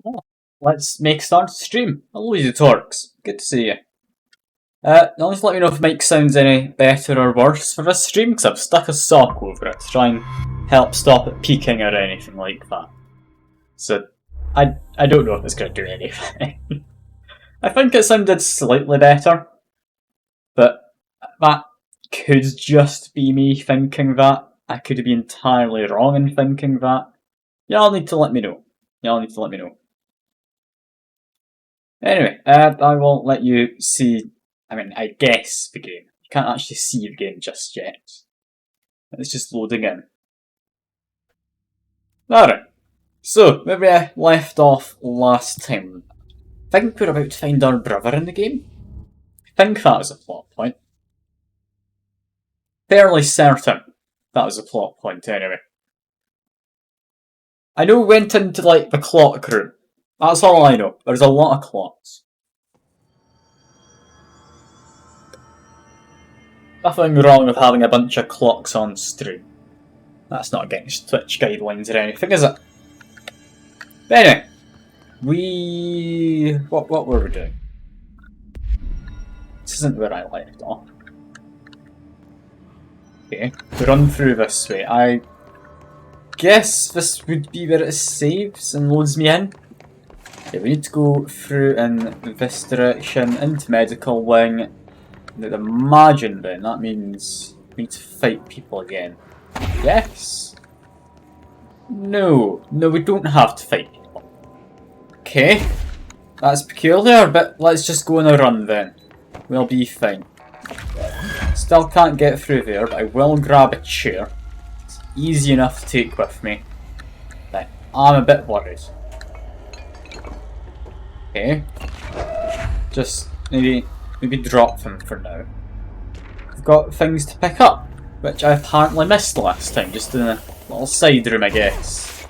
Oh, let's make a start to stream. Hello, you Torques. Good to see you. Now just let me know if mic sounds any better or worse for this stream, because I've stuck a sock over it to try and help stop it peaking or anything like that. So, I don't know if it's going to do anything. I think it sounded slightly better, but that could just be me thinking that. I could be entirely wrong in thinking that. Y'all need to let me know. Anyway, I won't let you see, I guess the game. You can't actually see the game just yet. It's just loading in. Alright, so where we left off last time. I think we're about to find our brother in the game. I think that was a plot point. Fairly certain that was a plot point anyway. I know we went into like the clock room. That's all I know. There's a lot of clocks. Nothing wrong with having a bunch of clocks on stream. That's not against Twitch guidelines or anything, is it? But anyway, what were we doing? This isn't where I left off. Okay, we run through this way. I guess this would be where it saves and loads me in. Okay, we need to go through in this direction into medical wing. I'd imagine then that means we need to fight people again. Yes? No, we don't have to fight people. Okay, that's peculiar, but let's just go on a run then. We'll be fine. Still can't get through there, but I will grab a chair. It's easy enough to take with me. But I'm a bit worried. Okay. Just maybe drop them for now. I've got things to pick up, which I apparently missed last time, just in a little side room, I guess.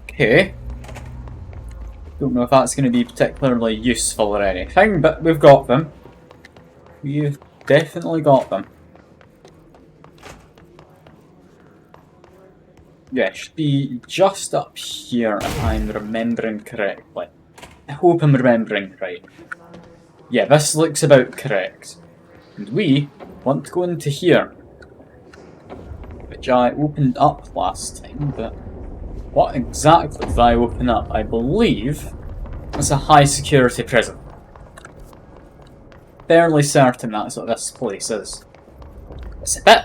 Okay. Don't know if that's going to be particularly useful or anything, but we've got them. We've definitely got them. Yeah, it should be just up here if I'm remembering correctly. I hope I'm remembering right. Yeah, this looks about correct. And we want to go into here, which I opened up last time, but what exactly did I open up? I believe it's a high security prison. Fairly certain that's what this place is. It's a bit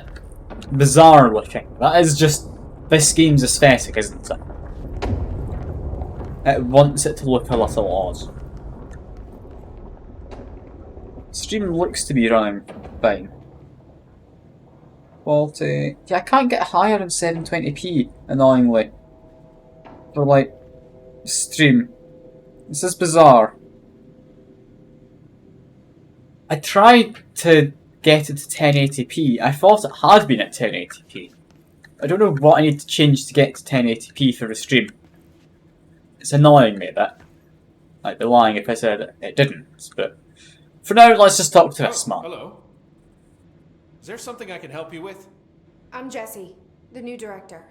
bizarre looking. That is just this game's aesthetic, isn't it? It wants it to look a little odd. Stream looks to be running fine. Quality. Yeah, I can't get higher than 720p, annoyingly. For like stream. This is bizarre. I tried to get it to 1080p. I thought it had been at 1080p. I don't know what I need to change to get to 1080p for the stream. It's annoying me a bit. I'd be lying if I said it didn't, but for now, let's just talk to this man. Hello. Is there something I can help you with? I'm Jessie, the new director.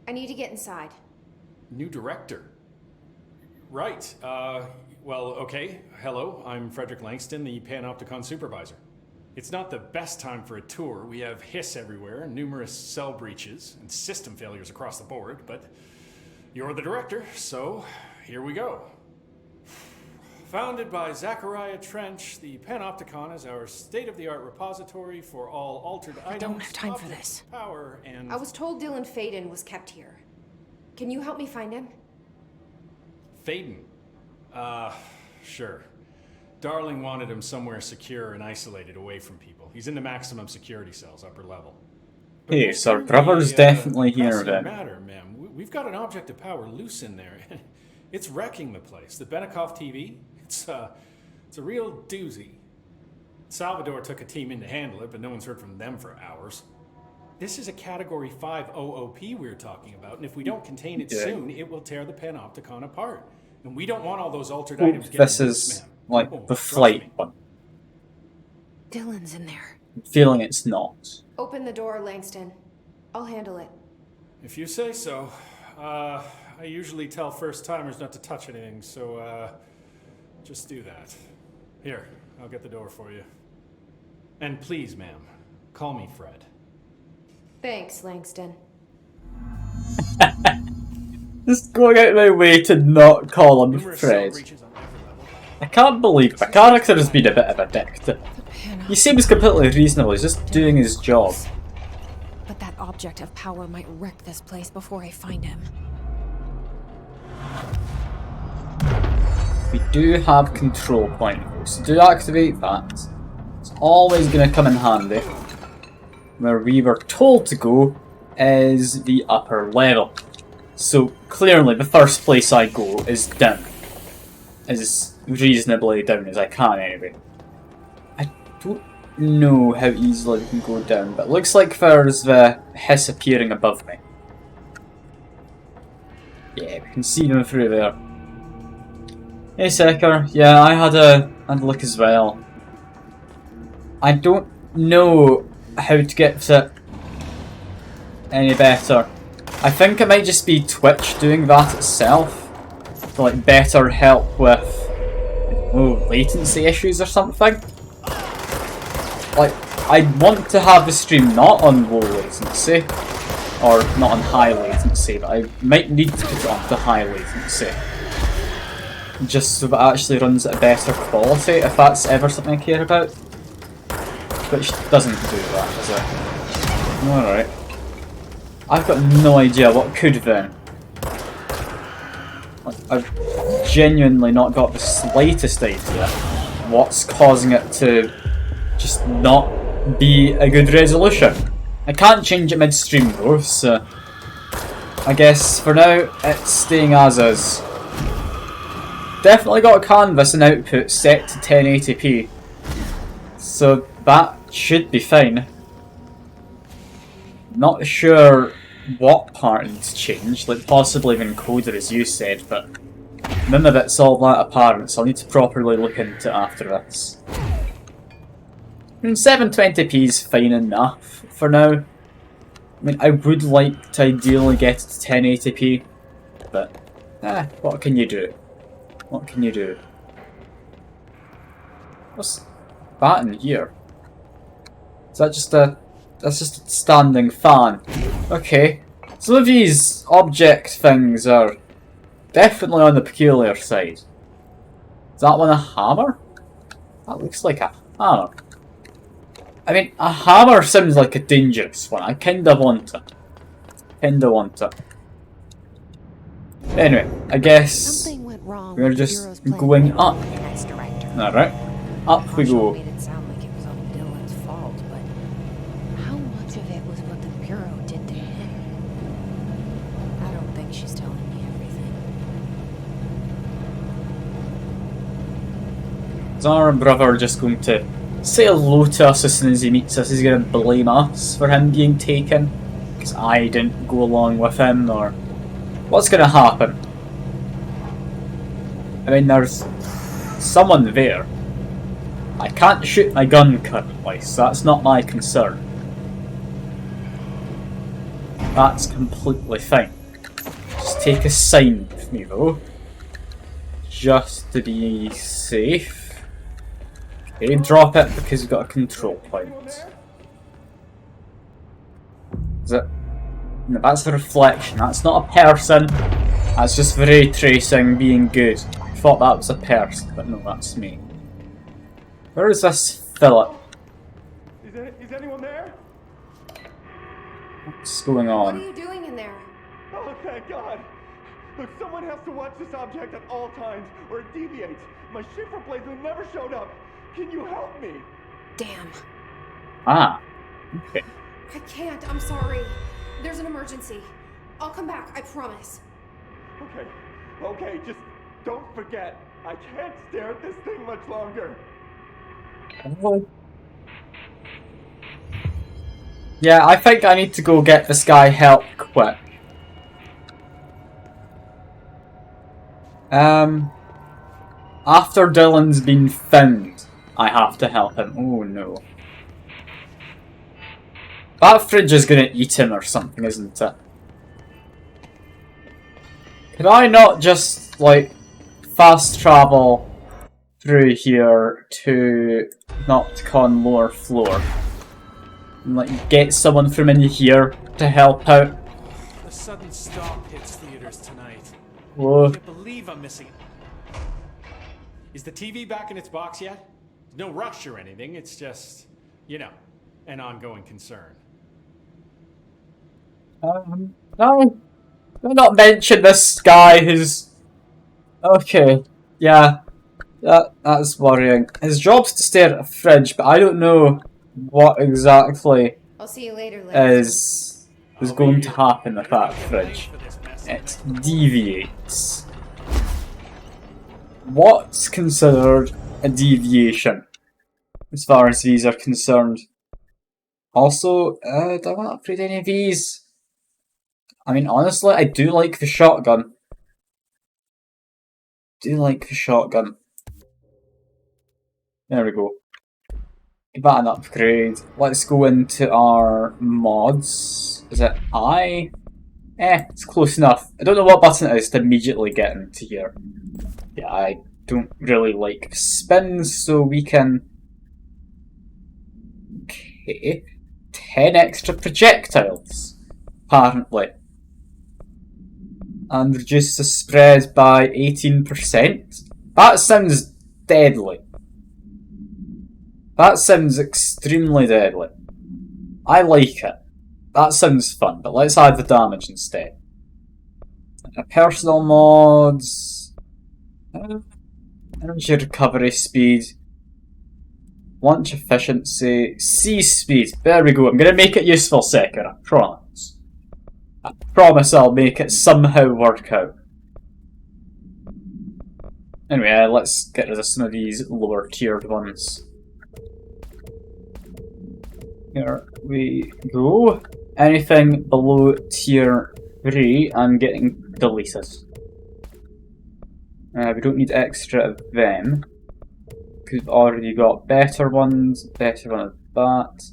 I need to get inside. New director? Right. Well, okay. Hello, I'm Frederick Langston, the Panopticon supervisor. It's not the best time for a tour. We have hiss everywhere, numerous cell breaches, and system failures across the board, but you're the director, so here we go. Founded by Zachariah Trench, the Panopticon is our state-of-the-art repository for all altered items. I don't have time for this. Power and... I was told Dylan Faden was kept here. Can you help me find him? Faden? Sure. Darling wanted him somewhere secure and isolated away from people. He's in the maximum security cells, upper level. Hey, so our brother's definitely here then. Matter, ma'am. We've got an object of power loose in there. It's wrecking the place. The Benikoff TV, it's a real doozy. Salvador took a team in to handle it, but no one's heard from them for hours. This is a Category 5 OOP we're talking about, and if we don't contain it soon, it will tear the Panopticon apart. And we don't want all those altered items getting This is like the flight one. Dylan's in there. I'm feeling it's not. Open the door, Langston. I'll handle it. If you say so. I usually tell first-timers not to touch anything, so, just do that. Here, I'll get the door for you. And please, ma'am, call me Fred. Thanks, Langston. Just going out of my way to not call him Numerous cell Fred. breaches on every level. I can't believe the character has been a bit of a dick. He seems completely reasonable, he's just doing his job. But that object of power might wreck this place before I find him. We do have control point, so do activate that. It's always going to come in handy. Where we were told to go is the upper level. So clearly the first place I go is down. As reasonably down as I can anyway. I don't know how easily we can go down, but it looks like there's the hiss appearing above me. Yeah, we can see them through there. Hey Secker, yeah, I had a look as well. I don't know how to get it any better. I think it might just be Twitch doing that itself to like better help with latency issues or something. Like, I want to have the stream not on low latency, or not on high latency, but I might need to put it on to high latency. Just so that it actually runs at a better quality, if that's ever something I care about. Which doesn't do that, does it? Alright. I've got no idea what could then. Like, I've genuinely not got the slightest idea what's causing it to just not be a good resolution. I can't change it midstream though, so I guess for now it's staying as is. Definitely got a canvas and output set to 1080p, so that should be fine. Not sure what part needs to change, like possibly the encoder as you said, but none of it's all that apparent, so I'll need to properly look into it after this. 720p is fine enough for now. I mean, I would like to ideally get it to 1080p, but what can you do? What can you do? What's that in here? Is that just a... that's just a standing fan. Okay. Some of these object things are definitely on the peculiar side. Is that one a hammer? That looks like a hammer. I mean, a hammer sounds like a dangerous one. I kinda want it. Kinda want it. Anyway, I guess Something went wrong we're with the just Bureau's plan going to up. find the next director. Alright. Up we Marshall go. made it sound like it was all Dylan's fault, but how much of it was what the Bureau did to him? I don't think she's telling me everything. Is our brother just going to say hello to us as soon as he meets us? He's going to blame us for him being taken because I didn't go along with him, or what's going to happen? I mean, there's someone there. I can't shoot my gun currently, so that's not my concern. That's completely fine. Just take a sign with me though, just to be safe. Okay, drop it because we've got a control point. Is it? No, that's a reflection. That's not a person. That's just the ray tracing being good. I thought that was a person, but no, that's me. Where is this Philip? Is anyone there? What's going What on? are you doing in there? Oh, thank God! Look, someone has to watch this object at all times, or it deviates. My shifter blades have never showed up. Can you help me? Damn. Ah, okay. I can't, I'm sorry. There's an emergency. I'll come back, I promise. Okay, just don't forget. I can't stare at this thing much longer. Yeah, I think I need to go get this guy help quick. After Dylan's been found, I have to help him. Oh no. That fridge is gonna eat him or something, isn't it? Can I not just, like, fast travel through here to Nocticon lower floor? And, like, get someone from in here to help out? The sudden stop hits theaters tonight. Whoa. I can't believe I'm missing it. Is the TV back in its box yet? No rush or anything, it's just, you know, an ongoing concern. No. Do not mention this guy who's... Okay, yeah. That's worrying. His job's to stare at a fridge, but I don't know what exactly I'll see you later, Liz. is going to happen with that fridge. It deviates. What's considered a deviation as far as these are concerned? Also, do I want to upgrade any of these? I mean, honestly, I do like the shotgun. There we go. Give that an upgrade. Let's go into our mods. Is it I? It's close enough. I don't know what button it is to immediately get into here. Yeah, I don't really like spins, so we can... Okay. 10 extra projectiles, apparently. And reduce the spread by 18%. That sounds deadly. That sounds extremely deadly. I like it. That sounds fun, but let's add the damage instead. Personal mods. Energy recovery speed. Launch efficiency. C speed. There we go. I'm going to make it useful, Sekiro. I promise. I promise I'll make it somehow work out. Anyway, let's get rid of some of these lower tiered ones. Here we go. Anything below tier 3, I'm getting deleted. We don't need extra of them. Because we've already got better ones. Better one of that.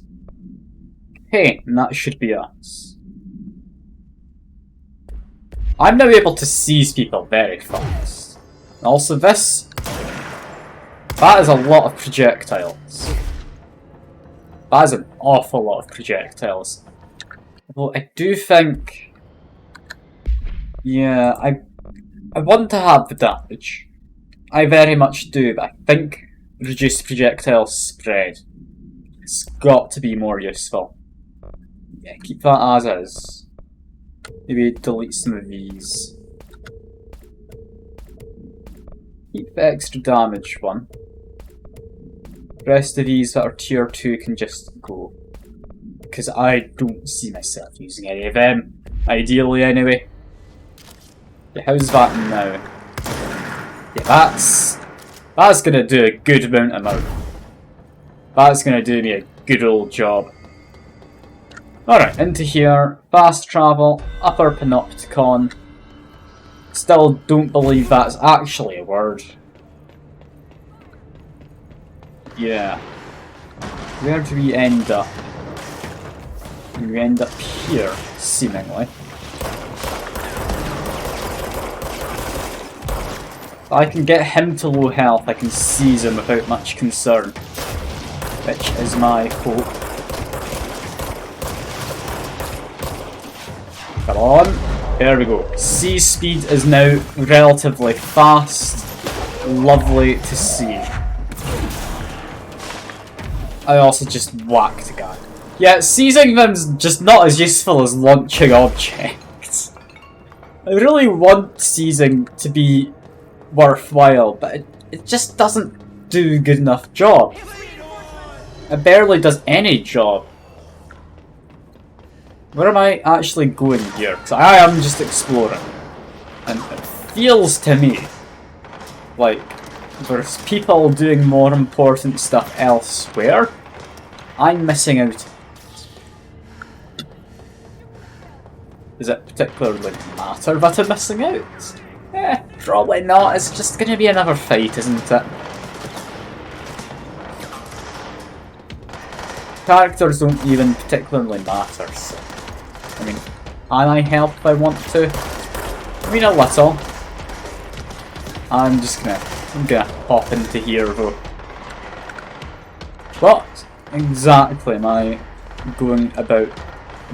Okay, and that should be us. I'm now able to seize people very fast. Also this... That is a lot of projectiles. That is an awful lot of projectiles. Although I do think... Yeah, I want to have the damage. I very much do, but I think reduced projectile spread. It's got to be more useful. Yeah, keep that as is. Maybe delete some of these. Keep the extra damage one. The rest of these that are tier 2 can just go. Because I don't see myself using any of them. Ideally, anyway. Yeah, how's that now? Yeah, that's gonna do a good amount. That's gonna do me a good old job. Alright, into here. Fast travel. Upper Panopticon. Still don't believe that's actually a word. Yeah. Where do we end up? We end up here, seemingly. If I can get him to low health, I can seize him without much concern. Which is my hope. Come on. There we go. C speed is now relatively fast. Lovely to see. I also just whacked a guy. Yeah, seizing them's just not as useful as launching objects. I really want seizing to be worthwhile, but it just doesn't do a good enough job. It barely does any job. Where am I actually going here? Because I am just exploring. And it feels to me like there's people doing more important stuff elsewhere. I'm missing out. Does it particularly matter that I'm missing out? Probably not. It's just going to be another fight, isn't it? Characters don't even particularly matter, so... I mean, can I help if I want to? I mean a little. I'm gonna hop into here though. What exactly am I going about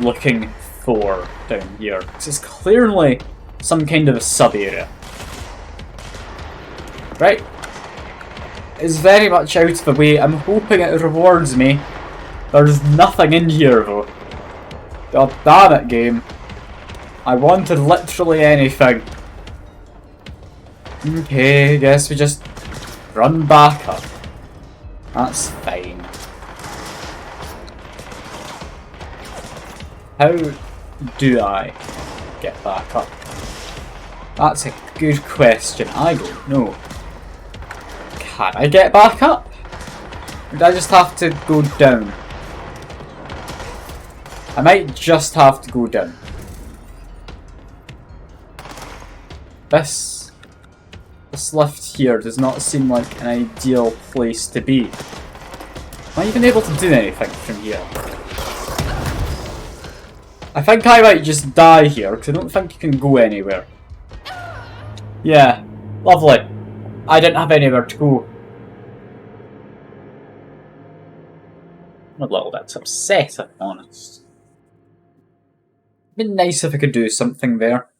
looking for down here? Because it's clearly some kind of a sub-area. Right? It's very much out of the way. I'm hoping it rewards me. There's nothing in here though. God damn it, game. I wanted literally anything. Okay, guess we just run back up. That's fine. How do I get back up? That's a good question. I don't know. Can I get back up? Or do I just have to go down? I might just have to go down. This lift here does not seem like an ideal place to be. Am I even able to do anything from here? I think I might just die here, because I don't think you can go anywhere. Yeah, lovely. I didn't have anywhere to go. I'm a little bit upset, if I'm honest. It'd be nice if I could do something there.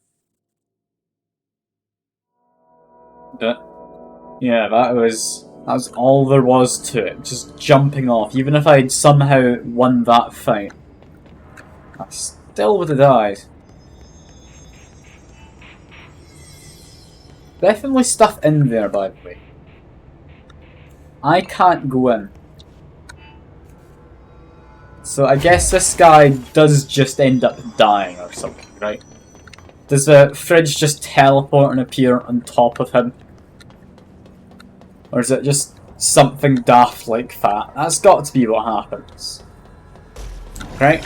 But yeah, that was all there was to it. Just jumping off. Even if I'd somehow won that fight, I still would have died. Definitely stuff in there, by the way. I can't go in. So I guess this guy does just end up dying or something, right? Does the fridge just teleport and appear on top of him? Or is it just something daft like that? That's got to be what happens. Right?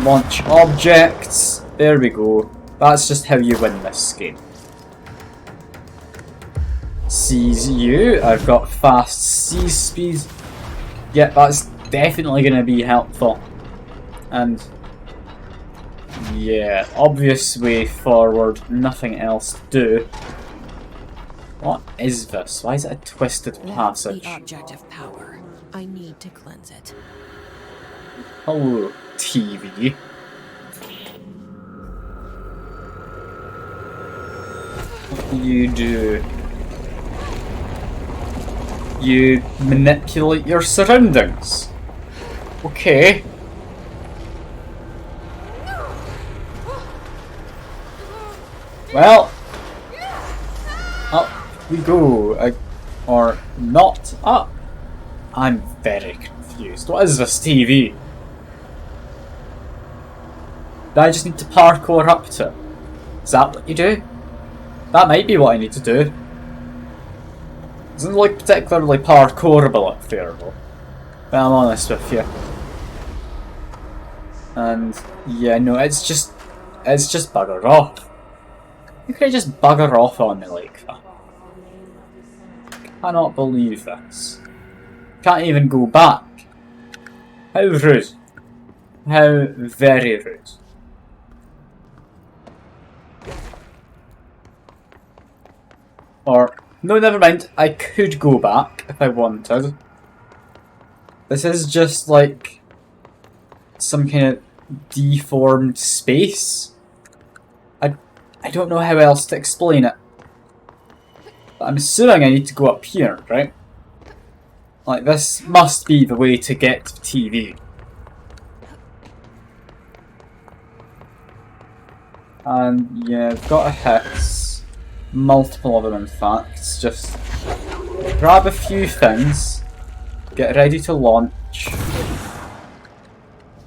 Launch objects. There we go. That's just how you win this game. Sees you. I've got fast sea speed. Yeah, that's definitely going to be helpful. And yeah, obvious way forward. Nothing else to do. What is this? Why is it a twisted passage? The object of power. I need to cleanse it. Hello, TV. What do you do? You manipulate your surroundings. Okay. Well, up we go. Or not up. I'm very confused. What is this TV? Do I just need to parkour up to it? Is that what you do? That might be what I need to do. Doesn't look particularly parkourable up there though. But I'm honest with you. And yeah, no, it's just bugger off. You could just bugger off on me like that. I cannot believe this. Can't even go back. How rude. How very rude. Or, no, never mind. I could go back if I wanted. This is just like some kind of deformed space. I don't know how else to explain it. But I'm assuming I need to go up here, right? Like, this must be the way to get to TV. And yeah, I've got a hex. Multiple of them, in fact. Just grab a few things. Get ready to launch.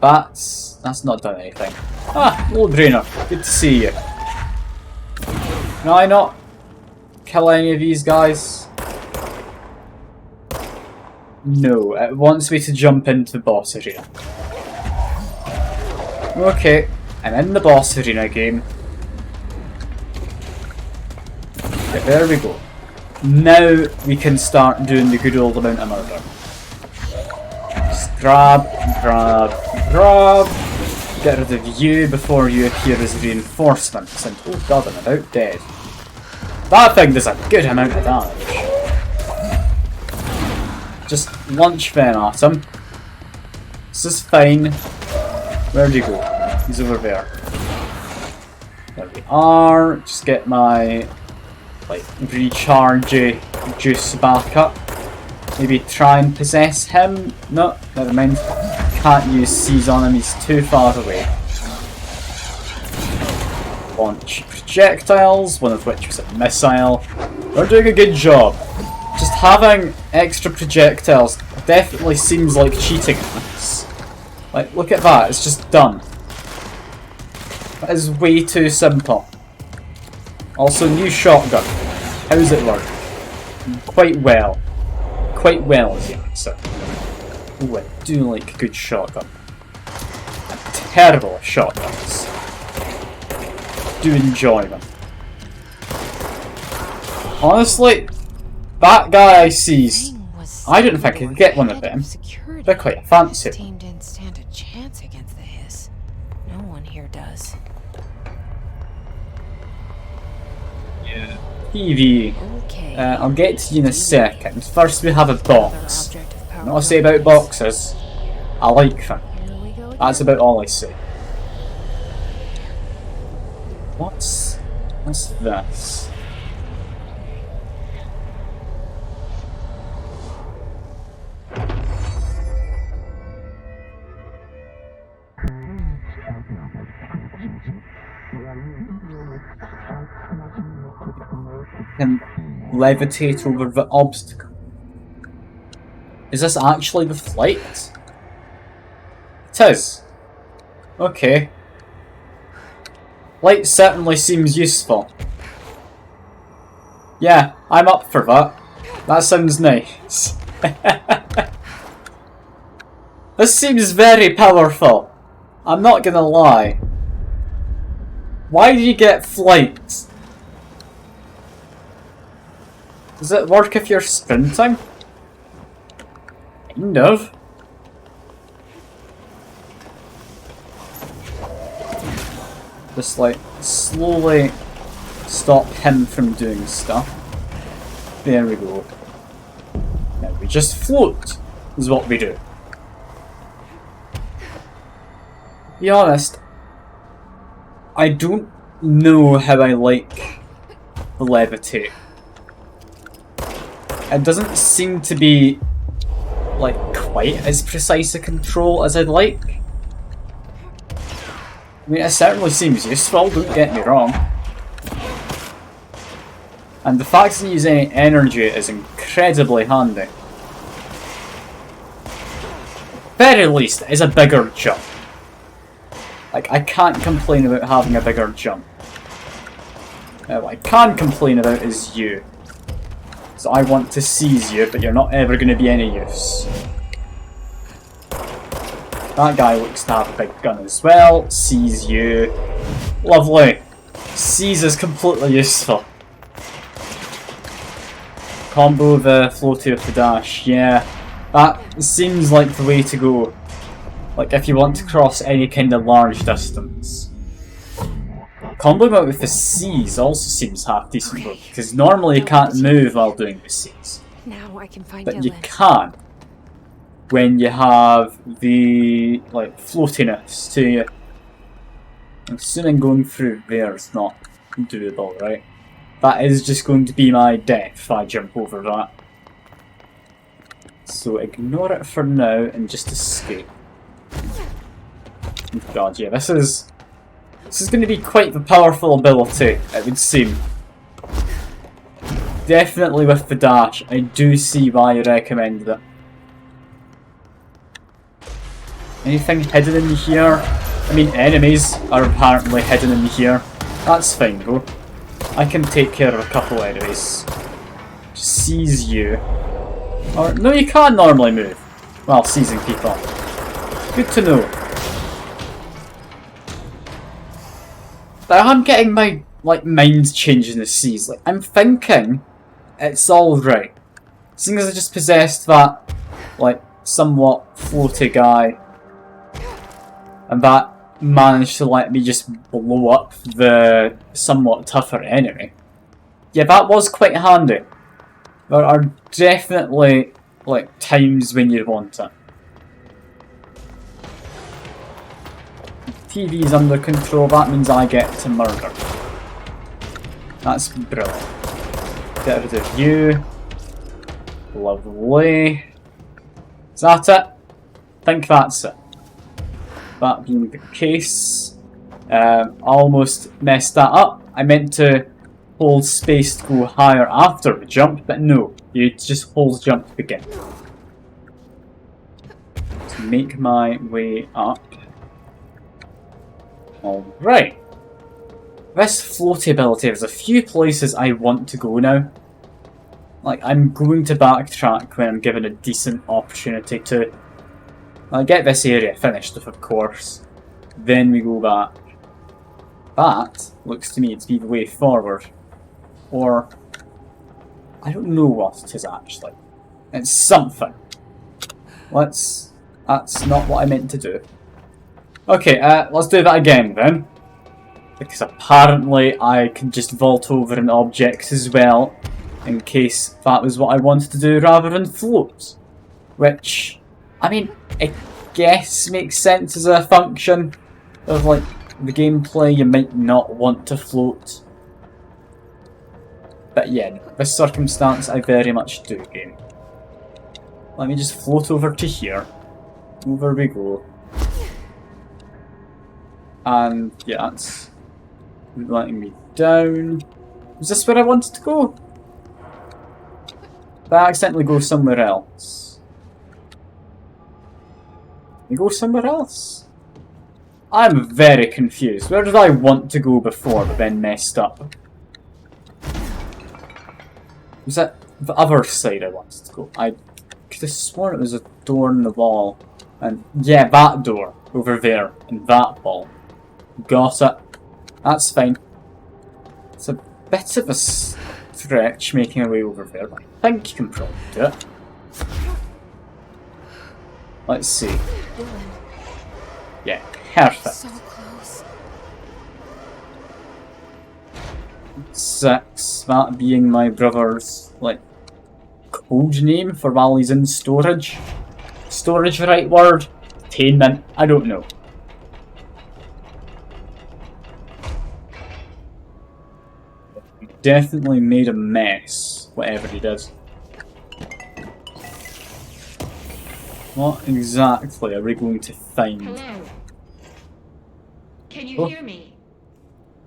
That's not done anything. Ah, Lord Rainer, good to see you. Can I not kill any of these guys? No, it wants me to jump into the boss arena. Okay, I'm in the boss arena game. Okay, there we go. Now we can start doing the good old amount of murder. Just grab, grab, grab. get rid of you before you appear as reinforcements, and oh god, I'm about dead. That thing does a good amount of damage. Just launch them at him. This is fine. Where'd you go? He's over there. There we are. Just get my recharge juice back up. Maybe try and possess him. No, never mind. Can't use Seize on him, he's too far away. Launch projectiles, one of which was a missile. We're doing a good job. Just having extra projectiles definitely seems like cheating us. Like, look at that, it's just done. That is way too simple. Also, new shotgun. How does it work? Quite well. Quite well is the answer. Ooh, I do like a good shotgun. I'm terrible at shotguns. Do enjoy them. Honestly, that guy I sees, I didn't think I could get one of them. They're quite fancy. This team didn't stand a chance against the Hiss. No one here does. Yeah. TV. Okay. I'll get to you in a second. First we have a box. Not to say about boxes. I like them. Here we go That's again. about all I say. What's this? Can levitate over the obstacle. Is this actually the flight? It is. Okay. Light certainly seems useful. Yeah, I'm up for that. That sounds nice. This seems very powerful. I'm not gonna lie. Why do you get flight? Does it work if you're sprinting? Kind of. Just like slowly stop him from doing stuff. There we go. Now we just float, is what we do. Be honest, I don't know how I like the levitate. It doesn't seem to be like quite as precise a control as I'd like. I mean, it certainly seems useful, don't get me wrong. And the fact that you use any energy is incredibly handy. Very least, it is a bigger jump. Like, I can't complain about having a bigger jump. What I can complain about is you. So I want to seize you, but you're not ever going to be any use. That guy looks to have a big gun as well. Seize you. Lovely. Seize is completely useful. Combo the floaty with the dash. Yeah, that seems like the way to go. Like if you want to cross any kind of large distance. Comboing it with the seize also seems half decent though, because normally you can't move while doing the seize. Now I can find But you Dylan. can when you have the like floatiness to you. I'm assuming going through there is not doable, right? That is just going to be my death if I jump over that. So ignore it for now and just escape. Oh god, yeah, this is going to be quite the powerful ability, it would seem. Definitely with the dash, I do see why you recommended it. Anything hidden in here? I mean, enemies are apparently hidden in here. That's fine though. I can take care of a couple enemies. Just seize you. Or, no, you can't normally move while seizing people. Good to know. But I'm getting my, like, mind changing the seize. Like, I'm thinking it's alright. Seeing as I just possessed that, like, somewhat floaty guy. And that managed to let me just blow up the somewhat tougher enemy. Yeah, that was quite handy. There are definitely, like, times when you want it. TV's under control, that means I get to murder. That's brilliant. Get rid of you. Lovely. Is that it? I think that's it. That being the case, I almost messed that up. I meant to hold space to go higher after the jump, but no, you just hold jump to begin. To make my way up. Alright. This floaty ability, there's a few places I want to go now. Like, I'm going to backtrack when I'm given a decent opportunity to get this area finished, of course. Then we go back. That looks to me to be the way forward. Or, I don't know what it is actually. It's something. That's not what I meant to do. Okay, let's do that again then. Because apparently I can just vault over an object as well, in case that was what I wanted to do rather than float. Which, I mean, I guess makes sense as a function of, like, the gameplay. You might not want to float. But yeah, in this circumstance I very much do, game. Let me just float over to here. Over we go. And yeah, that's letting me down. Is this where I wanted to go? Did I accidentally go somewhere else? Did I go somewhere else? I'm very confused. Where did I want to go before but then messed up? Was that the other side I wanted to go? I could have sworn it was a door in the wall. And yeah, that door over there in that wall. Got it. That's fine. It's a bit of a stretch making our way over there, but I think you can probably do it. Let's see. Yeah, perfect. So close. 6, that being my brother's, like, code name for while he's in storage. Storage the right word? Containment? I don't know. He definitely made a mess, whatever he does. What exactly are we going to find? Hello? Can you hear me?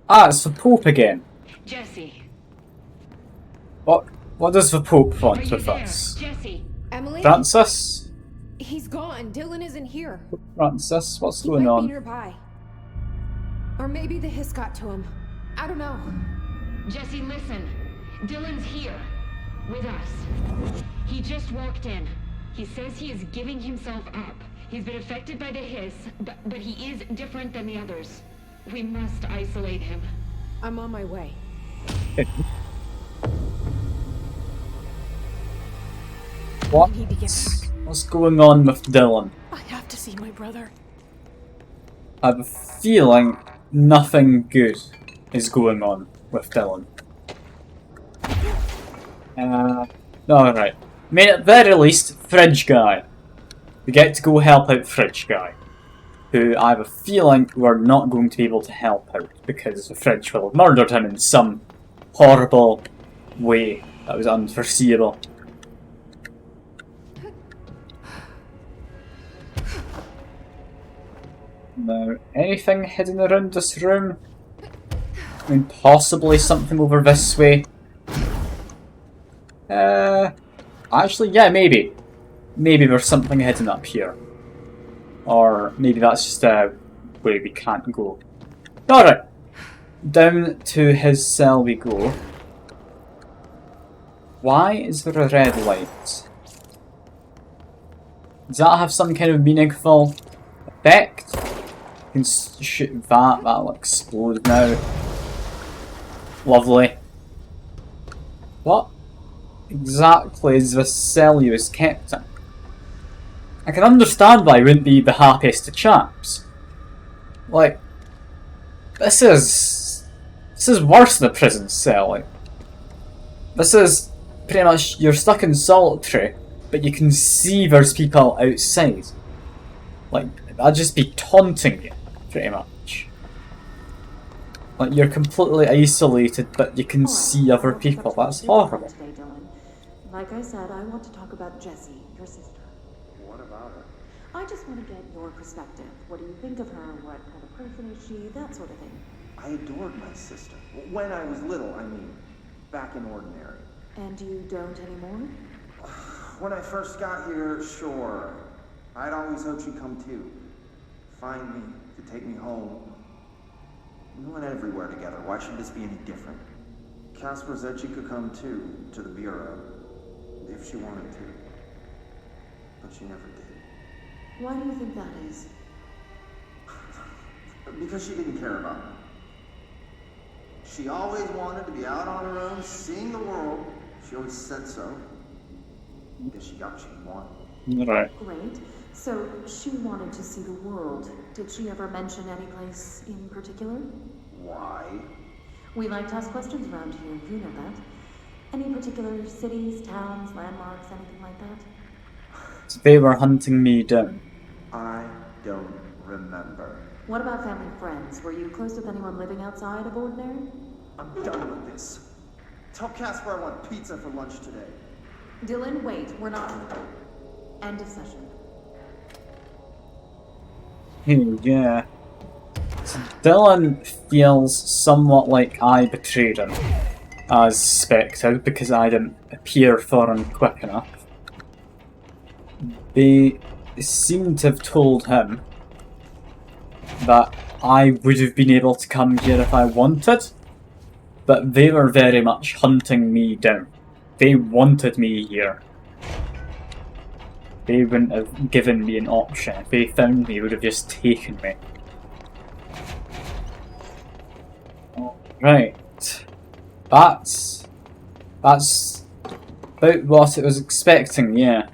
Ah, it's the Pope again. Jesse. What does the Pope Are want you with there? us? Jesse. Emily? Francis? He's gone. Dylan isn't here. Francis, what's He going might be on? nearby. Or maybe the hiss got to him. I don't know. Jesse, listen. Dylan's here. With us. He just walked in. He says he is giving himself up. He's been affected by the hiss, but he is different than the others. We must isolate him. I'm on my way. What? I need to get back. What's going on with Dylan? I have to see my brother. I have a feeling nothing good is going on with Dylan. Alright. I mean, at the very least, Fridge Guy. We get to go help out Fridge Guy. Who I have a feeling we're not going to be able to help out because the Fridge will have murdered him in some horrible way that was unforeseeable. Now, anything hidden around this room? I mean, possibly something over this way. Actually, yeah, maybe. Maybe there's something hidden up here. Or maybe that's just a way we can't go. Alright. Down to his cell we go. Why is there a red light? Does that have some kind of meaningful effect? You can shoot that, that'll explode now. Lovely. What exactly is this cell he was kept in? I can understand why he wouldn't be the happiest of chaps. Like, this is worse than a prison cell. Like, this is pretty much you're stuck in solitary, but you can see there's people outside. Like, that'd just be taunting you, pretty much. Like, you're completely isolated, but you can see other people. That's horrible. Today, Dylan. Like I said, I want to talk about Jessie, your sister. What about her? I just want to get your perspective. What do you think of her? What kind of person is she? That sort of thing. I adored my sister. When I was little, I mean. Back in Ordinary. And you don't anymore? When I first got here, sure. I'd always hoped she'd come too. Find me, to take me home. We went everywhere together. Why should this be any different? Casper said she could come too, to the Bureau. If she wanted to. But she never did. Why do you think that is? Because she didn't care about me. She always wanted to be out on her own, seeing the world. She always said so. I guess she got what she wanted. Right. Great. So she wanted to see the world. Did she ever mention any place in particular? Why? We like to ask questions around here. You know that. Any particular cities, towns, landmarks, anything like that? They were hunting me down. I don't remember. What about family and friends? Were you close with anyone living outside of Ordinary? I'm done with this. Tell Casper I want pizza for lunch today. Dylan, wait. We're not... End of session. Yeah. So Dylan feels somewhat like I betrayed him as Spectre because I didn't appear for him quick enough. They seem to have told him that I would have been able to come here if I wanted, but they were very much hunting me down. They wanted me here. They wouldn't have given me an option. If they found me, they would have just taken me. Right. That's about what I was expecting, yeah.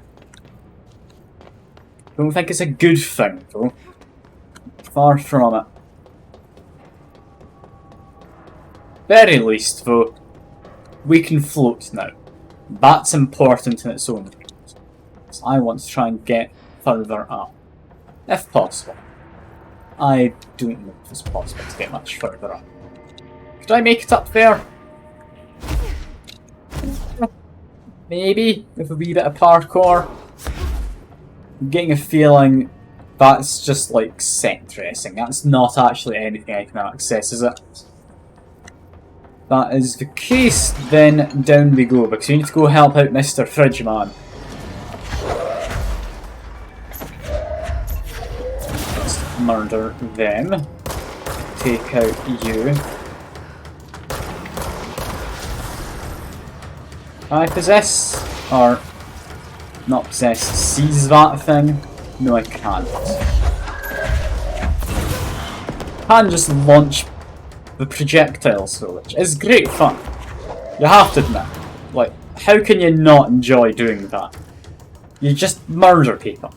Don't think it's a good thing, though. Far from it. Very least, though, we can float now. That's important in its own right. So I want to try and get further up. If possible. I don't know if it's possible to get much further up. Could I make it up there? Maybe, with a wee bit of parkour. I'm getting a feeling that's just like set dressing. That's not actually anything I can access, is it? That is the case, then down we go, because we need to go help out Mr. Fridgeman. Let's murder them. Take out you. Can I possess? Or not possess? Seize that thing? No, I can't. Can just launch the projectiles, which is great fun. You have to admit. Like, how can you not enjoy doing that? You just murder people.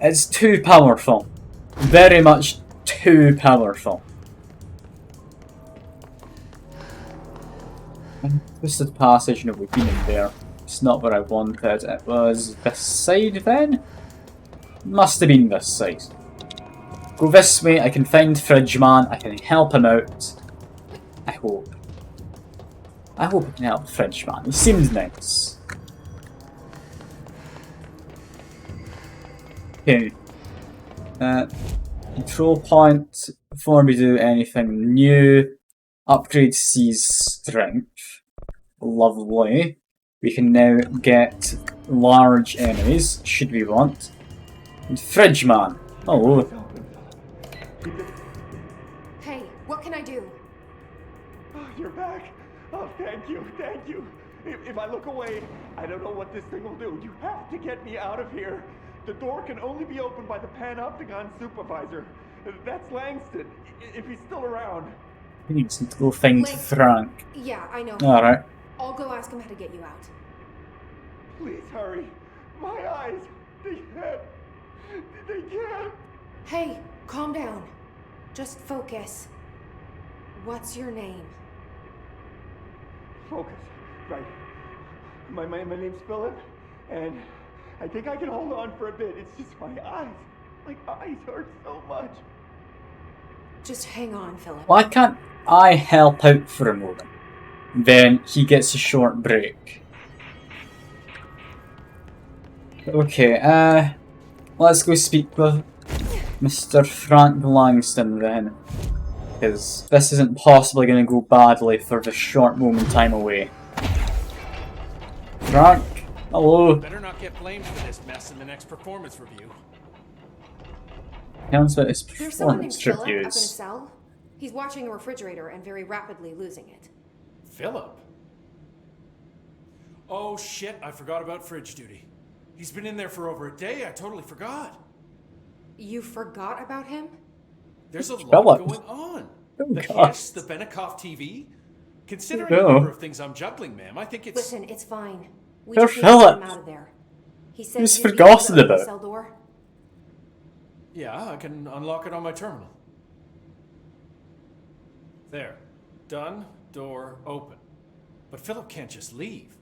It's too powerful. Very much too powerful. Twisted passage, no, we've been in there. It's not what I wanted. It was this side then? Must have been this side. Go this way, I can find Fridgeman, I can help him out. I hope. I hope I can help Fridgeman. He seems nice. Okay. Control point. Before we do anything new. Upgrade C's strength. Lovely. We can now get large enemies, should we want. And Fridgeman. Oh. Hey, what can I do? Oh, you're back. Oh, thank you, thank you. If I look away, I don't know what this thing will do. You have to get me out of here. The door can only be opened by the Panopticon supervisor. That's Langston, if he's still around. We need to go find Frank. Yeah, I know. Alright. I'll go ask him how to get you out. Please hurry. My eyes, they can't. Hey, Calm down. Just focus. What's your name? Focus. Right. My name's Philip, and I think I can hold on for a bit. It's just my eyes. My eyes hurt so much. Just hang on, Philip. Why can't I help out for a moment? Then he gets a short break. Okay, let's go speak with Mr. Frank Langston then. Because this isn't possibly going to go badly for the short moment I'm away. Frank, hello. Better not get blamed for this mess in the next performance review. Tells about his There's someone named performance Philip up in a reviews. cell. He's watching a refrigerator and very rapidly losing it. Philip? Oh shit, I forgot about fridge duty. He's been in there for over a day, I totally forgot. You forgot about him? There's a lot Philip. going on. Oh, The God. Hiss, the Benikoff TV. Considering No. the number of things I'm juggling, ma'am, I think it's... Listen, it's fine. We Poor just need to get Philip. him out of there. He said He's you'd be forgotten able to open about the it. cell door. Yeah, I can unlock it on my terminal. There. Done. Door open. But Philip can't just leave.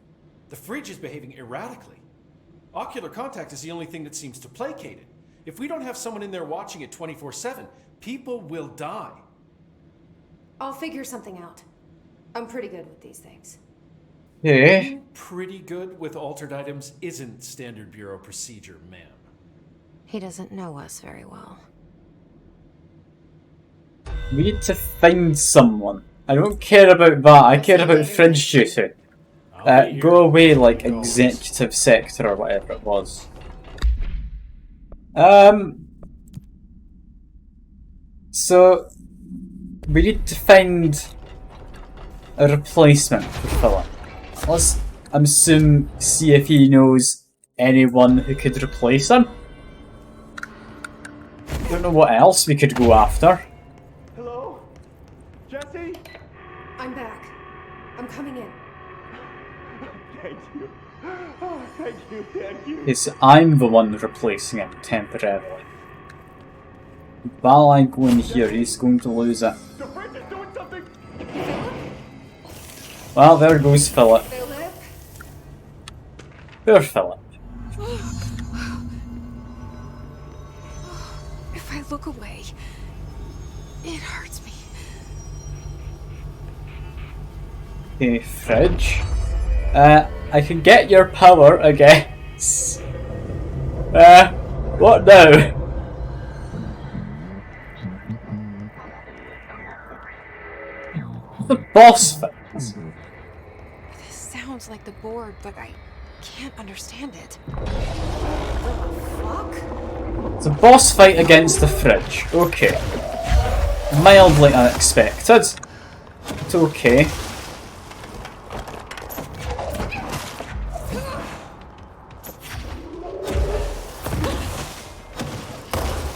The fridge is behaving erratically. Ocular contact is the only thing that seems to placate it. If we don't have someone in there watching it 24/7, people will die. I'll figure something out. I'm pretty good with these things. Yeah. Being pretty good with altered items isn't standard bureau procedure, ma'am. He doesn't know us very well. We need to find someone. I don't care about that, I care about fridge duty. I'll be Go here. away, like, Go. executive sector or whatever it was. So, we need to find a replacement for Philip. Let's, see if he knows anyone who could replace him. Don't know what else we could go after. Hello? Jesse? I'm back. I'm coming in. Thank you. Oh, thank you, thank you. Because I'm the one replacing him temporarily. While I go in here, he's going to lose it. The fridge is doing something! Well, there goes Philip. Philip? Poor Philip. If I look away, it hurts me. Okay, fridge. I can get your power, I guess. What now? The boss fight. This sounds like the board, but I can't understand it. Fuck? It's a boss fight against the fridge. Okay. Mildly unexpected. It's okay.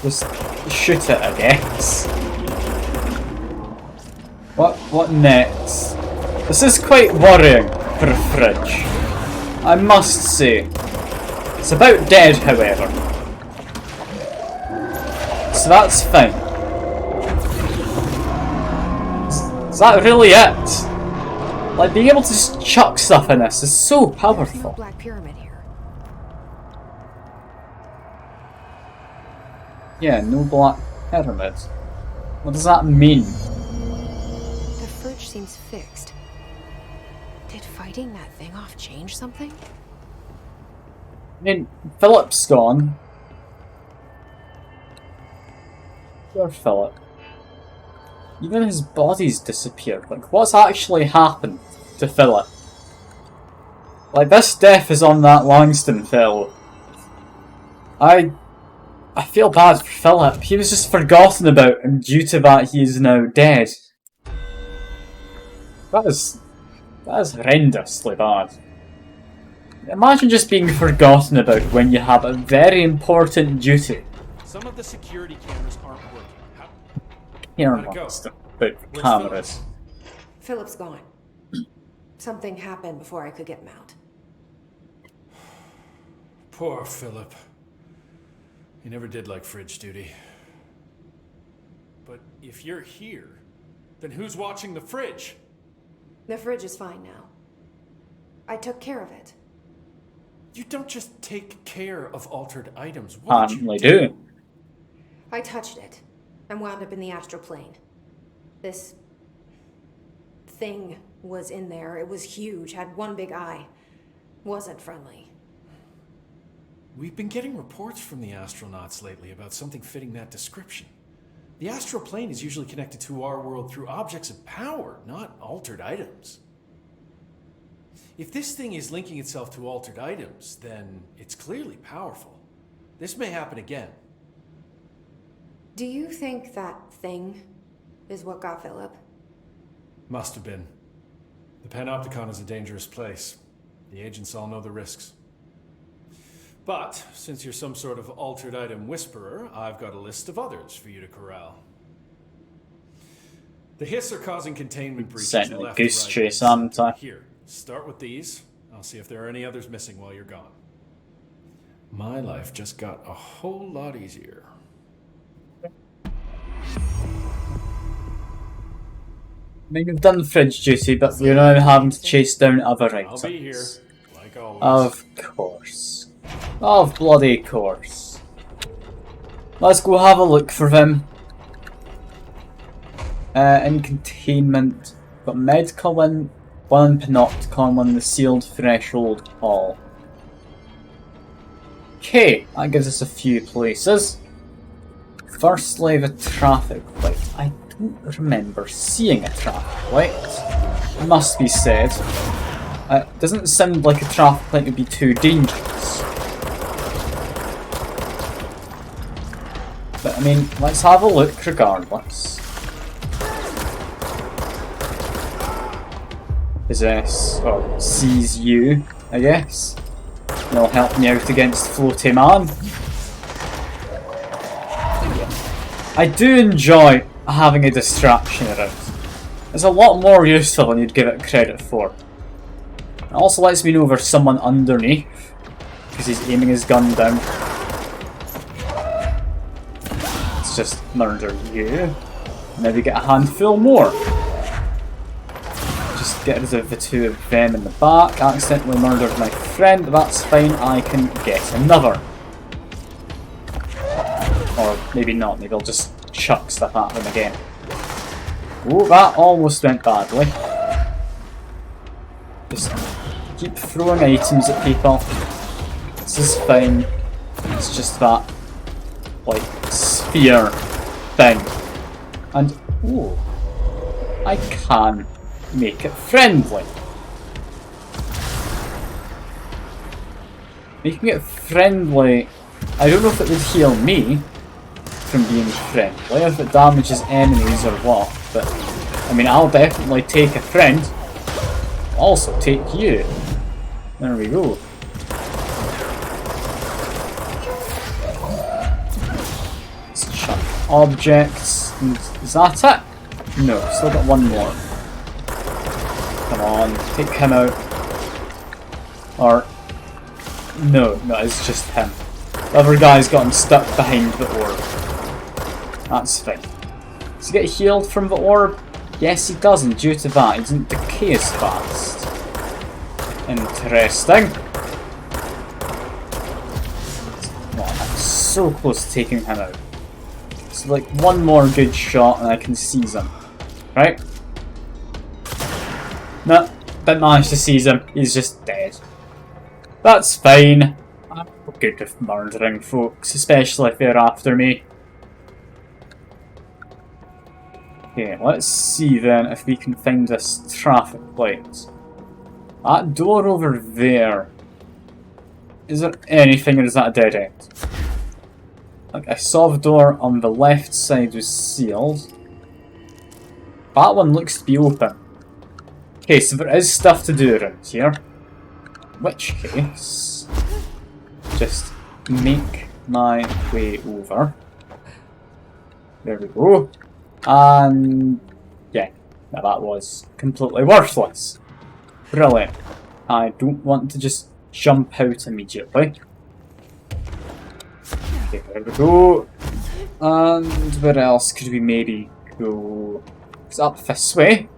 Just shoot it, I guess. What next? This is quite worrying for a fridge, I must say. It's about dead, however. So that's fine. Is that really it? Like, being able to just chuck stuff in this is so There's no powerful. Black Pyramid here. Yeah, no black pyramid. What does that mean? The fridge seems fixed. Did fighting that thing off change something? I mean, Philip's gone. Poor Philip. Even his body's disappeared. Like, what's actually happened to Philip? Like, this death is on that Langston fellow. I feel bad for Philip. He was just forgotten about, and due to that, he is now dead. That is horrendously bad. Imagine just being forgotten about when you have a very important duty. Some of the security cameras aren't working. How... Here, How'd it go? monster. About Where's cameras. Philip's gone. Something happened before I could get him out. Poor Philip. He never did like fridge duty. but if you're here, then who's watching the fridge? The fridge is fine now. I took care of it. You don't just take care of altered items. What did you Apparently do? do. I touched it and wound up in the astral plane. This thing was in there. It was huge, had one big eye. Wasn't friendly. We've been getting reports from the astronauts lately about something fitting that description. The astral plane is usually connected to our world through objects of power, not altered items. If this thing is linking itself to altered items, then it's clearly powerful. This may happen again. Do you think that thing is what got Philip? Must have been. The Panopticon is a dangerous place. The agents all know the risks. But, since you're some sort of altered item whisperer, I've got a list of others for you to corral. The Hiss are causing containment breaches Setting a left goose right, chase, and aren't I? Here, start with these. I'll see if there are any others missing while you're gone. My life just got a whole lot easier. I mean, we've done fridge duty, but we're now having to chase down other items. I'll be here, like always. Of course. Of bloody course. Let's go have a look for them. In containment, got medical in, one in Panopticon, one in the sealed threshold hall. Okay, that gives us a few places. Firstly, the traffic light. I don't remember seeing a traffic light. It must be said. It doesn't sound like a traffic light would be too dangerous. But I mean, let's have a look regardless. Possess, or seize you, I guess. It'll help me out against Floaty Man. I do enjoy having a distraction around. It's a lot more useful than you'd give it credit for. It also lets me know there's someone underneath, because he's aiming his gun down. Let's just murder you. Maybe get a handful more. Just get rid of the two of them in the back. Accidentally murdered my friend, that's fine, I can get another. Or maybe not, maybe I'll just chuck stuff at them again. Oh, that almost went badly. Just keep throwing items at people. This is fine. It's just that, like, sphere thing. And, ooh, I can make it friendly. Making it friendly, I don't know if it would heal me from being friendly, if it damages enemies or what, but I mean, I'll definitely take a friend. I'll also take you. There we go. Let's chuck objects. And is that it? No, still got one more. Come on, take him out. Or no, it's just him. The other guy's got him stuck behind the orb. That's fine. Does he get healed from the orb? Yes, he doesn't. Due to that, he doesn't decay as fast. Interesting. Oh, I'm so close to taking him out. So, like, one more good shot and I can seize him. Right? No, didn't manage to seize him. He's just dead. That's fine. I'm good with murdering folks, especially if they're after me. Okay, let's see then if we can find this traffic light. That door over there. Is there anything or is that a dead end? Like, I saw the door on the left side was sealed. That one looks to be open. Okay, so there is stuff to do around here. In which case, just make my way over. There we go. And yeah, now that was completely worthless. Brilliant. I don't want to just jump out immediately. Okay, there we go. And where else could we maybe go? It's up this way.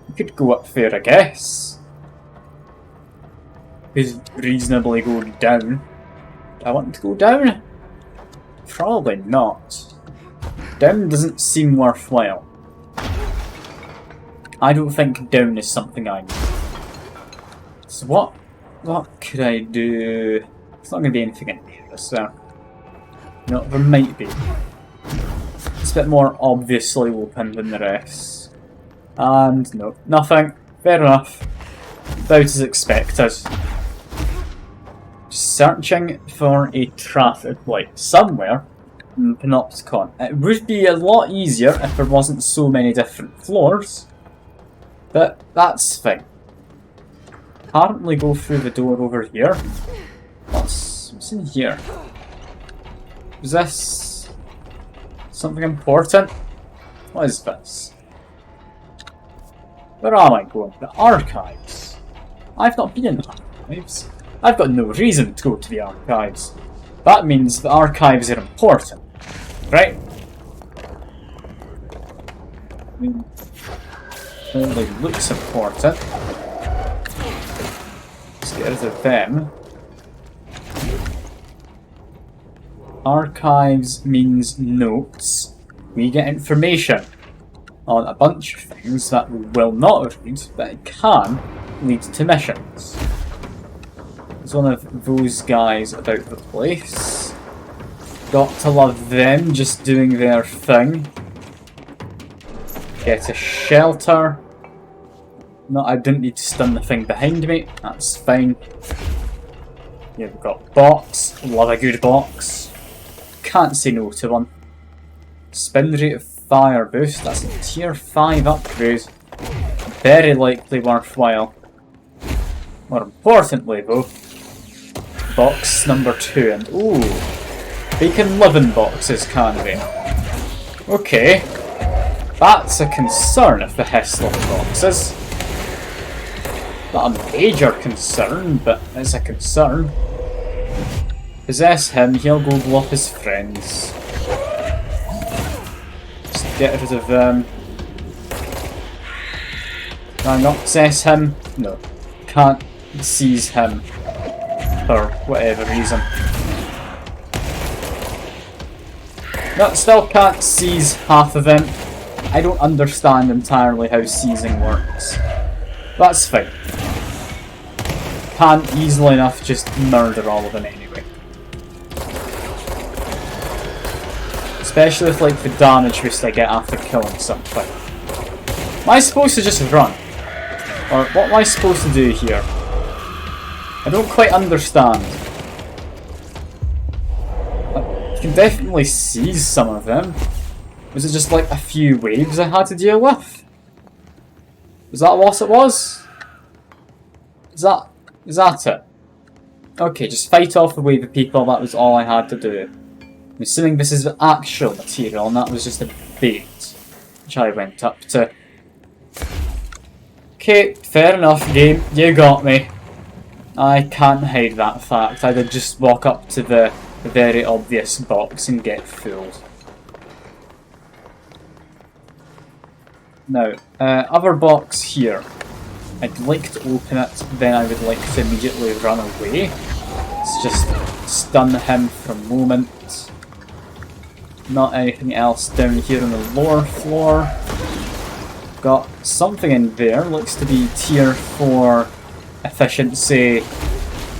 We could go up there, I guess. Could reasonably go down. Do I want to go down? Probably not. Down doesn't seem worthwhile. I don't think down is something I need. So what could I do? It's not going to be anything in here, is there? No, there might be. It's a bit more obviously open than the rest. And no, nothing. Fair enough. About as expected. Searching for a traffic light somewhere in Panopticon. It would be a lot easier if there wasn't so many different floors. But that's fine. Apparently go through the door over here. What's in here? Is this something important? What is this? Where am I going? The archives. I've not been in the archives. I've got no reason to go to the archives. That means the archives are important, right? I mean, only looks important. Let's get rid of them. Archives means notes. We get information on a bunch of things that we will not read, but it can lead to missions. There's one of those guys about the place. Got to love them just doing their thing. Get a shelter. No, I didn't need to stun the thing behind me. That's fine. Yeah, we've got box. Love a good box. Can't say no to one. Spin rate of fire boost. That's a tier 5 upgrade. Very likely worthwhile. More importantly though, box number 2. And ooh, they can live in boxes, can they? Okay. That's a concern if the Hiss live in boxes. Not a major concern, but it's a concern. Possess him, he'll go blow up his friends. Just get rid of them. Can I not possess him? No. Can't seize him. For whatever reason. No, still can't seize half of them. I don't understand entirely how seizing works. That's fine. Can't easily enough just murder all of them anyway. Especially with like the damage boost I get after killing something. Am I supposed to just run? Or what am I supposed to do here? I don't quite understand. You can definitely seize some of them. Was it just like a few waves I had to deal with? Was that what it was? Is that it? Okay, just fight off the wave of people, that was all I had to do. I'm assuming this is the actual material and that was just a bait, which I went up to. Okay, fair enough game, you got me. I can't hide that fact, I did just walk up to the very obvious box and get fooled. Now, other box here. I'd like to open it, then I would like to immediately run away. Let's just stun him for a moment. Not anything else down here on the lower floor. Got something in there, looks to be tier 4 efficiency,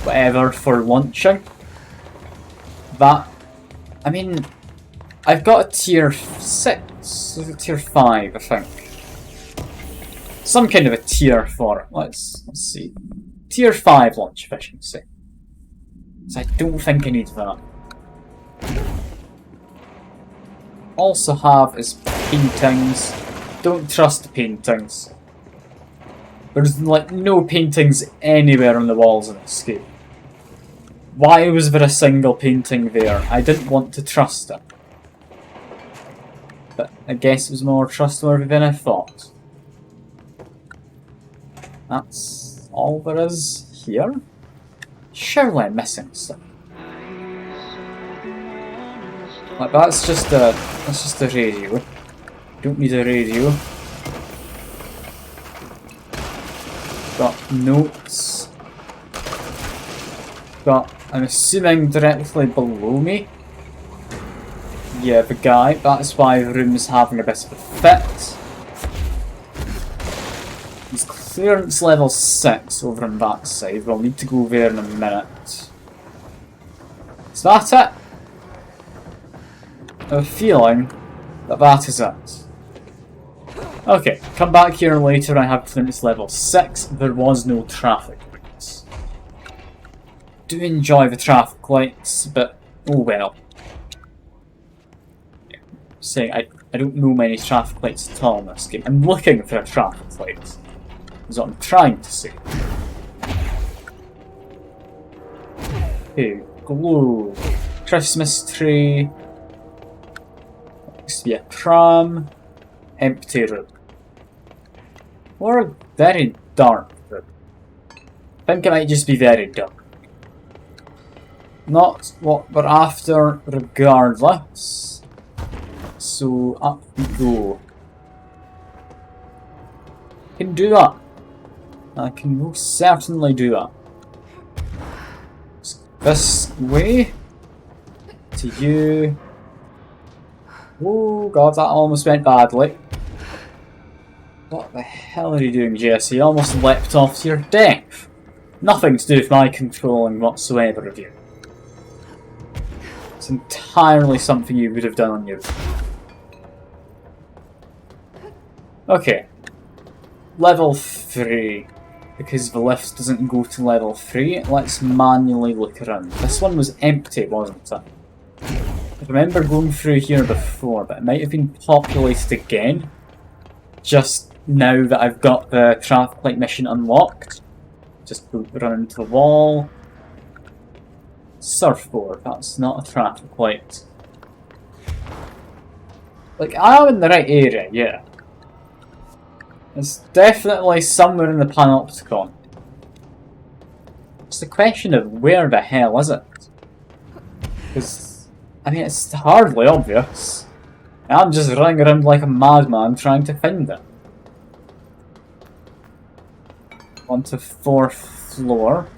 whatever, for launching. That, I mean, I've got a tier 6, tier 5 I think. Some kind of a tier for it. Let's see. Tier 5 launch efficiency. So I don't think I need that. Also have is paintings. Don't trust the paintings. There's like no paintings anywhere on the walls in this game. Why was there a single painting there? I didn't want to trust it. But I guess it was more trustworthy than I thought. That's all there is here? Surely I'm missing stuff. Like, that's just a radio. Don't need a radio. Got notes. Got, I'm assuming, directly below me. Yeah, the guy. That's why the room's having a bit of a fit. He's clearance level 6 over on that side. We'll need to go there in a minute. Is that it? I have a feeling that that is it. Okay, come back here later. I have clearance level 6. There was no traffic lights. Do enjoy the traffic lights, but oh well. Saying I don't know many traffic lights at all in this game. I'm looking for a traffic light. Is what I'm trying to say. Okay, glue. Christmas tree. Looks to be a pram. Empty room. Or a very dark room. I think it might just be very dark. Not what we're after regardless. So up we go. I can do that. I can most certainly do that. This way. To you. Oh god, that almost went badly. What the hell are you doing, Jesse? You almost leapt off to your death. Nothing to do with my controlling whatsoever of you. It's entirely something you would have done on your own. Okay. Level 3. Because the lift doesn't go to level 3, let's manually look around. This one was empty, wasn't it? I remember going through here before, but it might have been populated again. Just now that I've got the traffic light mission unlocked. Just run into the wall. Surfboard, that's not a traffic light. Like, I'm in the right area, yeah. It's definitely somewhere in the Panopticon. It's the question of where the hell is it? Because, I mean, it's hardly obvious. I'm just running around like a madman trying to find it. On to 4th floor.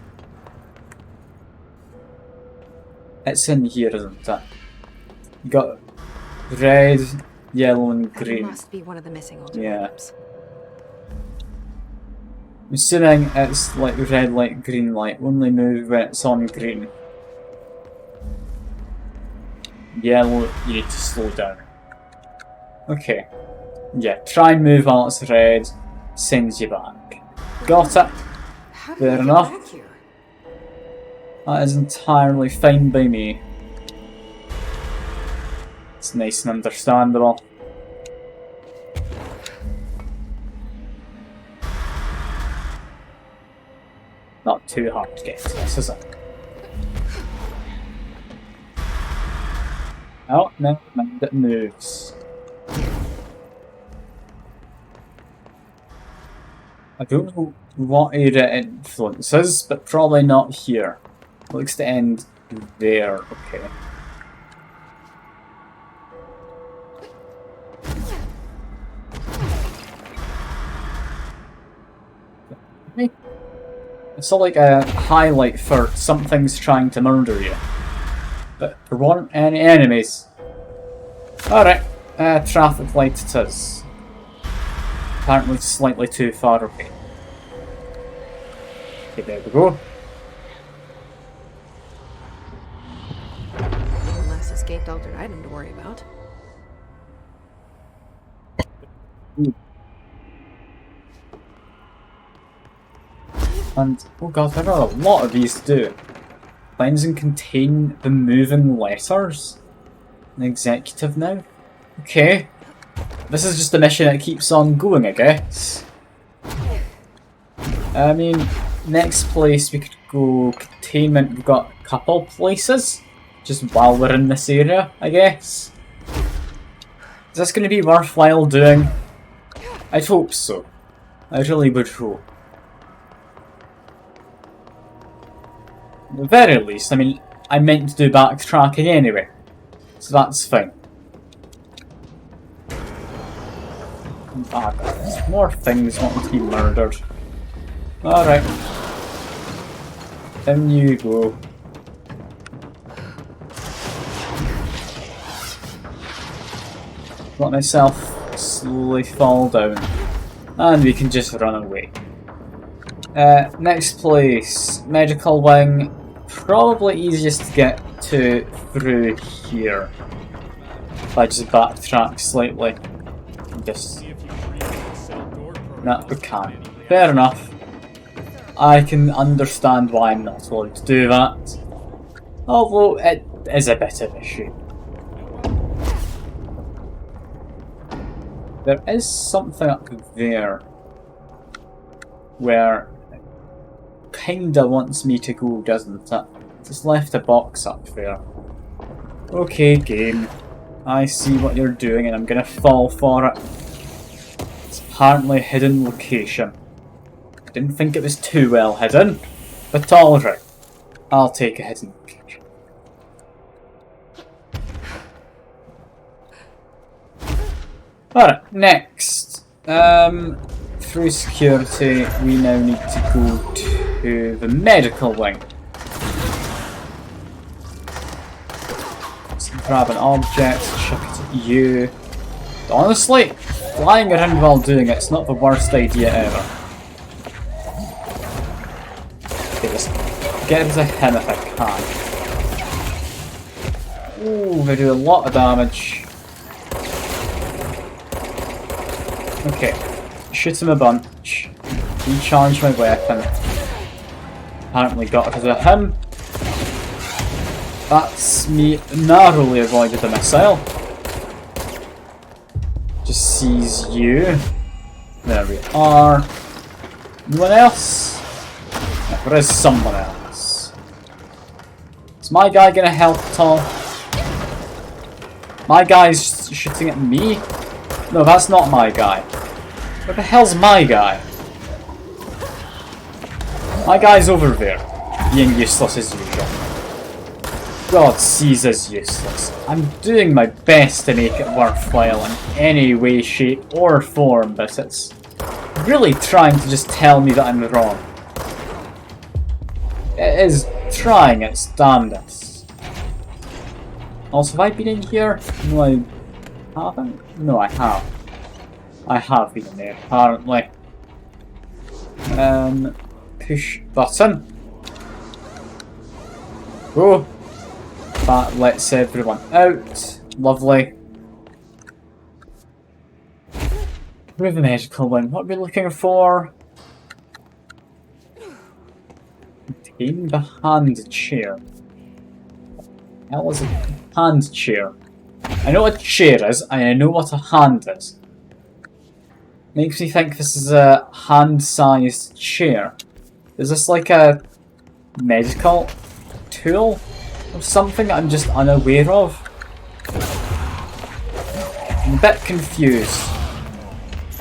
It's in here, isn't it? You got red, yellow, and green. Must be one of the missing older Yeah. items. I'm assuming it's like red light, green light. Only move when it's on green. Yellow, you need to slow down. Okay. Yeah, try and move while it's red. Sends you back. Got it. How did Fair we get enough. back here? That is entirely fine by me. It's nice and understandable. Not too hard to get to this, is it? Oh, no, mind it moves. I don't know what area it influences, but probably not here. Looks to end there, okay. It's all like a highlight for something's trying to murder you. But there weren't any enemies. Alright, traffic light it is. Apparently slightly too far away. Okay, there we go. One less escaped altered item to worry about. And, oh god, there are a lot of these to do. Cleanse and contain the moving letters. An executive now. Okay. This is just a mission that keeps on going, I guess. I mean, next place we could go containment. We've got a couple places. Just while we're in this area, I guess. Is this going to be worthwhile doing? I'd hope so. I really would hope. At the very least, I mean, I meant to do backtracking anyway. So that's fine. Ah, there's more things wanting to be murdered. Alright. In you go. Let myself slowly fall down. And we can just run away. Next place. Medical wing. Probably easiest to get to through here. If I just backtrack slightly. Just... No, we can't. Fair enough. I can understand why I'm not allowed to do that. Although it is a bit of an issue. There is something up there where it kinda wants me to go, doesn't it? Just left a box up there. Okay, game. I see what you're doing and I'm gonna fall for it. It's apparently a hidden location. I didn't think it was too well hidden, but alright. I'll take a hidden location. Alright, next. Through security, we now need to go to the medical wing. So grab an object, chuck it at you. Honestly, flying around while doing it's not the worst idea ever. Okay, just get into him if I can. Ooh, they do a lot of damage. Okay, shoot him a bunch. Recharge my weapon. Apparently got it because of him. That's me narrowly avoided a missile. Just sees you. There we are. Anyone else? Yeah, there is someone else. Is my guy gonna help at all? My guy's shooting at me? No, that's not my guy. Where the hell's my guy? My guy's over there, being useless as usual. God sees as useless. I'm doing my best to make it worthwhile in any way, shape or form, but it's really trying to just tell me that I'm wrong. It is trying its damnedest. Also, have I been in here? No, I haven't? No, I have. I have been in there, apparently. Push button. Oh! That lets everyone out. Lovely. With the medical one, what are we looking for? Obtain the hand chair. What the hell is a hand chair? I know what a chair is, and I know what a hand is. Makes me think this is a hand-sized chair. Is this like a medical tool? Or something that I'm just unaware of? I'm a bit confused.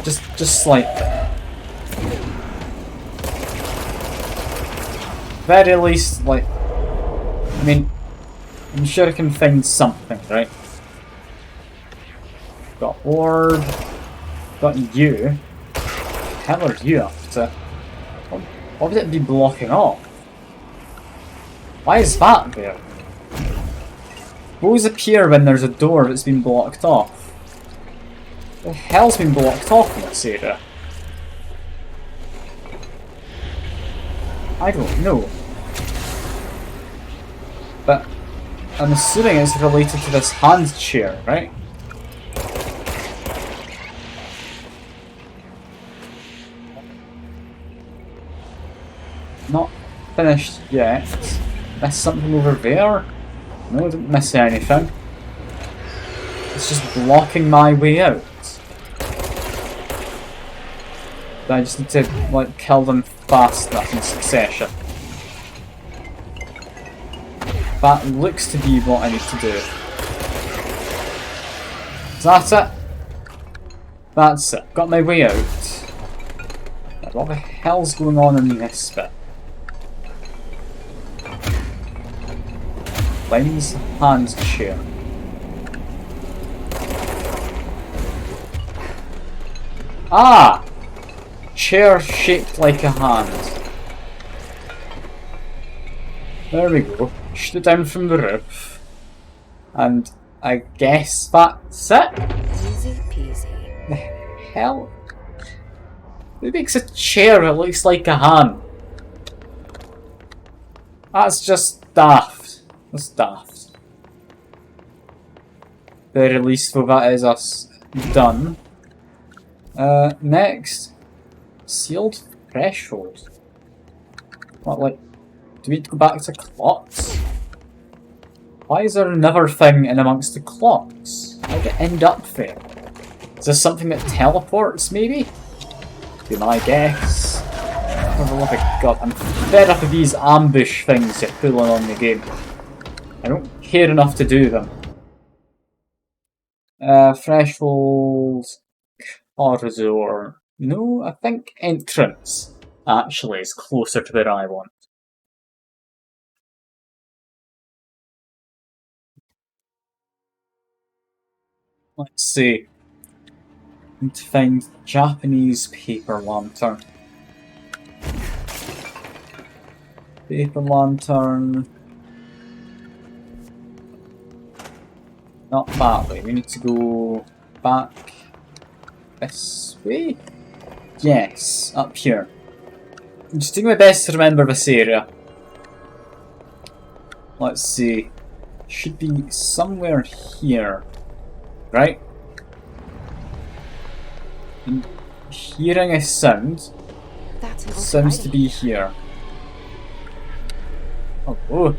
Just slightly. Very least, like... I mean, I'm sure I can find something, right? Got orb. Got you. What the hell are you up to? What would it be blocking off? Why is that there? Those appear when there's a door that's been blocked off. What the hell's been blocked off in this area? I don't know. But I'm assuming it's related to this hand chair, right? Not finished yet. Missed something over there? No, I didn't miss anything. It's just blocking my way out. I just need to, like, kill them fast enough in succession. That looks to be what I need to do. Is that it? That's it. Got my way out. Now, what the hell's going on in this bit? Lens hand chair. Ah! Chair shaped like a hand. There we go. Shoot it down from the roof. And I guess that's it. Easy peasy. The hell? Who makes a chair that looks like a hand? That's just daft. That's daft. Very least, though, that is us done. Next. Sealed threshold. What, like, do we need to go back to clocks? Why is there another thing in amongst the clocks? How did it end up there? Is this something that teleports, maybe? Be my guess. For the love of God, I'm fed up of these ambush things you're pulling on the game. I don't care enough to do them. Threshold... corridor... No, I think entrance actually is closer to where I want. Let's see. Need to find Japanese paper lantern. Paper lantern. Not that way. We need to go back this way. Yes, up here. I'm just doing my best to remember this area. Let's see. Should be somewhere here. Right? I'm hearing a sound. That's an Sounds to be here. Oh, oh.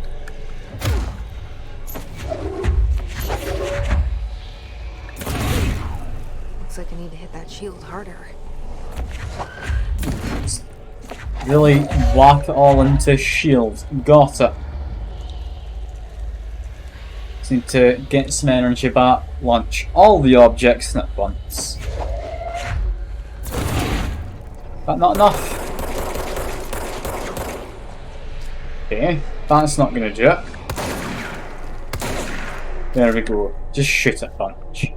Looks like I need to hit that shield harder. Really whack it all into shield. Got it. Just need to get some energy back. Launch all the objects at once. But not enough. Okay, that's not going to do it. There we go. Just shoot it, bunch.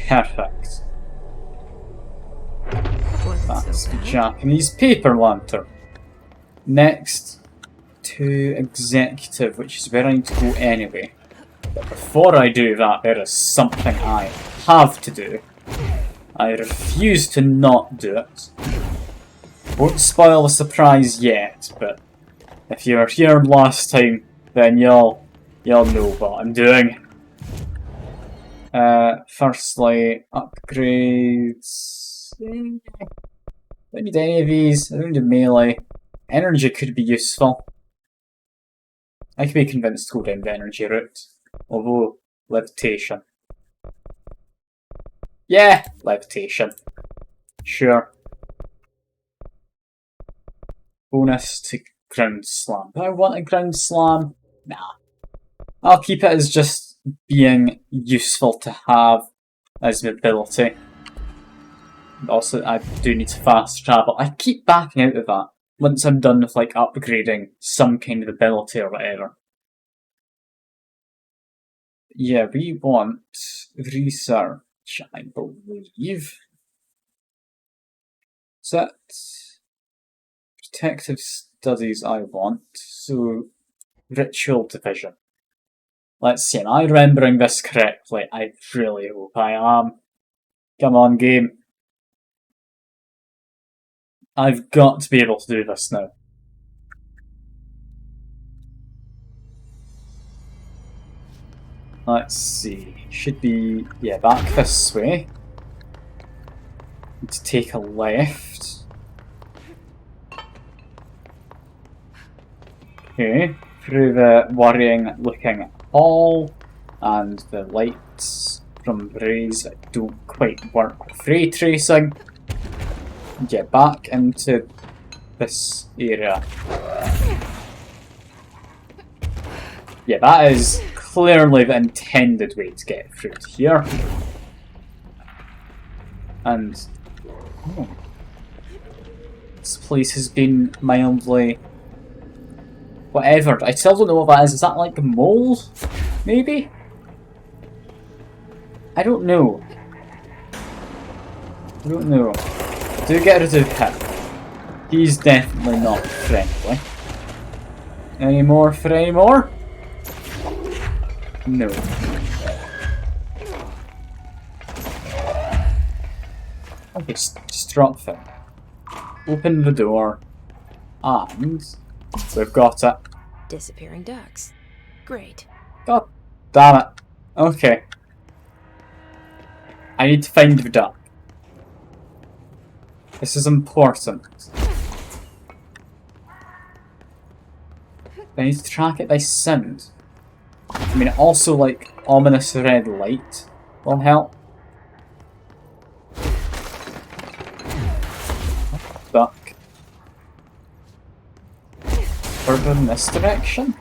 Perfect. That's the Japanese paper lantern. Next to executive, which is where I need to go anyway. But before I do that, there is something I have to do. I refuse to not do it. Won't spoil the surprise yet, but if you were here last time, then you'll know what I'm doing. Firstly, upgrades. Don't need any of these. I don't need melee. Energy could be useful. I could be convinced to go down the energy route. Although, levitation. Yeah, levitation. Sure. Bonus to ground slam. Do I want a ground slam? Nah. I'll keep it as just being useful to have as mobility. Also, I do need to fast travel. I keep backing out of that once I'm done with like upgrading some kind of ability or whatever. Yeah, we want research, I believe. Is that protective studies I want? So, ritual division. Let's see, am I remembering this correctly? I really hope I am. Come on, game. I've got to be able to do this now. Let's see. Should be, yeah, back this way. Need to take a left. Okay, through the worrying looking hall and the lights from rays that don't quite work with ray tracing. Get back into this area. Yeah, that is clearly the intended way to get through to here. And oh, this place has been mildly whatever. I still don't know what that is. Is that like a mole? Maybe? I don't know. I don't know. Do get rid of him. He's definitely not friendly. Any more for any more? No. Okay, just drop them. Open the door. And we've got it. Disappearing ducks. Great. God damn it. Okay. I need to find the duck. This is important. I need to track it by sound. I mean, also, like, ominous red light will help. Duck. Further in this direction?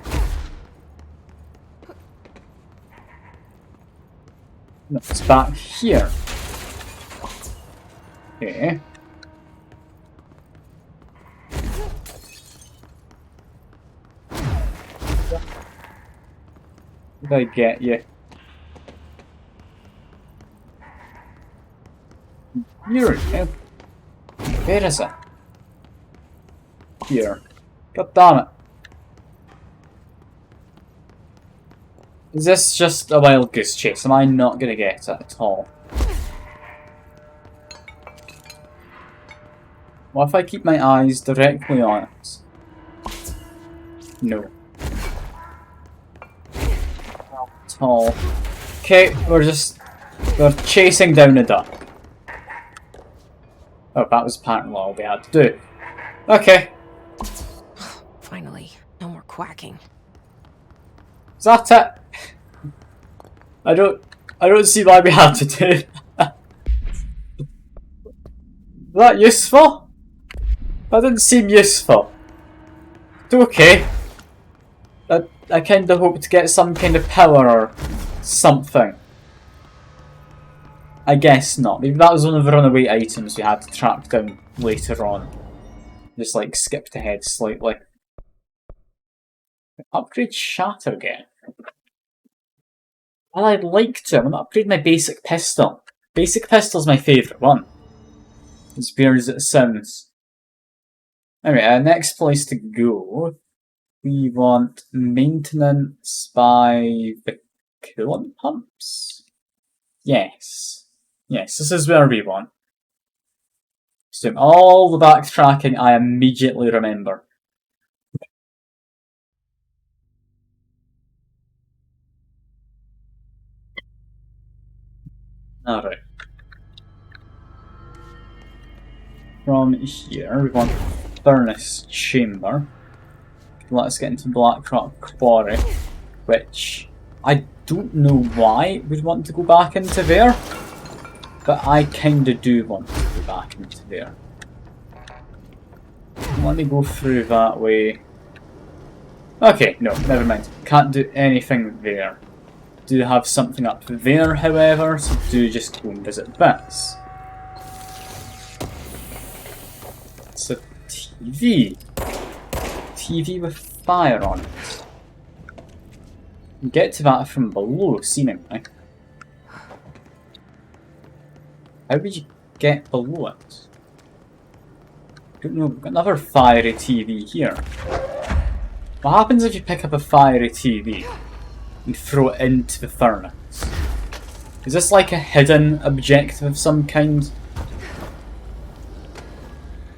No, it's back here. Okay. Did I get you? Here we go. Where is it? Here. God damn it. Is this just a wild goose chase? Am I not gonna get it at all? What if I keep my eyes directly on it? No. Not at all. Okay, we're chasing down a duck. Oh, that was apparently all we had to do. Okay. Finally, no more quacking. Is that it? I don't see why we had to do that. Is that useful? That didn't seem useful. It's okay. I kind of hope to get some kind of power or something. I guess not. Maybe that was one of the runaway items we had to track down later on. Just like skipped ahead slightly. Upgrade Shattergun. Well, I'd like to. I'm going to upgrade my basic pistol. Basic pistol's my favourite one. As weird as it sounds. Anyway, next place to go. We want maintenance by the coolant pumps? Yes. Yes, this is where we want. So all the backtracking I immediately remember. Alright. From here, we want Furnace Chamber. Let us get into Blackrock Quarry, which I don't know why we'd want to go back into there, but I kinda do want to go back into there. Let me go through that way. Okay, no, never mind. Can't do anything there. Do have something up there, however, so do just go and visit this. It's a TV. TV with fire on it. Get to that from below, seemingly. How would you get below it? I don't know, we've got another fiery TV here. What happens if you pick up a fiery TV and throw it into the furnace? Is this like a hidden objective of some kind?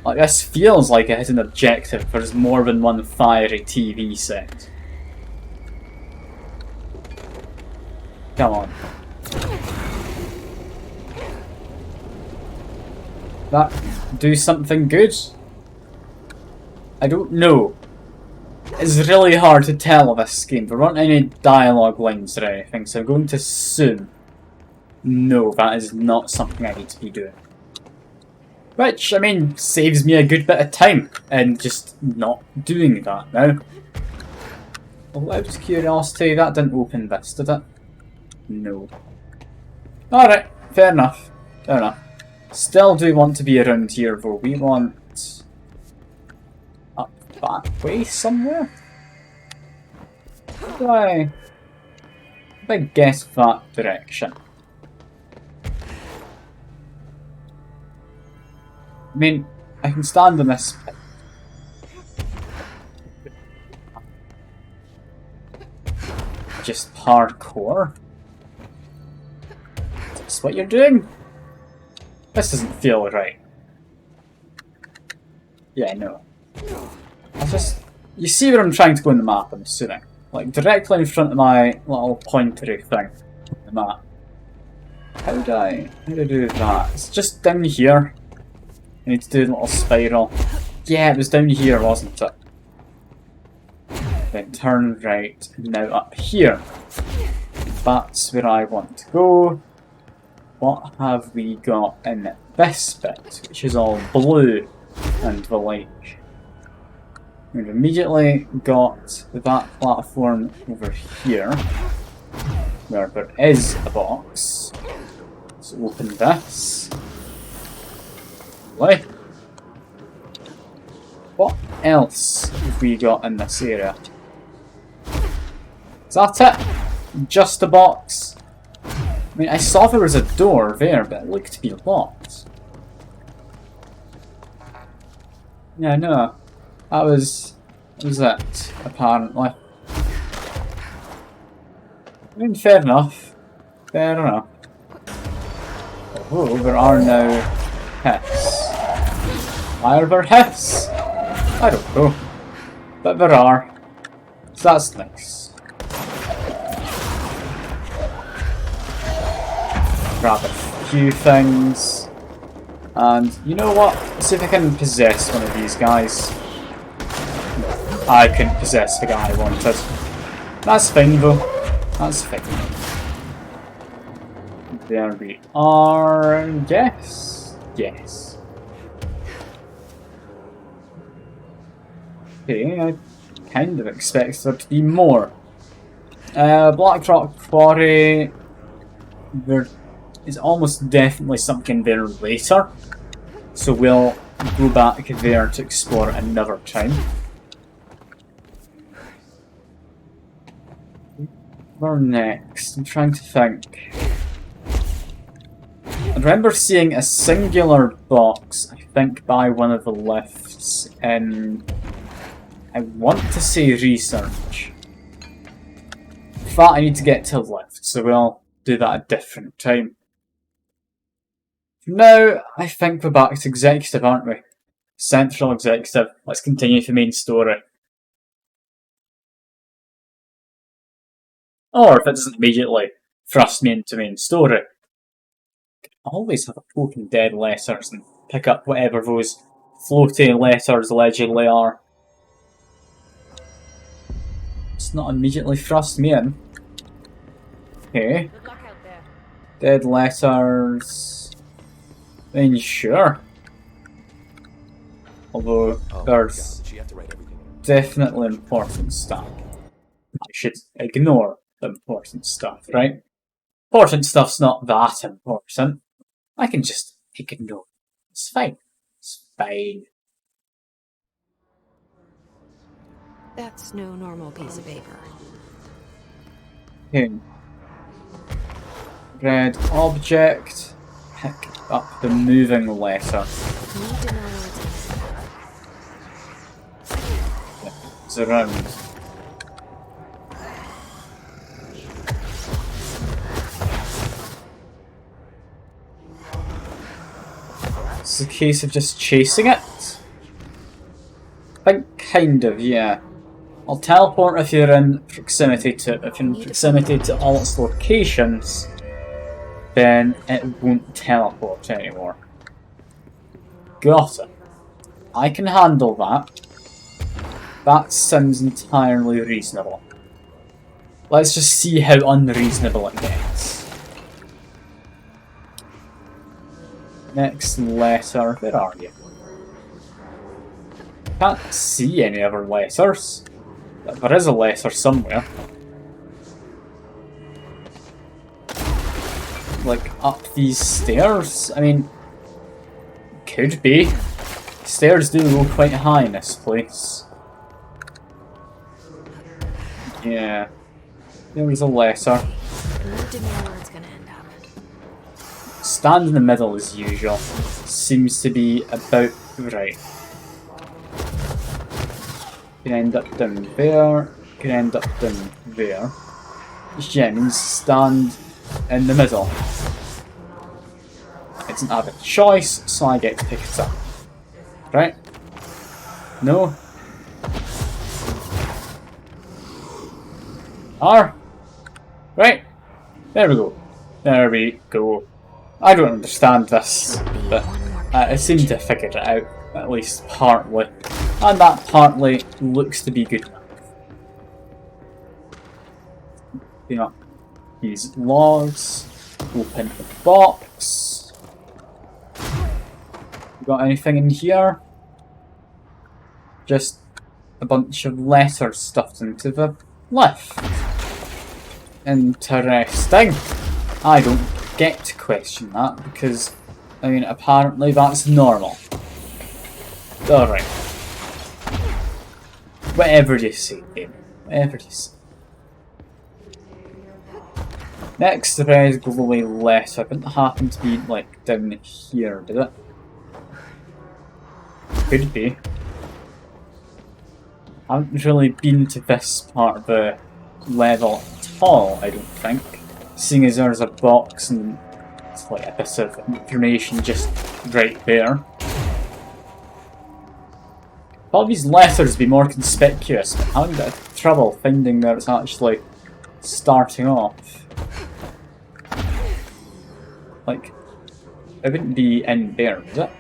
Like, this feels like a hidden objective if there's more than one fiery TV set. Come on. That do something good? I don't know. It's really hard to tell of this game. There aren't any dialogue lines or anything, so I'm going to assume no, that is not something I need to be doing. Which, I mean, saves me a good bit of time in just not doing that now. Well, out of curiosity, that didn't open this, did it? No. Alright, fair enough. Fair enough. Still do want to be around here though. We want up that way somewhere? How do I guess that direction? I mean, I can stand on this. Just parkour? Is this what you're doing? This doesn't feel right. Yeah, no. I just... You see where I'm trying to go in the map, I'm assuming. Like, directly in front of my little pointery thing on the map. How do I do that? It's just down here. I need to do a little spiral. Yeah, it was down here, wasn't it? Then turn right, and now up here. That's where I want to go. What have we got in this bit, which is all blue and the like? We've immediately got that platform over here, where there is a box. Let's open this. Lovely. What else have we got in this area? Is that it? Just a box? I mean, I saw there was a door there, but it looked to be locked. Yeah, no. That was it, apparently. I mean, fair enough. Fair enough. Oh, there are now hits. Why are there hits? I don't know. But there are. So that's nice. Grab a few things. And you know what? Let's see if I can possess one of these guys. I couldn't possess the guy I wanted. That's fine though. That's fine. There we are. Yes. Yes. Okay, I kind of expect there to be more. Blackrock Quarry. There is almost definitely something there later. So we'll go back there to explore it another time. Where next? I'm trying to think. I remember seeing a singular box, I think by one of the lifts in... I want to say research. But I need to get to the lift, so we'll do that at a different time. Now, I think we're back to executive, aren't we? Central executive. Let's continue with the main story. Or if it doesn't immediately thrust me into main story. I can always have a poke in dead letters and pick up whatever those floaty letters allegedly are. It's not immediately thrust me in. Okay. Good luck out there. Dead letters. Then sure. Although there's definitely important stuff. I should ignore the important stuff, right? Important stuff's not that important. I can just ignore it. It's fine. It's fine. That's no normal piece of paper. Okay. Red object. Pick up the moving letter. Need to know what's in it. It's around. It's a case of just chasing it. I think kind of, yeah. I'll teleport if you're in proximity to it. If you're in proximity to all its locations, then it won't teleport anymore. Got it. I can handle that. That sounds entirely reasonable. Let's just see how unreasonable it gets. Next letter, where are you? Can't see any other letters. But there is a letter somewhere. Like up these stairs? I mean, could be. Stairs do go quite high in this place. Yeah. There was a letter. Need to know where it's gonna end up. stand in the middle as usual. Seems to be about right. Can end up down there, can end up down there. Yeah, it means stand in the middle. It doesn't have a choice, so I get to pick it up. Right? No? R? Right. There we go. There we go. I don't understand this, but I seem to have figured it out, at least partly. And that partly looks to be good enough. Open up these logs, open the box. Got anything in here? Just a bunch of letters stuffed into the lift. Interesting. I don't get to question that because, I mean, apparently that's normal. Alright. Whatever you say, game. Whatever you say. Next, the red glowy letter didn't happen to be, like, down here, did it? Could be. I haven't really been to this part of the level at all, I don't think. Seeing as there's a box and it's like a bit of information just right there. All these letters would be more conspicuous, but I'm having a bit of trouble finding where it's actually starting off. Like, it wouldn't be in there, would it?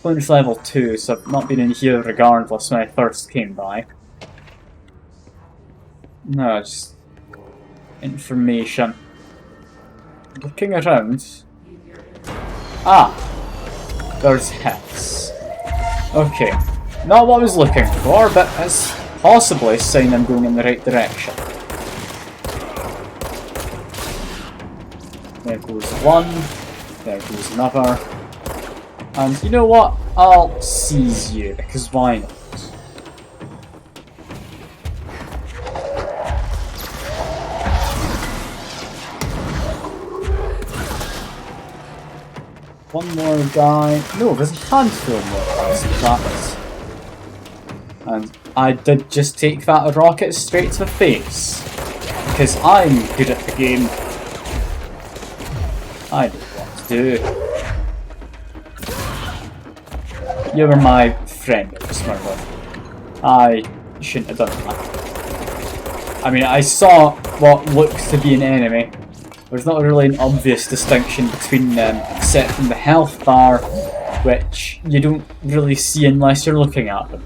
It's level 2, so I've not been in here regardless when I first came by. No, just information. Looking around. Ah! There's hits. Okay. Not what I was looking for, but it's possibly a sign I'm going in the right direction. There goes one. There goes another. And you know what? I'll seize you, because why not? One more guy. No, there's a handful more guys in fact. And I did just take that rocket straight to the face. Because I'm good at the game. I know what to do. You were my friend, Smurgle. I shouldn't have done that. I mean, I saw what looks to be an enemy. There's not really an obvious distinction between them, except from the health bar, which you don't really see unless you're looking at them.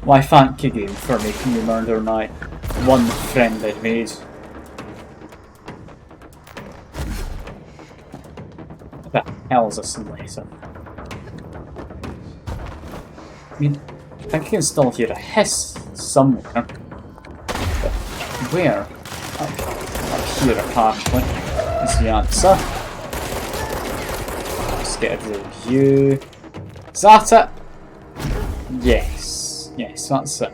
Why, thank you, game, for making me murder my one friend I'd made. What the hell is this letter? I mean, I think I can still hear a hiss somewhere. But where? Up here, apparently, is the answer. Let's get a review. Is that it? Yes. Yes, that's it.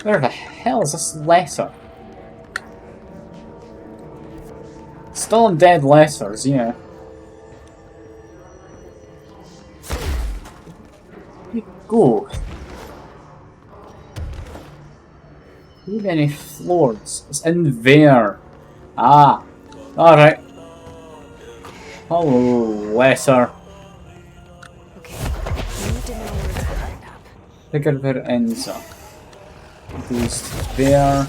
Where the hell is this letter? Still in dead letters, yeah. Go. Too many floors. It's in there. Ah. Alright. Hello, letter. Okay, you need to know where it's gonna end up. Figure where it ends up. It goes to there.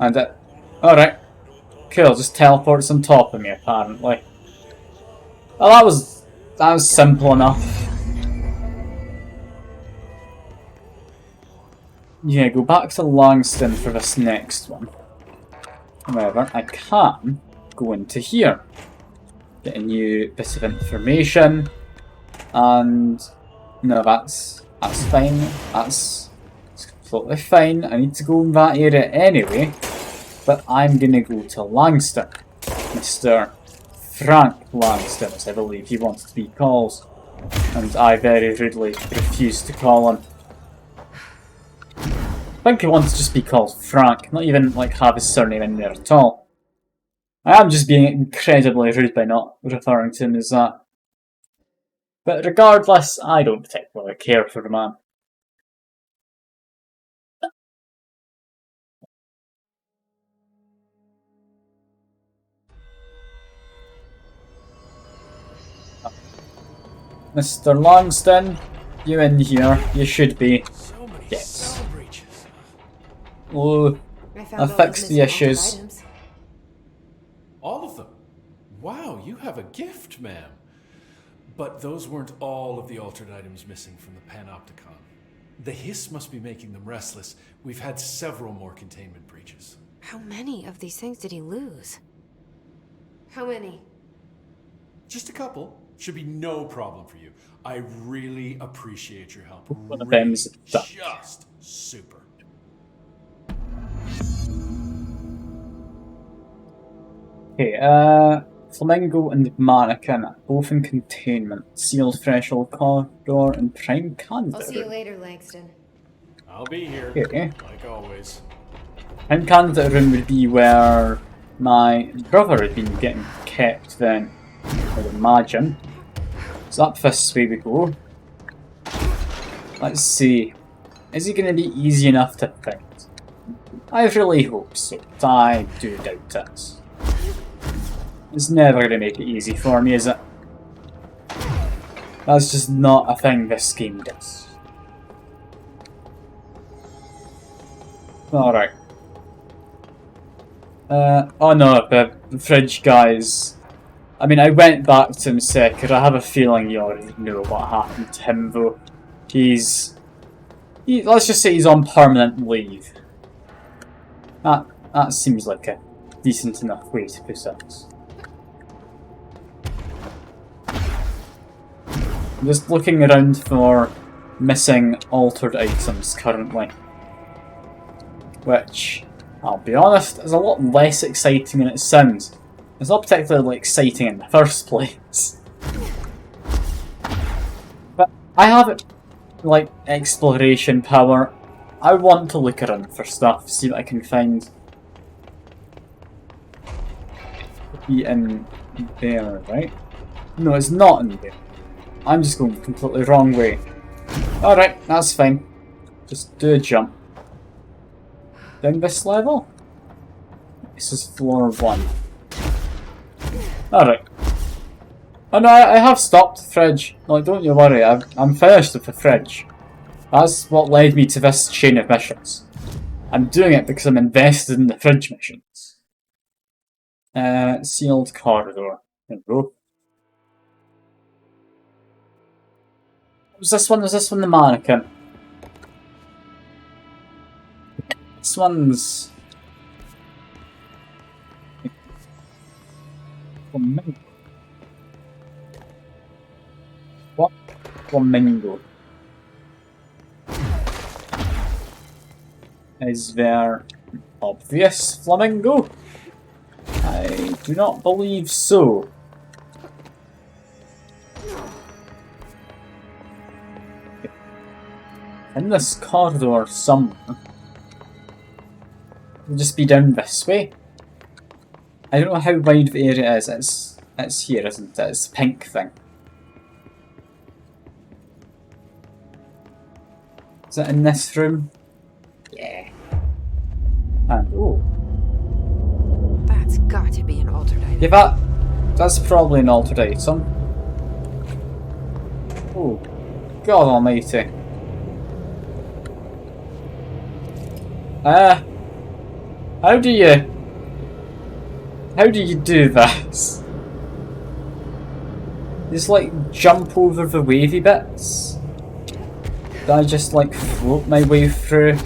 And it. Alright. Cool, just teleports on top of me, apparently. Well, that was simple enough. Yeah, go back to Langston for this next one. However, I can go into here. Get a new bit of information. And no, that's fine. That's completely fine. I need to go in that area anyway. But I'm gonna go to Langston. Mr. Frank Langston, as I believe he wants to be called. And I very rudely refused to call him. I think he wants to just be called Frank, not even like have his surname in there at all. I am just being incredibly rude by not referring to him as that. But regardless, I don't particularly care for the man. Mr. Langston, you in here? You should be. So many Yes. cell breaches. Oh, I I found all those fixed the missing altered issues. items. All of them. Wow, you have a gift, ma'am. But those weren't all of the altered items missing from the Panopticon. The Hiss must be making them restless. We've had several more containment breaches. How many of these things did he lose? How many? Just a couple. Should be no problem for you. I really appreciate your help. One of Really, them's done. just super. Okay, Flamingo and Mannequin, both in containment. Sealed threshold corridor and prime candidate. I'll see you later, Langston. I'll be here, Okay. like always. Prime candidate room would be where my brother had been getting kept then, I would imagine. So up this way we go. Let's see. Is he going to be easy enough to find? I really hope so, but I do doubt it. It's never going to make it easy for me, is it? That's just not a thing this game does. Alright. Oh no, the fridge guys. I mean, I went back to him because I have a feeling you already know what happened to him though. Let's just say he's on permanent leave. That seems like a decent enough way to put it. I'm just looking around for missing altered items currently. Which, I'll be honest, is a lot less exciting than it sounds. It's not particularly exciting in the first place. But I have, like, exploration power. I want to look around for stuff, see what I can find. Be in there, right? No, it's not in there. I'm just going the completely wrong way. Alright, that's fine. Just do a jump. Down this level? This is floor 1. Alright. Oh no, I have stopped the fridge. Like, don't you worry, I'm finished with the fridge. That's what led me to this chain of missions. I'm doing it because I'm invested in the fridge missions. Sealed corridor. There we go. Was this one? Was this one the mannequin? This one's Flamingo. What? Flamingo. Is there obvious flamingo? I do not believe so. In this corridor somewhere. It'll just be down this way. I don't know how wide the area is. It's here, isn't it? It's the pink thing. Is it in this room? Yeah. And oh. That's got to be an altered item. Yeah, that's probably an altered item. Oh. God almighty. How do you do this? Just like jump over the wavy bits? Do I just like float my way through?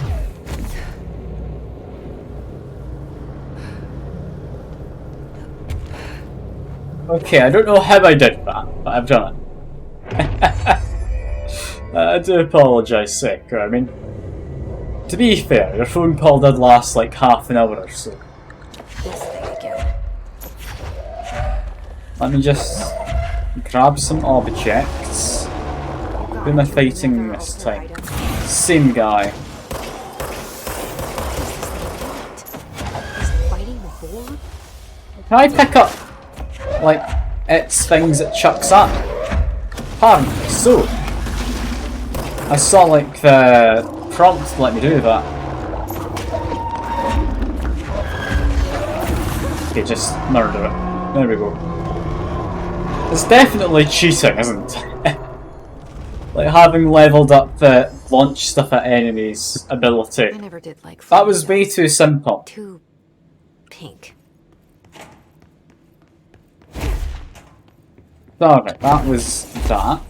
Okay, I don't know how I did that, but I've done it. I do apologise, Sick. I mean, to be fair, your phone call did last like half an hour or so. This thing again. Let me just grab some objects. Who am I fighting this time? Same guy. He's fighting the boar? What Can I pick up, like, its things it chucks at? Apparently so. I saw, like, the prompt let me do that. Okay, just murder it. There we go. It's definitely cheating, isn't it? Like having leveled up the launch stuff at enemies ability. I never did like That was way too simple. too pink. Alright, that was that.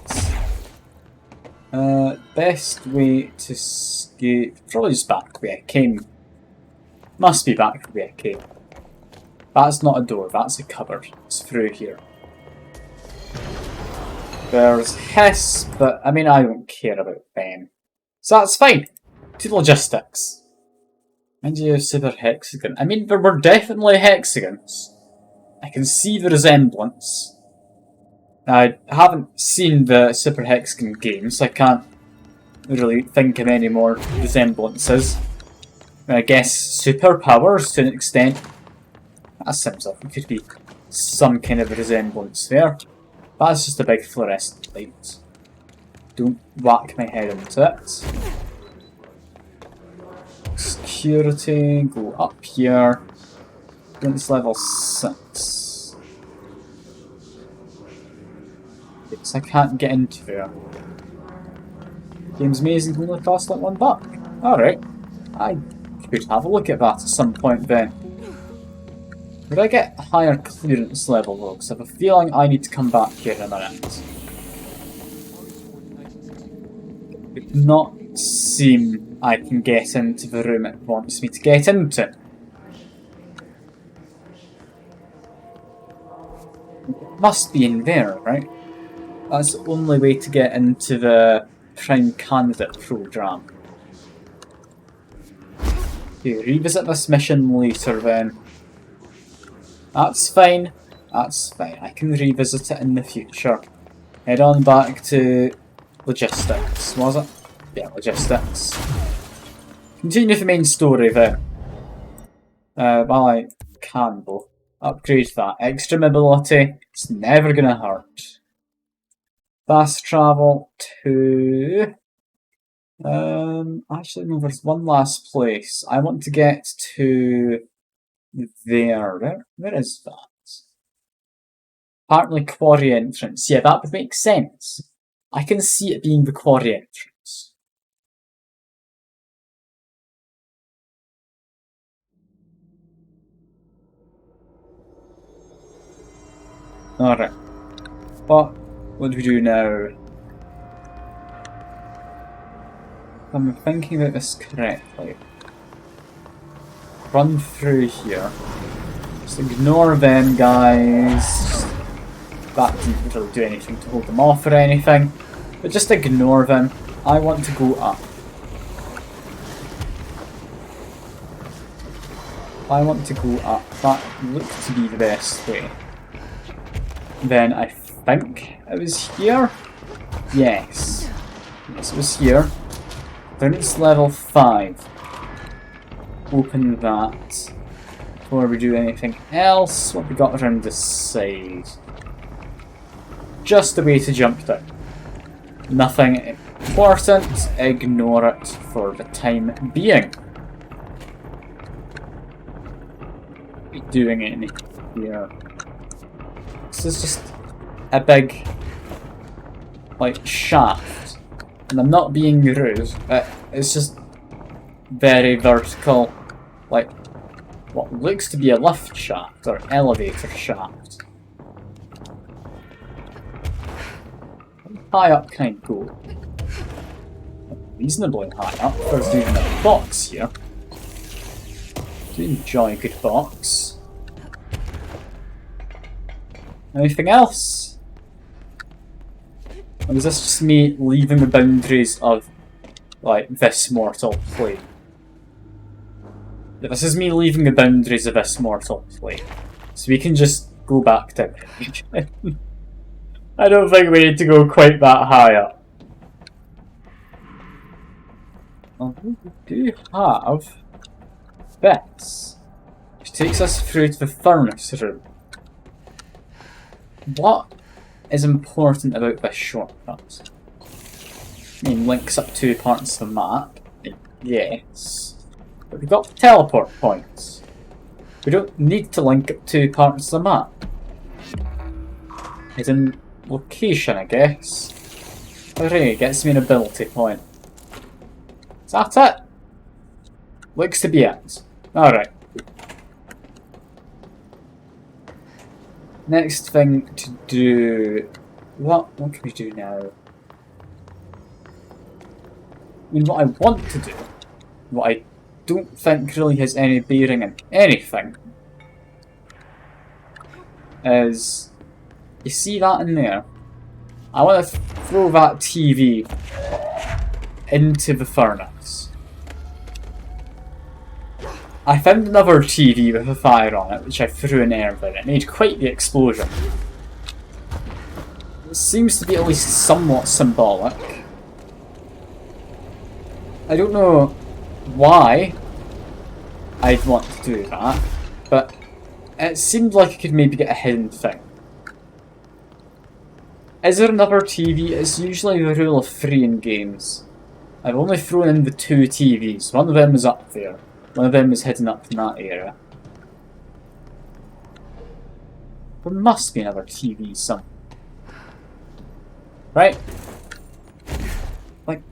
Best way to escape. Probably just back where I came. Must be back where I came. That's not a door, that's a cupboard. It's through here. There's Hiss, but I mean, I don't care about them. So that's fine. To logistics. And you have super hexagon. I mean, there were definitely hexagons. I can see the resemblance. I haven't seen the Super Hexagon games, so I can't really think of any more resemblances. I guess superpowers to an extent. That seems like it could be some kind of resemblance there. That's just a big fluorescent light. Don't whack my head into it. Security, go up here. Guns level 6. Because I can't get into there. Game's amazing, only cost like $1. Alright. I could have a look at that at some point then. Would I get higher clearance level though? Because I have a feeling I need to come back here in a minute. It does not seem I can get into the room it wants me to get into. It must be in there, right? That's the only way to get into the Prime Candidate program. Okay, revisit this mission later then. That's fine. That's fine. I can revisit it in the future. Head on back to logistics, was it? Yeah, logistics. Continue the main story then. While I can though. Upgrade that. Extra mobility. It's never gonna hurt. Fast travel to... actually no, there's one last place. I want to get to there. Where is that? Apparently quarry entrance. Yeah, that would make sense. I can see it being the quarry entrance. Alright. What do we do now? I'm thinking about this correctly. Run through here. Just ignore them, guys. That didn't really do anything to hold them off or anything. But just ignore them. I want to go up. I want to go up. That looked to be the best way. Then I think it was here? Yes. Yes, it was here. Then it's level 5. Open that. Before we do anything else, what we got around this side? Just a way to jump down. Nothing important, ignore it for the time being. What are we doing in here? This is just a big, like, shaft. And I'm not being rude, it's just very vertical, like, what looks to be a lift shaft, or elevator shaft. How high up can I go? Reasonably high up, there's even a box here. Do enjoy a good box. Anything else? Or is this just me leaving the boundaries of, like, this mortal plane? This is me leaving the boundaries of this mortal plane. So we can just go back to it. I don't think we need to go quite that high up. Well, we do have this, which takes us through to the furnace room. what is important about this shortcut? I mean, links up 2 parts of the map, yes, but we've got teleport points. We don't need to link up 2 parts of the map. It's in location, I guess. Hooray, gets me an ability point. Is that it? Looks to be it. Alright. Next thing to do... What can we do now? I mean, what I want to do, what I don't think really has any bearing on anything, is... You see that in there? I want to throw that TV into the furnace. I found another TV with a fire on it, which I threw in air with. It made quite the explosion. It seems to be at least somewhat symbolic. I don't know why I'd want to do that, but it seemed like I could maybe get a hidden thing. Is there another TV? It's usually the rule of 3 in games. I've only thrown in the 2 TVs. One of them is up there. One of them is hidden up in that area. There must be another TV somewhere. Right? Like,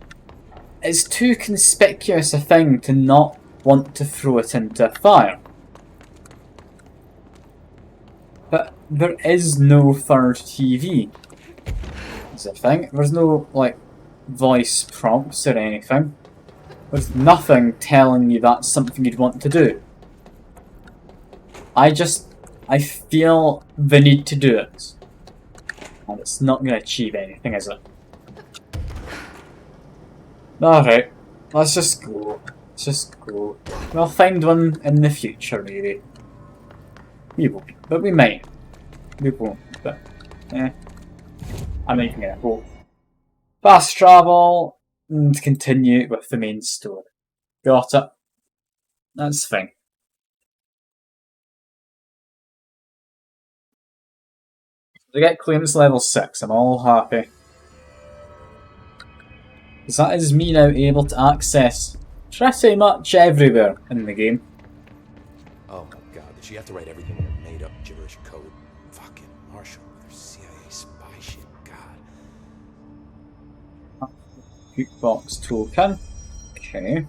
it's too conspicuous a thing to not want to throw it into a fire. But there is no third TV. Is the thing. There's no, like, voice prompts or anything. There's nothing telling you that's something you'd want to do. I feel the need to do it. And it's not going to achieve anything, is it? Alright, let's just go. Let's just go. We'll find one in the future, maybe. We won't, but we might. We won't, but... I'm making it a go. Fast travel and continue with the main story. Got it. That's fine. To get clearance level 6, I'm all happy. Because that is me now able to access pretty much everywhere in the game. Oh my god, did she have to write everything in her made up gibberish code? Fucking Marshall with her CIA spy shit, god. Jukebox token. Okay.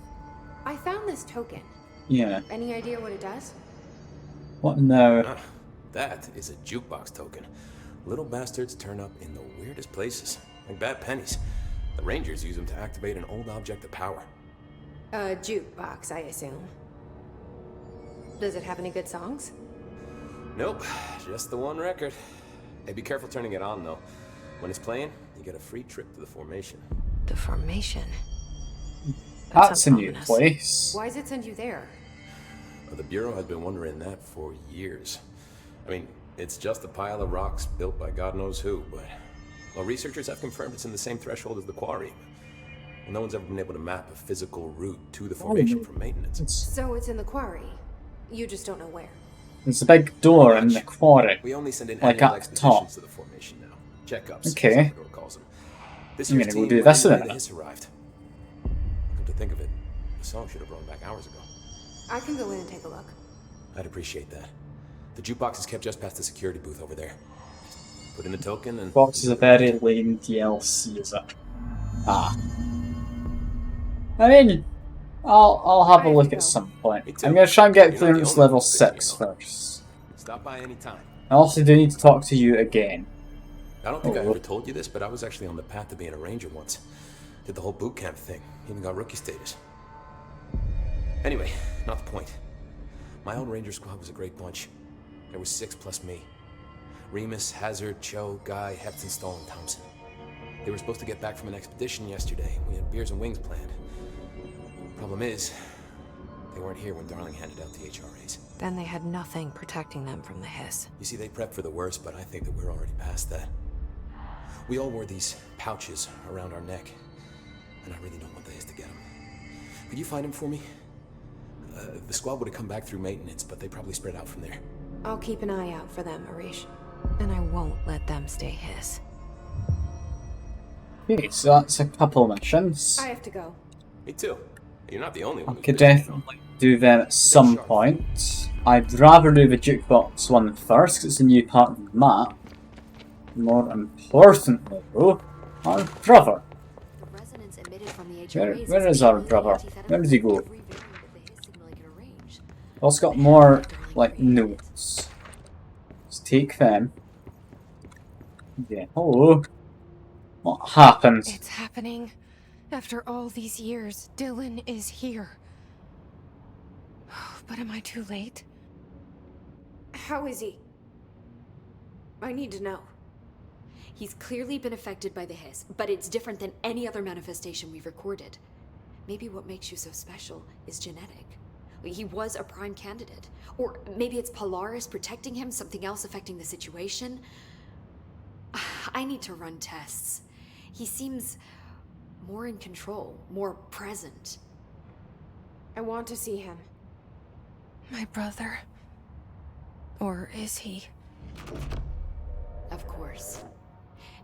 I found this token. Yeah. Any idea what it does? What now? That is a jukebox token. Little bastards turn up in the weirdest places, like bad pennies. The Rangers use them to activate an old object of power. A jukebox, I assume. Does it have any good songs? Nope, just the one record. Hey, be careful turning it on, though. When it's playing, you get a free trip to the Formation. The Formation? That's a new ominous. place. Why does it send you there? The Bureau has been wondering that for years. I mean, it's just a pile of rocks built by God knows who, but... Well, researchers have confirmed it's in the same threshold as the quarry. Well, no one's ever been able to map a physical route to the Formation for maintenance. So it's in the quarry. You just don't know where. There's a big door in the quarry. We only send in Like annual at the top. expeditions to the Formation now. Checkups, Okay. Salvador calls them. This I'm year's gonna go team do this right in a away minute. the hiss arrived. Come to think of it, the song should have blown back hours ago. I can go in and take a look. I'd appreciate that. The jukebox is kept just past the security booth over there. Put in the token and... Box is a very lame DLC, is it? Ah. I mean, I'll have a look at some point. Me too. I'm gonna try and get You're not the clearance only level one with 6 you know. first. Stop by any time. I also do need to talk to you again. I don't think I Oh. ever told you this, but I was actually on the path to being a ranger once. Did the whole boot camp thing. Even got rookie status. Anyway, not the point. My old ranger squad was a great bunch. There was 6 plus me. Remus, Hazard, Cho, Guy, Hepton, Stoll, and Thompson. They were supposed to get back from an expedition yesterday. We had beers and wings planned. Problem is, they weren't here when Darling handed out the HRAs. Then they had nothing protecting them from the hiss. You see, they prepped for the worst, but I think that we're already past that. We all wore these pouches around our neck, and I really don't want the hiss to get them. Could you find them for me? The squad would have come back through maintenance, but they probably spread out from there. I'll keep an eye out for them, Arish. And I won't let them stay his. Okay, so that's a couple missions. I have to go. Me too. You're not the only I one. who's could busy, definitely do them at some point. I'd rather do the jukebox one first, because it's a new part of the map. More importantly, though, our brother. The resonance emitted from the HRAs Where is our brother? Where does he go? every variant of the Hiss signal I can arrange. Also got more, like, notes. Let's take them. Yeah, hello. What happened? It's happening. After all these years, Dylan is here. But am I too late? How is he? I need to know. He's clearly been affected by the Hiss, but it's different than any other manifestation we've recorded. Maybe what makes you so special is genetic. He was a prime candidate. Or maybe it's Polaris protecting him, something else affecting the situation. I need to run tests. He seems more in control, more present. I want to see him. My brother? Or is he? Of course.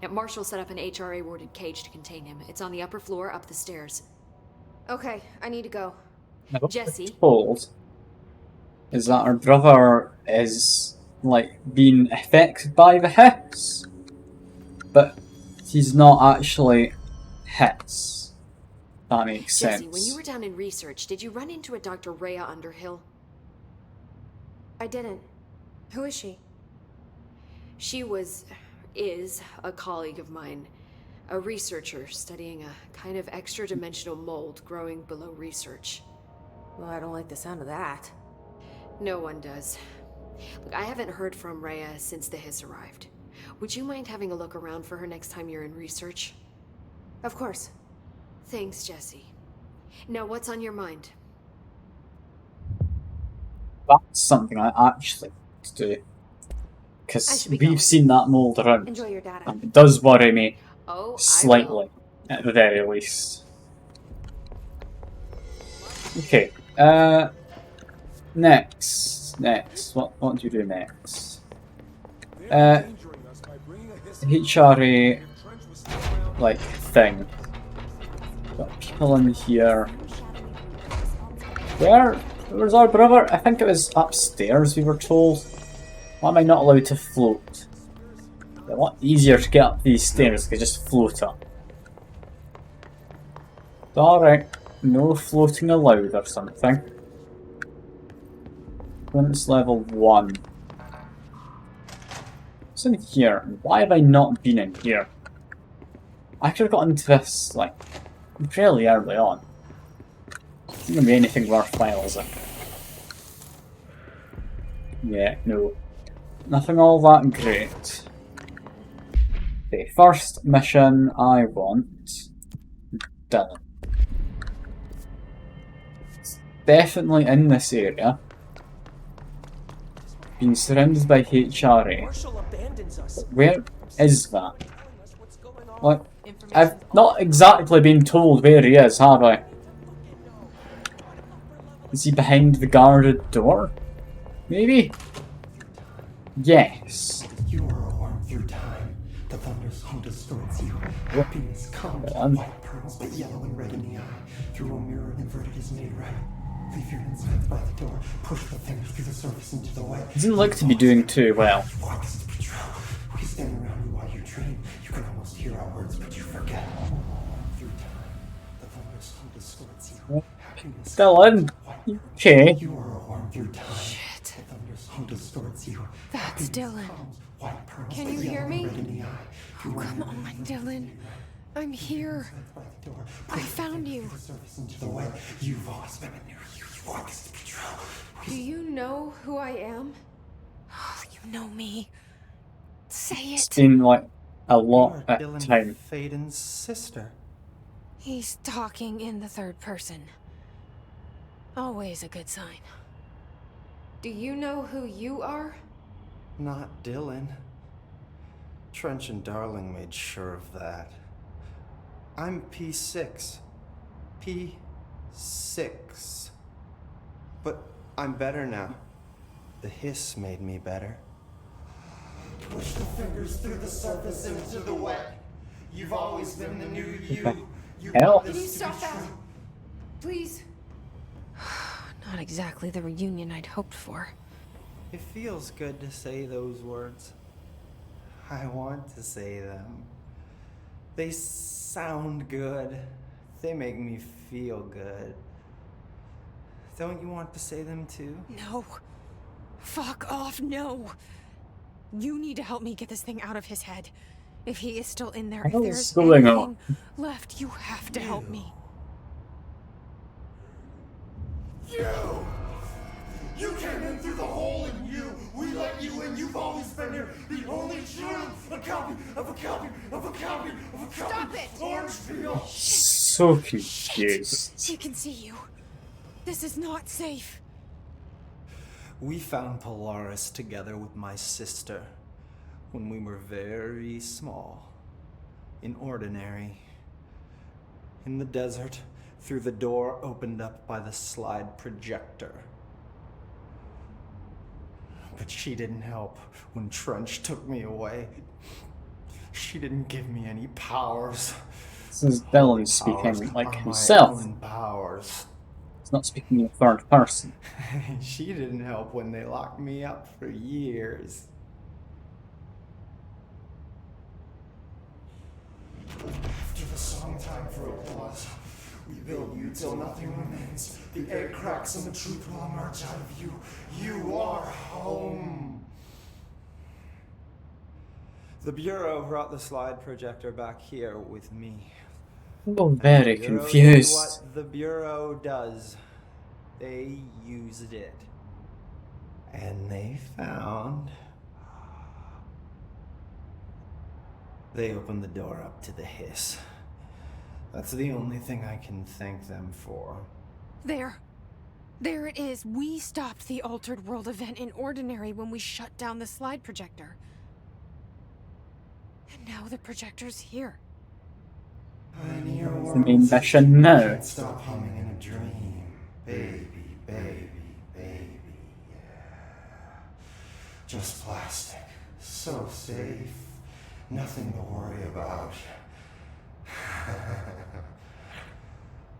Now, Marshall set up an HRA-warded cage to contain him. It's on the upper floor, up the stairs. Okay, I need to go. Now, what Jesse. we're told is that our brother is, like, being affected by the Hiss. But he's not actually Hiss. That makes sense. Jesse, when you were down in research, did you run into a Dr. Rhea Underhill? I didn't. Who is she? She is a colleague of mine. A researcher studying a kind of extra-dimensional mold growing below research. Well, I don't like the sound of that. No one does. Look, I haven't heard from Rhea since the Hiss arrived. Would you mind having a look around for her next time you're in research? Of course. Thanks, Jesse. Now, what's on your mind? That's something I actually want to do. I Because should be we've going. seen that mold around. Enjoy your data. And it does worry me Oh, slightly, at the very least. Okay, next, what do you do next? HRA, like, thing. Got people in here. Where's our brother? I think it was upstairs, we were told. Why am I not allowed to float? It's a lot easier to get up these stairs if I just float up. Alright, no floating allowed or something. Limits level 1. What's in here? Why have I not been in here? I could have got into this, like, fairly early on. It's not gonna be anything worthwhile, is it? Yeah, no. Nothing all that great. Okay, first mission I want. Dylan. It's definitely in this area. Being surrounded by HRA. But where is that? Like, I've not exactly been told where he is, have I? Is he behind the guarded door? Maybe? Yes. You are a worm through time. The thunder's home distorts you. Happiness comes. White pearls, but yellow and red in the eye. Through a mirror, inverted is made right. Leave your insides by the door. Push the fingers through the surface into the way. Doesn't look to be doing too well. We stand around you while you dream. You can almost hear our words, but you forget. Through time, the thunder's home distorts you. Happiness. Dylan. Okay. You are a worm through time. Shit. The thunder's home distorts you. That's Dylan. Can you hear me? Oh, come on, Dylan. I'm here. I found you. You've always been near you. You want this to be true. Do you know who I am? Oh, you know me. Say It's it. been like a lot at time. Faden's sister. He's talking in the third person. Always a good sign. Do you know who you are? Not Dylan. Trench and Darling made sure of that. I'm P6. P6. But I'm better now. The Hiss made me better. Push the fingers through the surface into the wet. You've always been the new you. You Hell. want Can you this to be stop that? true. Please. Not exactly the reunion I'd hoped for. It feels good to say those words. I want to say them. They sound good. They make me feel good. Don't you want to say them too? No. Fuck off, no. You need to help me get this thing out of his head. If he is still in there, if What there's is going anything on? left, you have to help me. You came in through the hole in you. We let you in. You've always been here. The only truth. A copy of a copy of a copy of a copy. Stop it! Orange peel. So confused. He can see you. This is not safe. We found Polaris together with my sister when we were very small, in Ordinary, in the desert, through the door opened up by the slide projector. But she didn't help when Trench took me away. She didn't give me any powers. This is Dylan speaking like himself. Powers. He's not speaking in the third person. She didn't help when they locked me up for years. After the song time for applause, we build you till nothing remains. The egg cracks and the truth will emerge out of you. You are home. The Bureau brought the slide projector back here with me. I'm very The Bureau confused. did what the Bureau does. They used it. And they found... They opened the door up to the hiss. That's the only thing I can thank them for. There. There it is. We stopped the Altered World event in Ordinary when we shut down the slide projector. And now the projector's here. The main mission now. Can't stop humming in a dream. Baby, baby, baby, yeah. Just plastic. So safe. Nothing to worry about.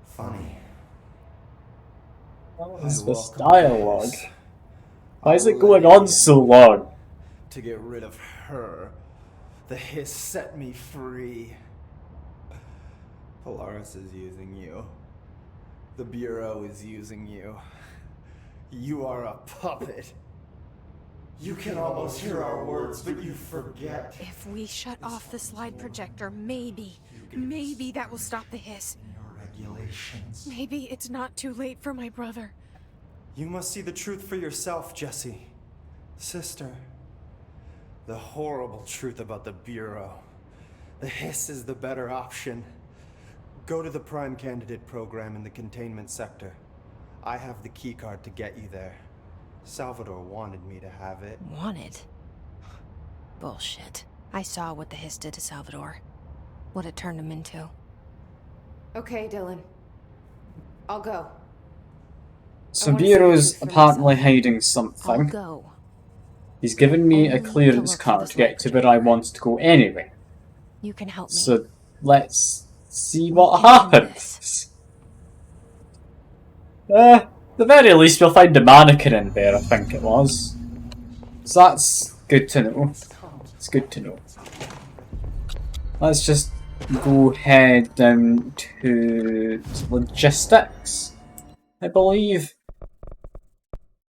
Funny. What is this dialogue? Why is it going on so long? To get rid of her. The hiss set me free. Polaris is using you. The Bureau is using you. You are a puppet. You can almost hear our words, but you forget. If we shut off the slide projector, maybe that will stop the hiss. Your regulations. Maybe it's not too late for my brother. You must see the truth for yourself, Jesse. Sister. The horrible truth about the Bureau. The hiss is the better option. Go to the Prime Candidate program in the containment sector. I have the keycard to get you there. Salvador wanted me to have it. Wanted? Bullshit. I saw what the hiss did to Salvador. What it turned him into. Okay, Dylan. I'll go. So wanna see Bureau's the truth for apparently myself. hiding I'll something. go. He's given me a Only to clearance look for card the to get slide to where I want to go anyway. You can help me. So let's see what can do happens. The very least we'll find a mannequin in there, I think it was. So that's good to know. It's good to know. Let's just go head down to logistics, I believe.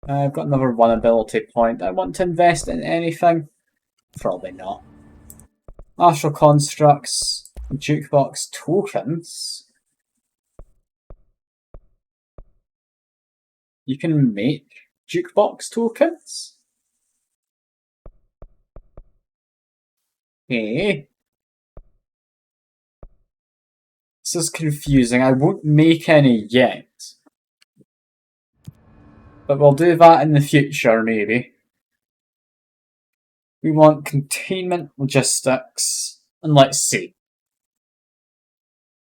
I've got another one ability point. I want to invest in anything? Probably not. Astral constructs, jukebox tokens. You can make jukebox tokens? Okay. This is confusing. I won't make any yet. But we'll do that in the future, maybe. We want containment logistics. And let's see.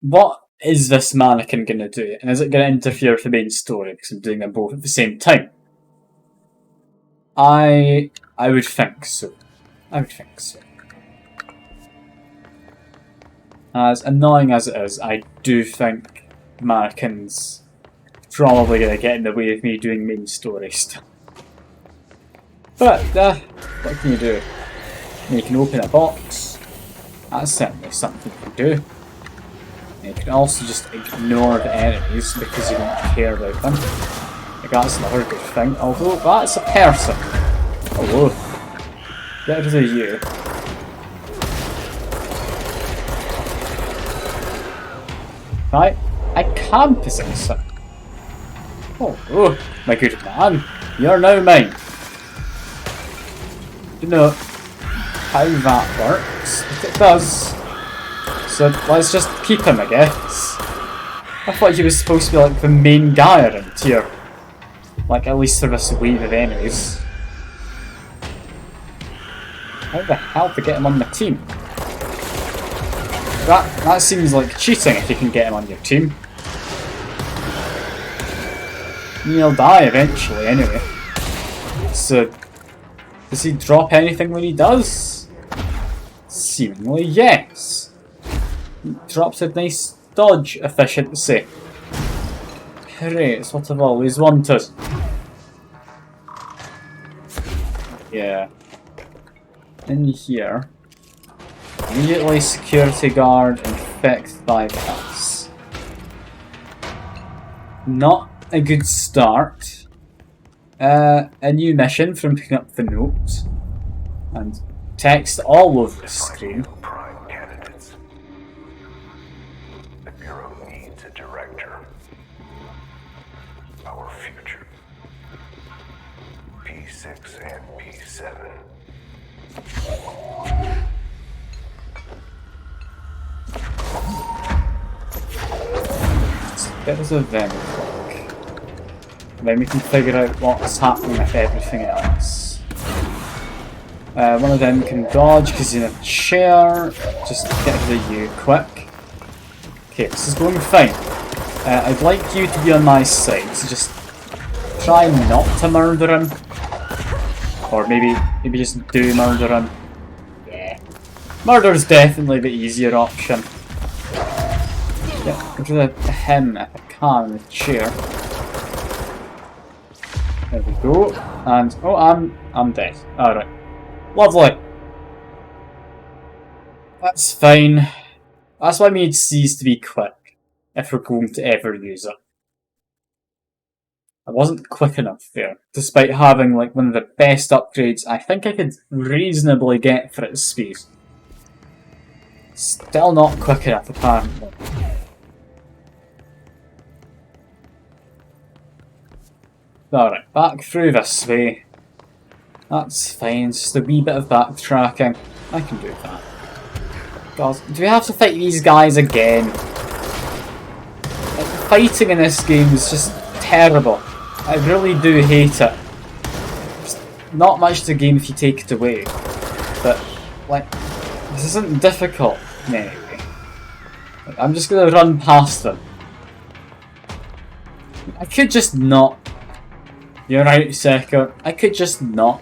What is this mannequin going to do? And is it going to interfere with the main story? Because I'm doing them both at the same time. I would think so. I would think so. As annoying as it is, I do think mannequins probably going to get in the way of me doing main story stuff. But, what can you do? You can open a box. That's certainly something you can do. You can also just ignore the enemies because you don't care about them. Like, that's another good thing, although that's a person. Hello. Get rid of you. Right, I can possess it. Oh, my good man, you're now mine. You know how that works, but it does. So let's just keep him, I guess. I thought he was supposed to be like the main guy around here. Like, at least for this wave of enemies. How the hell to get him on the team? That seems like cheating if you can get him on your team. He'll die eventually anyway. So, does he drop anything when he does? Seemingly yes. He drops a nice dodge efficiency. Great, it's what I've always wanted. Yeah. In here. Immediately security guard infect by gas. Not a good start. A new mission from picking up the note. And text all over the screen. Prime candidates. The Bureau needs a director. Our future. P6 and P7. There's a very quick. Then we can figure out what's happening with everything else. One of them can dodge because he's in a chair. Just get rid of you quick. Okay, this is going fine. I'd like you to be on my side, so just try not to murder him. Or maybe just do murder him. Yeah. Murder's definitely the easier option. Yeah, get rid of him if I can in the chair. There we go. And oh, I'm dead. Alright. Lovely. That's fine. That's why I made C's to be quick, if we're going to ever use it. I wasn't quick enough there, despite having like one of the best upgrades I think I could reasonably get for its speed. Still not quick enough apparently. Alright, back through this way. That's fine, just a wee bit of backtracking. I can do that. God, do we have to fight these guys again? Like, the fighting in this game is just terrible. I really do hate it. There's not much to the game if you take it away. But, like, this isn't difficult in any way. Like, I'm just gonna run past them. I could just not. You're right, Sekka. I could just not.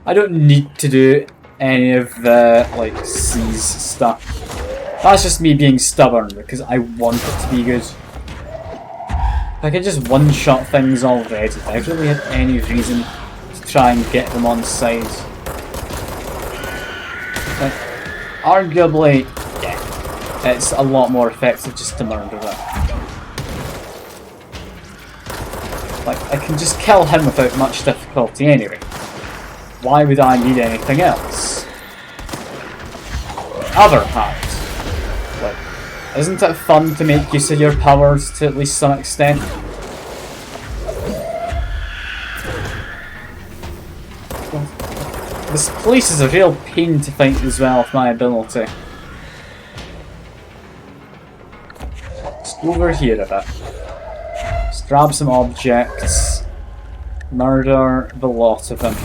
I don't need to do any of the, like, C's stuff. That's just me being stubborn because I want it to be good. If I could just one-shot things already, if I really had any reason to try and get them on side. Like, arguably, yeah, it's a lot more effective just to murder them. Like, I can just kill him without much difficulty anyway. Why would I need anything else? Other hand, like, isn't it fun to make use of your powers to at least some extent? This place is a real pain to fight as well with my ability. Let's go over here a bit. Just grab some objects. Murder the lot of them.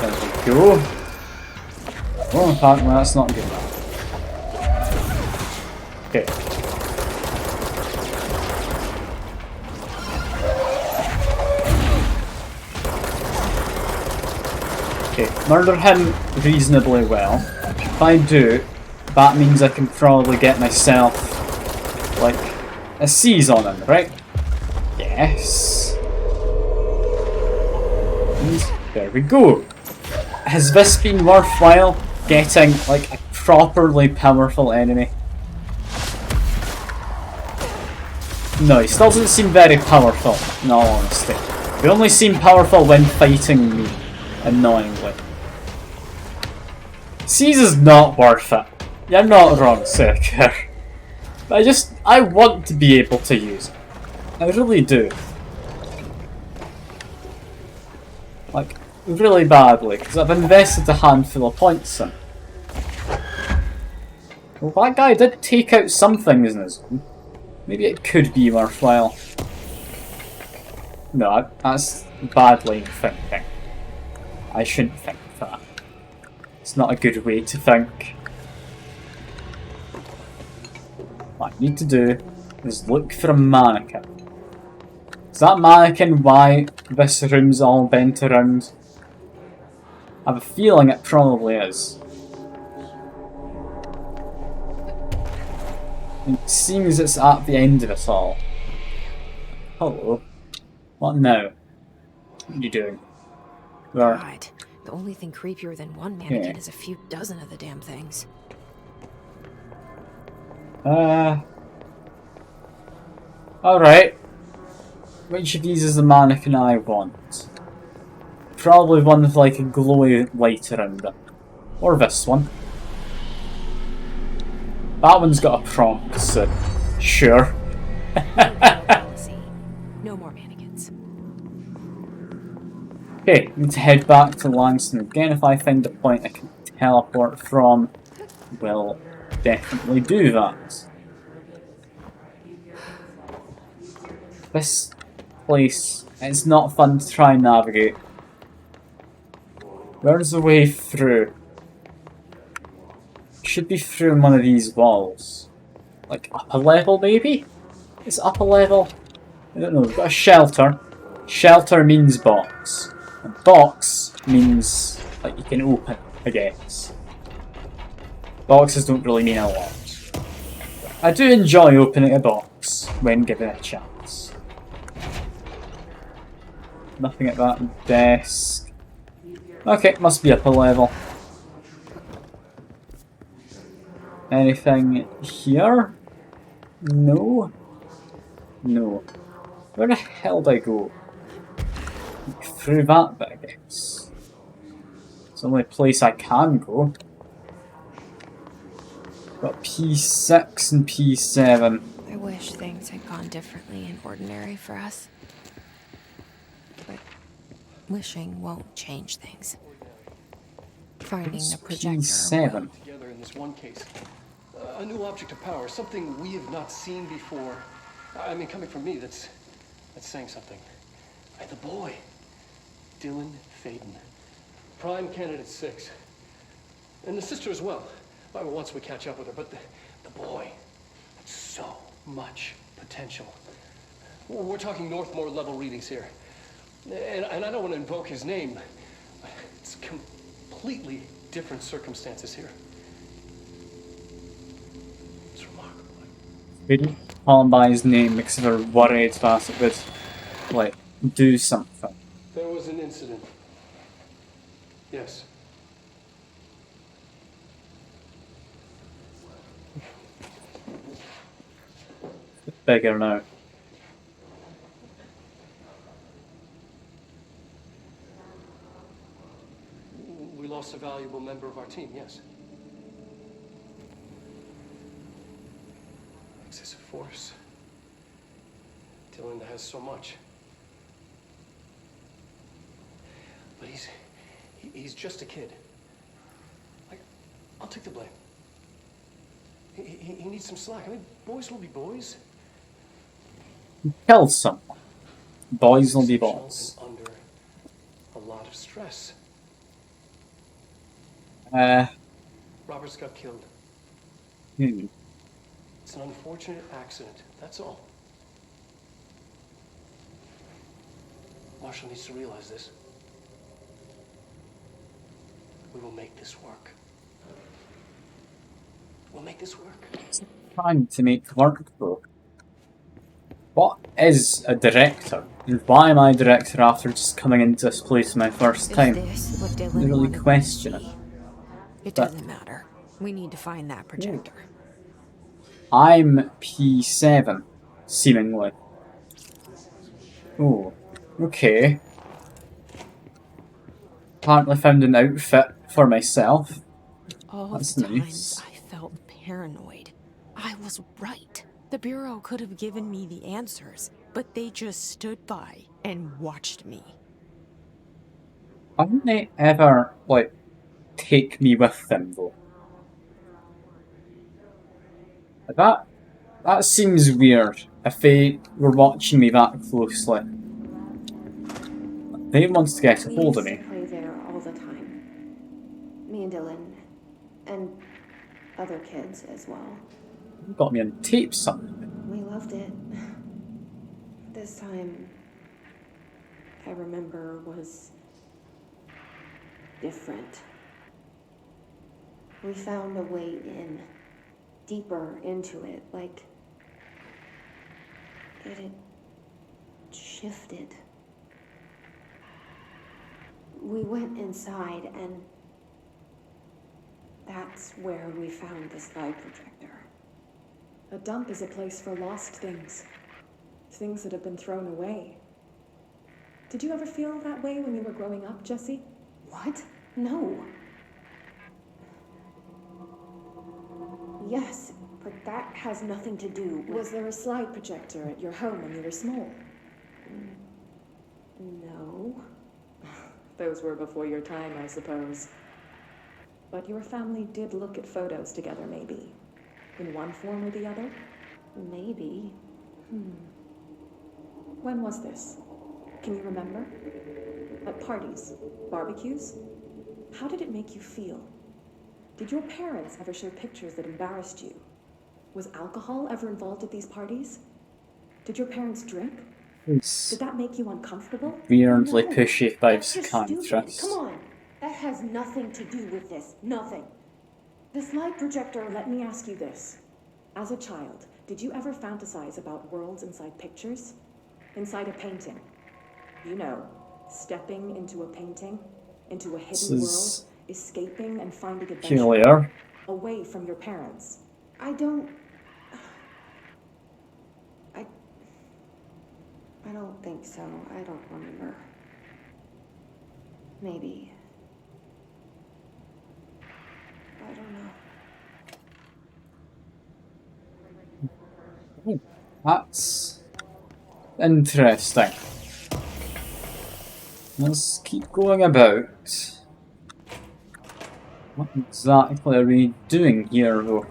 There we go. Oh, apparently that's not good enough. Okay. Okay, murder him reasonably well. If I do, that means I can probably get myself, like, a seize on him, right? Yes. And there we go. Has this been worthwhile, getting, like, a properly powerful enemy? No, he still doesn't seem very powerful, in all honesty. He only seem powerful when fighting me, annoyingly. Seize is not worth it. You're not wrong, Circular. But I want to be able to use it. I really do. Like, really badly, because I've invested a handful of points in. Well, that guy did take out some things in his own. Maybe it could be worthwhile. No, that's badly thinking. I shouldn't think that. It's not a good way to think. What I need to do is look for a mannequin. Is that mannequin why this room's all bent around? I have a feeling it probably is. It seems it's at the end of it all. Hello. What now? What are you doing? Where? God, the only thing creepier than one mannequin is a few dozen of the damn things. Alright. Which of these is the mannequin I want? Probably one with like a glowy light around it. Or this one. That one's got a prompt, so sure. No more mannequins. Okay, need to head back to Langston again. If I find a point I can teleport from, we'll definitely do that. This place, it's not fun to try and navigate. Where's the way through? Should be through one of these walls. Like upper level maybe? It's upper level? I don't know, we've got a shelter. Shelter means box. And box means like you can open, I guess. Boxes don't really mean a lot. I do enjoy opening a box when given a chance. Nothing at that desk. Okay, must be upper level. Anything here? No? No. Where the hell did I go? Through that bit, I guess. It's the only place I can go. Got P6 and P7. I wish things had gone differently and ordinary for us. But wishing won't change things. Finding the projector P7. Together in this one case. A new object of power, something we have not seen before. I mean, coming from me, that's saying something. The boy, Dylan Faden, prime candidate 6, and the sister as well. Once we catch up with her, but the boy, so much potential. We're talking Northmore level readings here, and I don't want to invoke his name. It's completely different circumstances here. We didn't call him by his name because we were worried that it would, like, do something. There was an incident. Yes. It's bigger now. We lost a valuable member of our team, yes. Excessive force. Dylan has so much. But he's just a kid. I'll take the blame. He needs some slack. I mean, boys will be boys. He killed someone. Boys will be boys. Under a lot of stress. Roberts got killed. It's an unfortunate accident, that's all. Marshall needs to realize this. We will make this work. We'll make this work. Trying to make work though. What is a director? And why am I a director after just coming into this place for my first time? Is this what I Dylan really wanted me to question it. see? It But- doesn't matter. We need to find that projector. I'm P7, seemingly. Oh, okay. Apparently found an outfit for myself. All That's the nice. times I felt paranoid. I was right. The Bureau could have given me the answers, but they just stood by and watched me. Why wouldn't they ever, like, take me with them, though? That seems weird, if they were watching me that closely. They wants to get a hold of We me. used to play there all the time. Me and Dylan. And other kids as well. Got me on tape something. We loved it. This time, I remember, was different. We found a way in, deeper into it, like it had shifted. We went inside, and that's where we found the slide projector. A dump is a place for lost things. Things that have been thrown away. Did you ever feel that way when you were growing up, Jesse? What? No. Yes, but that has nothing to do with... Was there a slide projector at your home when you were small? No. Those were before your time, I suppose. But your family did look at photos together, maybe. In one form or the other? Maybe. When was this? Can you remember? At parties? Barbecues? How did it make you feel? Did your parents ever show pictures that embarrassed you? Was alcohol ever involved at these parties? Did your parents drink? It's Did that make you uncomfortable? weirdly No, pushy that's vibes, just can't stupid. trust. Come on. That has nothing to do with this. Nothing. The slide projector, let me ask you this. As a child, did you ever fantasize about worlds inside pictures? Inside a painting? You know, stepping into a painting, into a This hidden is world, escaping and finding adventure peculiar. away from your parents. I don't think so. I don't remember. Maybe. I don't know. That's interesting. Let's keep going about. What exactly are we doing here, though?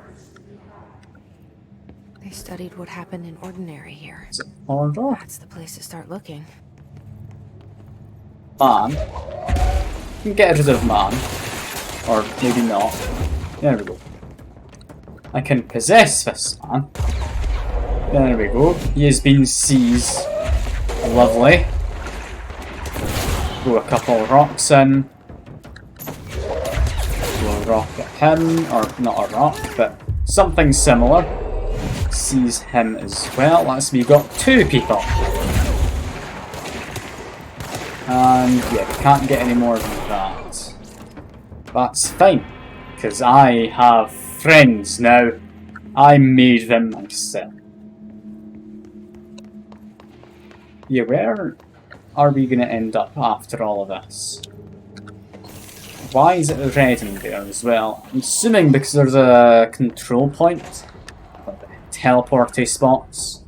They studied what happened in Ordinary here. Is it order? That's the place to start looking. Man. You can get rid of man. Or maybe not. There we go. I can possess this man. There we go. He has been seized. Lovely. Throw a couple of rocks in. Throw a rock at him, or not a rock, but something similar. Seize him as well. That's me got two people. And yeah, we can't get any more than that. That's fine, because I have friends now. I made them myself. Yeah, where are we going to end up after all of this? Why is it red in there as well? I'm assuming because there's a control point. Teleporty spots.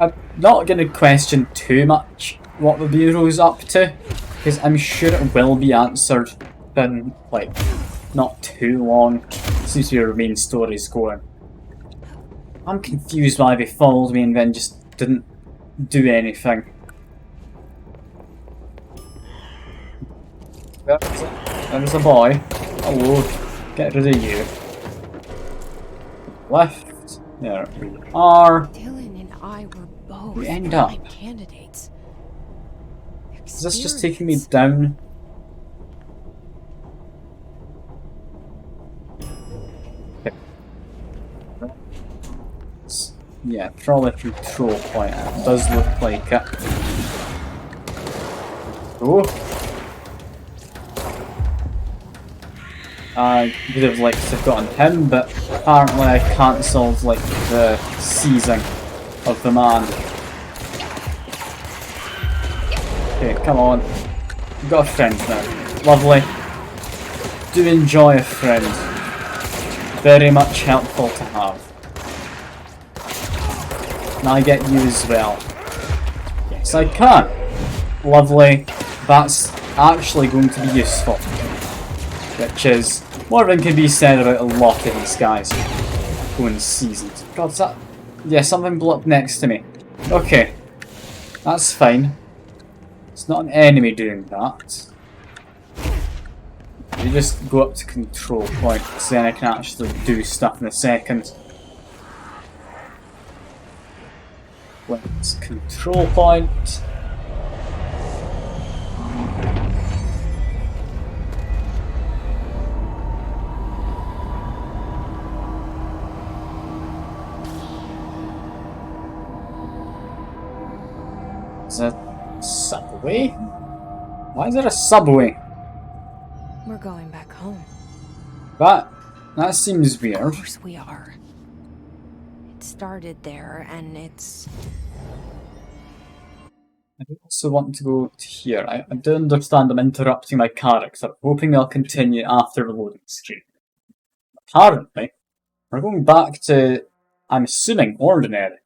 I'm not going to question too much what the Bureau's up to, because I'm sure it will be answered in, like, not too long since your main story's going. I'm confused why they followed me and then just didn't do anything. There's a boy. Hello. Get rid of you. Left. There we are. Dylan and I were both We end up. prime candidates. Is this just taking me down? Yeah, probably control point. It does look like it. Oh! I would have liked to have gotten him, but apparently I cancelled like the seizing of the man. Okay, come on. We've got a friend now. Lovely. Do enjoy a friend. Very much helpful to have. And I get you as well. Yes, I can. Lovely. That's actually going to be useful. Which is more than can be said about a lot of these guys going seasoned. God, is that... Yeah, something blew up next to me. Okay. That's fine. It's not an enemy doing that. You just go up to control point, so then I can actually do stuff in a second. Let's control point. Is that a subway? Why is there a subway? We're going back home. That seems weird. Of course we are. It started there, and it's... I also want to go to here. I do understand I'm interrupting my character, hoping they'll continue after the loading screen. Apparently, we're going back to, I'm assuming, ordinary.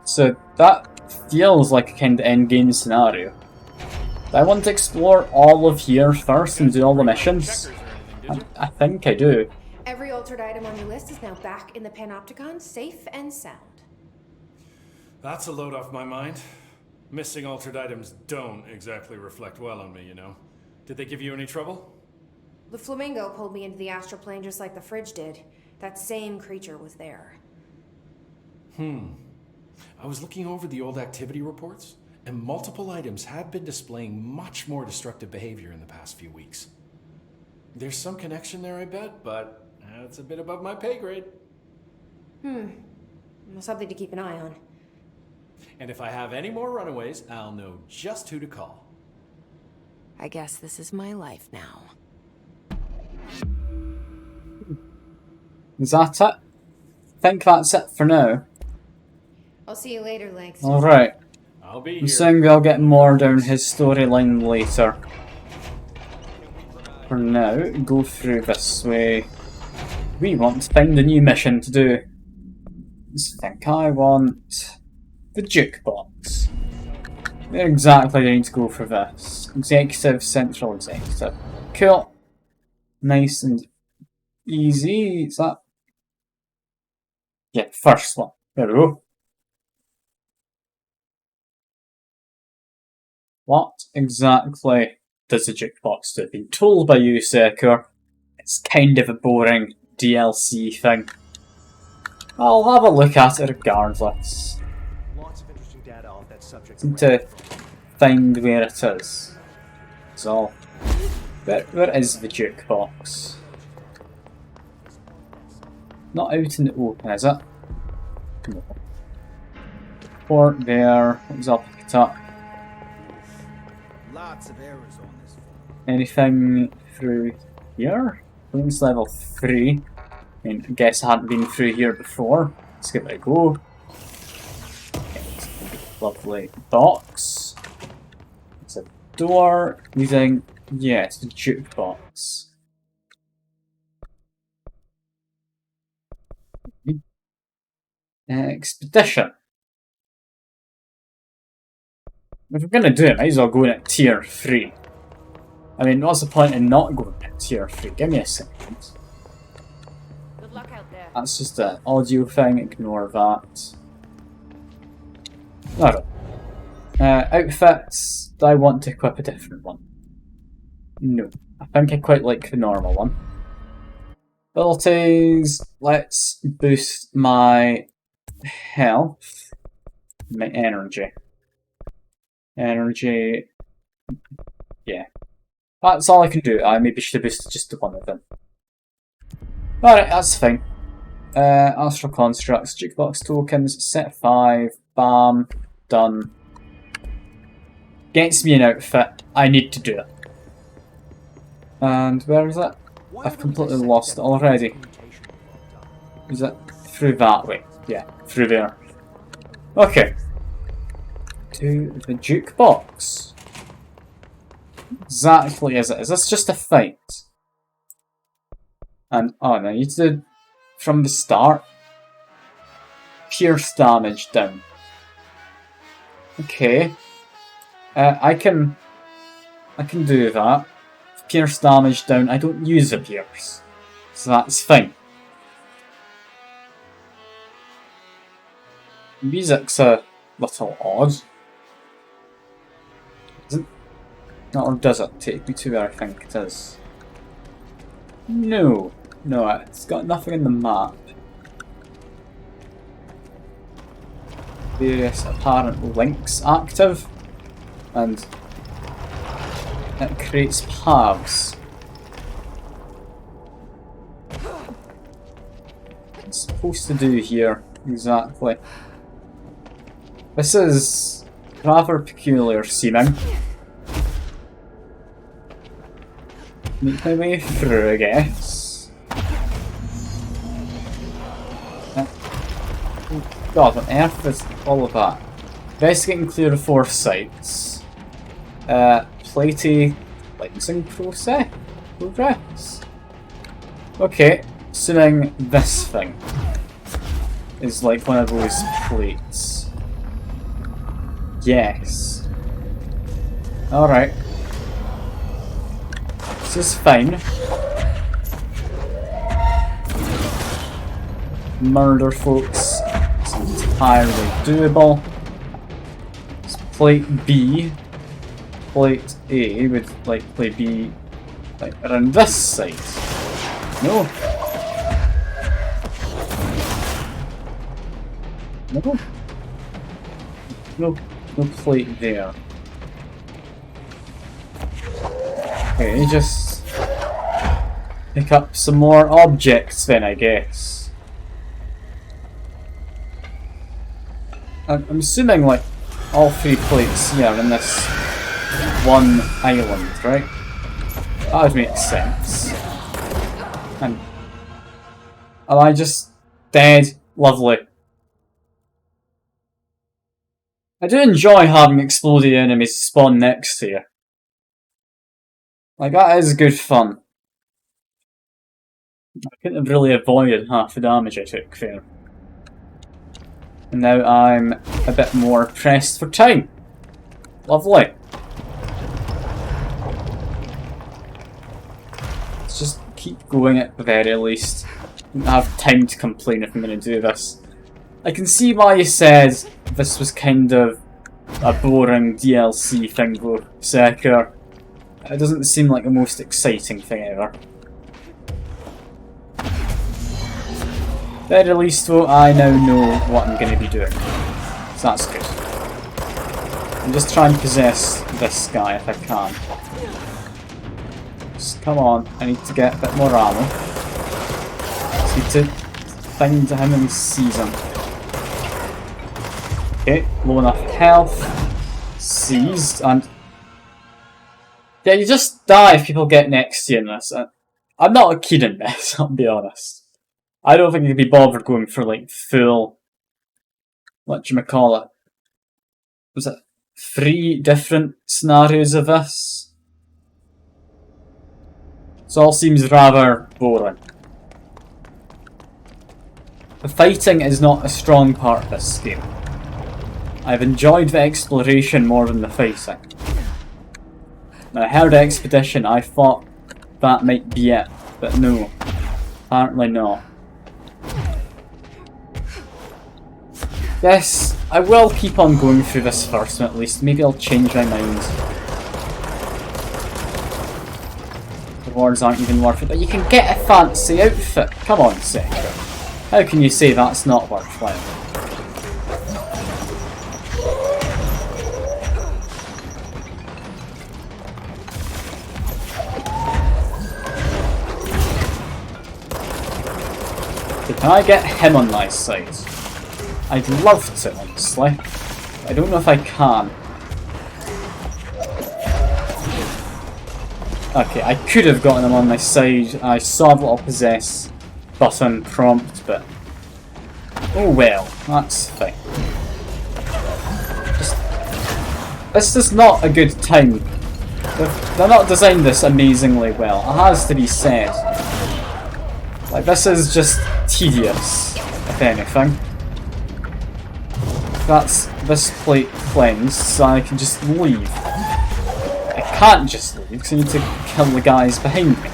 So that feels like a kind of endgame scenario. Do I want to explore all of here first and do all the missions? I think I do. Every altered item on your list is now back in the Panopticon, safe and sound. That's a load off my mind. Missing altered items don't exactly reflect well on me, you know. Did they give you any trouble? The flamingo pulled me into the astral plane just like the fridge did. That same creature was there. I was looking over the old activity reports, and multiple items have been displaying much more destructive behavior in the past few weeks. There's some connection there, I bet, but it's a bit above my pay grade. Well, something to keep an eye on. And if I have any more runaways, I'll know just who to call. I guess this is my life now. Is that it? I think that's it for now. I'll see you later, Langston. Alright. I'll be I'm here. saying we'll get more down his storyline later. For now, go through this way. We want to find a new mission to do. I think I want the jukebox. Where exactly do I need to go for this? Executive, central executive. Cool. Nice and easy. Is that? Yeah, first one. There we go. What exactly does the jukebox do? Been told by you, Sekur. It's kind of a boring DLC thing. I'll have a look at it regardless. Lots of interesting data off that subject. Need to find where it is. So, where is the jukebox? Not out in the open, is it? No. Or there. What I'll pick it up. Lots of errors on this. Anything through here? Things level 3. I mean, I guess I hadn't been through here before. Let's give it a go. Okay, it's a lovely box. It's a door leading. Yeah, it's a jukebox. Expedition. If we're gonna do it, might as well go in at tier 3. I mean, what's the point in not going at tier 3? Give me a second. Good luck out there. That's just an audio thing, ignore that. Alright. Outfits. Do I want to equip a different one? No. I think I quite like the normal one. Abilities. Let's boost my health. My energy. Energy. Yeah. That's all I can do. I maybe should have boosted just to one of them. Alright, that's fine. Astral Constructs, Jukebox Tokens, set 5, bam, done. Gets me an outfit, I need to do it. And where is it? I've completely lost it already. Is it through that way? Yeah, through there. Okay. To the jukebox. Exactly is it? Is this just a fight? And oh no, you did from the start. Pierce damage down. Okay. I can do that. Pierce damage down. I don't use a pierce, so that's fine. Music's a little odd. Isn't? Or does it take me to where I think it is? No. No, it's got nothing in the map. Various apparent links active. And it creates paths. What it's supposed to do here, exactly. This is rather peculiar seeming. Make my way through, I guess. Oh God, what on earth is all of that? Investigating clear of 4 sites. Platy cleansing progress. Okay, assuming this thing is like one of those plates. Yes. Alright. This is fine. Murder folks. It's entirely doable. It's plate B. Plate A would likely be like around this side. No. No. No plate there. Okay, just pick up some more objects then, I guess. I'm assuming like all 3 plates here in this one island, right? That would make sense. And am I just dead? Lovely. I do enjoy having exploding enemies spawn next to you. Like, that is good fun. I couldn't have really avoided half the damage I took there. And now I'm a bit more pressed for time. Lovely. Let's just keep going at the very least. I don't have time to complain if I'm going to do this. I can see why you said this was kind of a boring DLC thing though, Sekiro. It doesn't seem like the most exciting thing ever. At the very least though, I now know what I'm going to be doing. So that's good. I'm just trying to possess this guy if I can. Just come on, I need to get a bit more ammo. Just need to find him and seize him. Okay, low enough health. Seized, and yeah, you just die if people get next to you in this. I'm not keen in this, I'll be honest. I don't think you'd be bothered going for like full, whatchamacallit. Was it 3 different scenarios of this? This all seems rather boring. The fighting is not a strong part of this game. I've enjoyed the exploration more than the fighting. Now, I heard Expedition, I thought that might be it, but no, apparently not. Yes, I will keep on going through this first one at least, maybe I'll change my mind. The rewards aren't even worth it, but you can get a fancy outfit! Come on, Sekiro. How can you say that's not worthwhile? Can I get him on my side? I'd love to, honestly. I don't know if I can. Okay, I could have gotten him on my side. I saw the little possess button prompt, but oh well, that's fine. This is not a good time. They're not designed this amazingly well. It has to be said. Like, this is just tedious, if anything. That's this plate cleansed, so I can just leave. I can't just leave because I need to kill the guys behind me.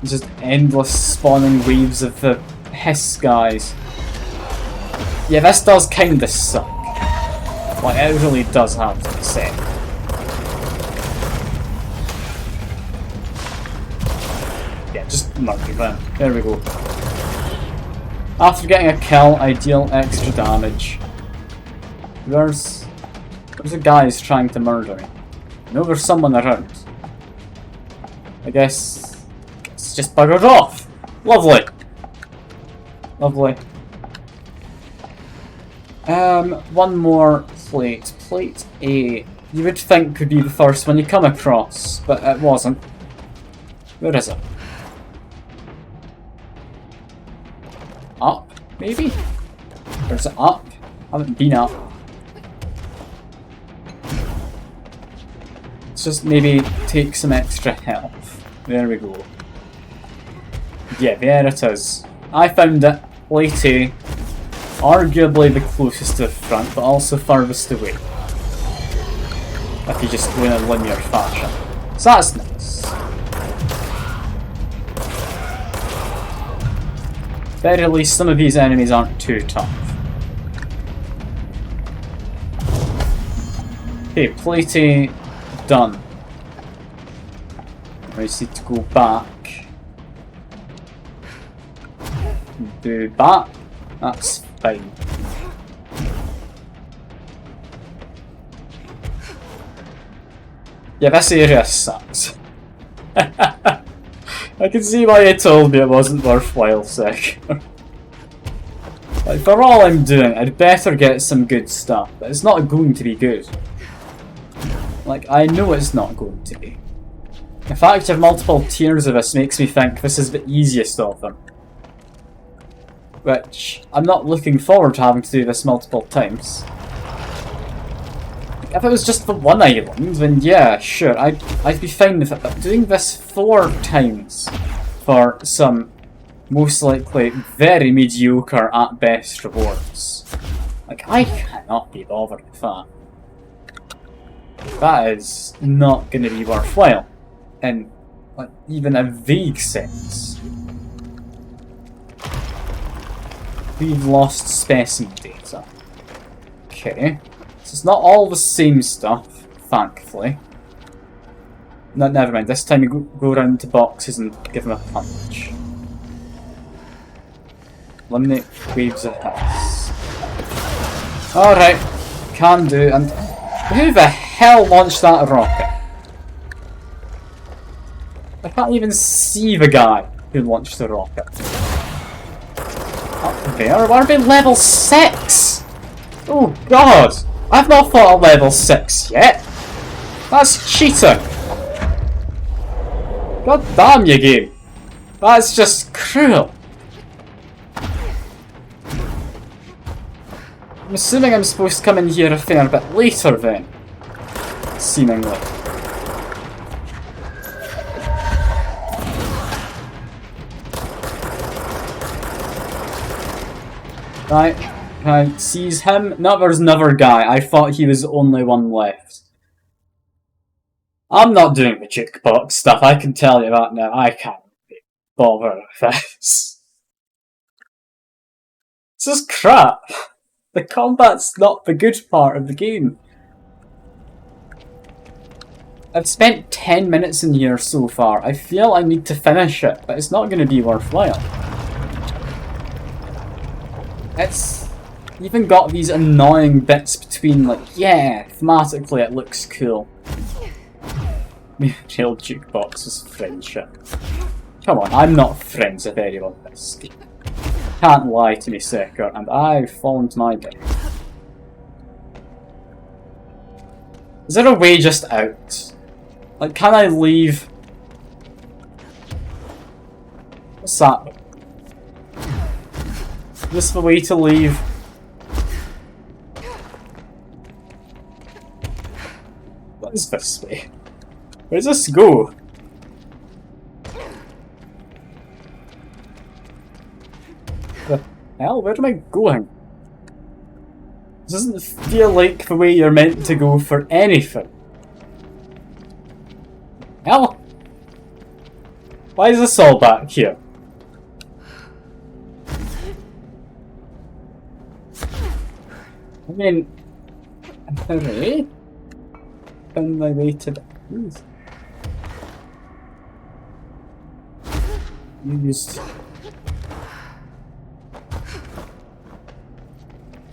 Just endless spawning waves of the hiss guys. Yeah, this does kinda suck. Like, it really does have to be said. Yeah, just murder them. There we go. After getting a kill, I deal extra damage. There's a guy who's trying to murder me. I know there's someone around. I guess it's just buggered off. Lovely. Lovely. One more plate. Plate A. You would think could be the first one you come across, but it wasn't. Where is it? Up, maybe? Or is it up? I haven't been up. Let's just maybe take some extra health. There we go. Yeah, there it is. I found it. Plate A. Arguably the closest to the front, but also furthest away. If you just go in a linear fashion. So that's nice. Very least some of these enemies aren't too tough. Okay, plate A done. I just need to go back. Do that. That's fine. Yeah, this area sucks. I can see why you told me it wasn't worthwhile, Sek. Like, for all I'm doing, I'd better get some good stuff, but it's not going to be good. Like, I know it's not going to be. The fact you have multiple tiers of this makes me think this is the easiest of them. Which, I'm not looking forward to having to do this multiple times. If it was just for one island, then yeah, sure, I'd be fine with it, but doing this 4 times for some most likely very mediocre at best rewards. Like, I cannot be bothered with that. That is not going to be worthwhile in like, even a vague sense. We've lost specimen data. Okay. So it's not all the same stuff, thankfully. No, never mind. This time you go around to boxes and give them a punch. Eliminate waves of hiss. Alright. Can do. And who the hell launched that rocket? I can't even see the guy who launched the rocket. Up there? Why are we level 6? Oh god! I've not fought a level 6 yet! That's cheating! God damn you, game! That's just cruel! I'm assuming I'm supposed to come in here a fair bit later then. Seemingly. Right, can I seize him? No, there's another guy. I thought he was the only one left. I'm not doing the jukebox stuff, I can tell you that now. I can't be bothered with this. This is crap. The combat's not the good part of the game. I've spent 10 minutes in here so far. I feel I need to finish it, but it's not going to be worthwhile. It's even got these annoying bits between, like, yeah, thematically it looks cool. Real jukebox is friendship. Come on, I'm not friends with anyone in this game. Can't lie to me, Seeker, and I've fallen to my death. Is there a way just out? Like, can I leave? What's that? Is this the way to leave? What is this way? Where does this go? The hell? Where am I going? This doesn't feel like the way you're meant to go for anything. Hell? Why is this all back here? I mean, hooray! Found my way to the booth. Used.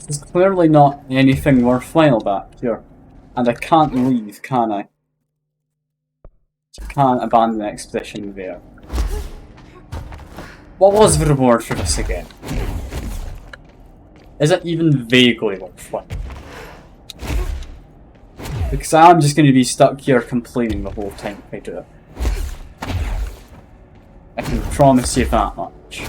There's clearly not anything worthwhile back here. And I can't leave, can I? I can't abandon the expedition there. What was the reward for this again? Is it even vaguely worthwhile? Because I'm just going to be stuck here complaining the whole time if I do it. I can promise you that much.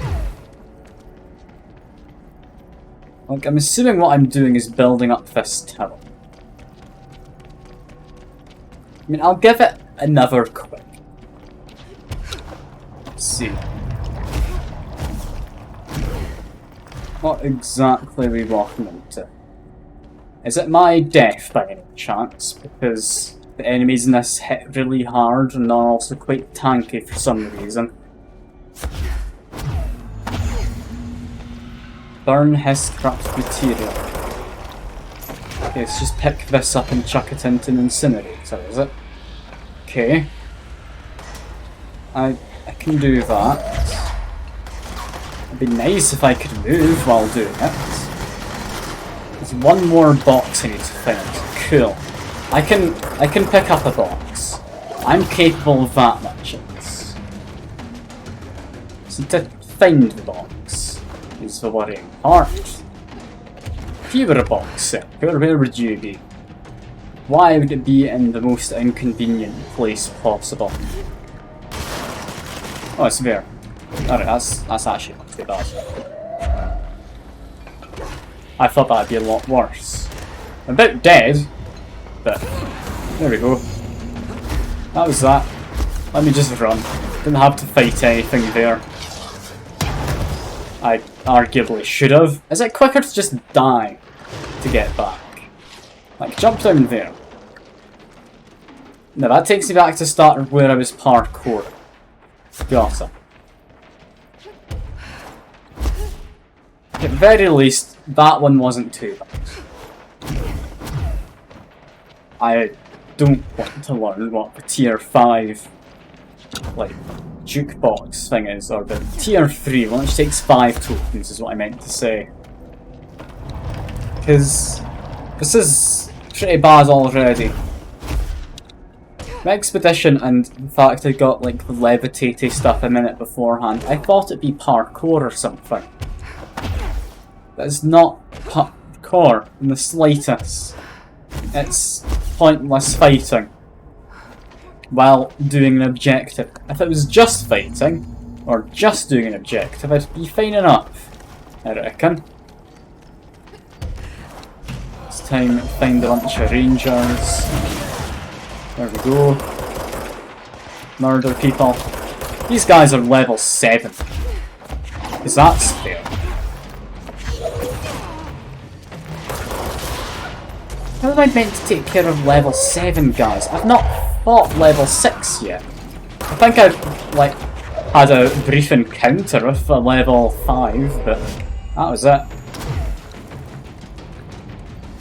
Like, I'm assuming what I'm doing is building up this tower. I mean, I'll give it another quick. Let's see. What exactly are we walking into? Is it my death by any chance? Because the enemies in this hit really hard and are also quite tanky for some reason. Burn his scrapped material. Okay, let's just pick this up and chuck it into an incinerator, is it? Okay. I can do that. It'd be nice if I could move while doing it. There's one more box I need to find. Cool. I can pick up a box. I'm capable of that much. So to find the box is the worrying part. If you were a box, where would you be? Why would it be in the most inconvenient place possible? Oh, it's there. Alright, that's actually not too bad. I thought that'd be a lot worse. I'm a bit dead, but there we go. That was that. Let me just run. Didn't have to fight anything there. I arguably should have. Is it quicker to just die to get back? Like, jump down there. Now that takes me back to start where I was parkour. Gotcha. At the very least, that one wasn't too bad. I don't want to learn what the tier 5 like jukebox thing is, or the tier 3 one, which takes 5 tokens is what I meant to say. Because this is pretty bad already. My expedition and the fact I got like the levitating stuff a minute beforehand, I thought it'd be parkour or something. That's not parkour in the slightest. It's pointless fighting while doing an objective. If it was just fighting, or just doing an objective, I'd be fine enough, I reckon. It's time to find a bunch of rangers. There we go. Murder people. These guys are level 7. Because that's fair. How am I meant to take care of level 7 guys? I've not fought level 6 yet. I think I've, like, had a brief encounter with a level 5, but that was it.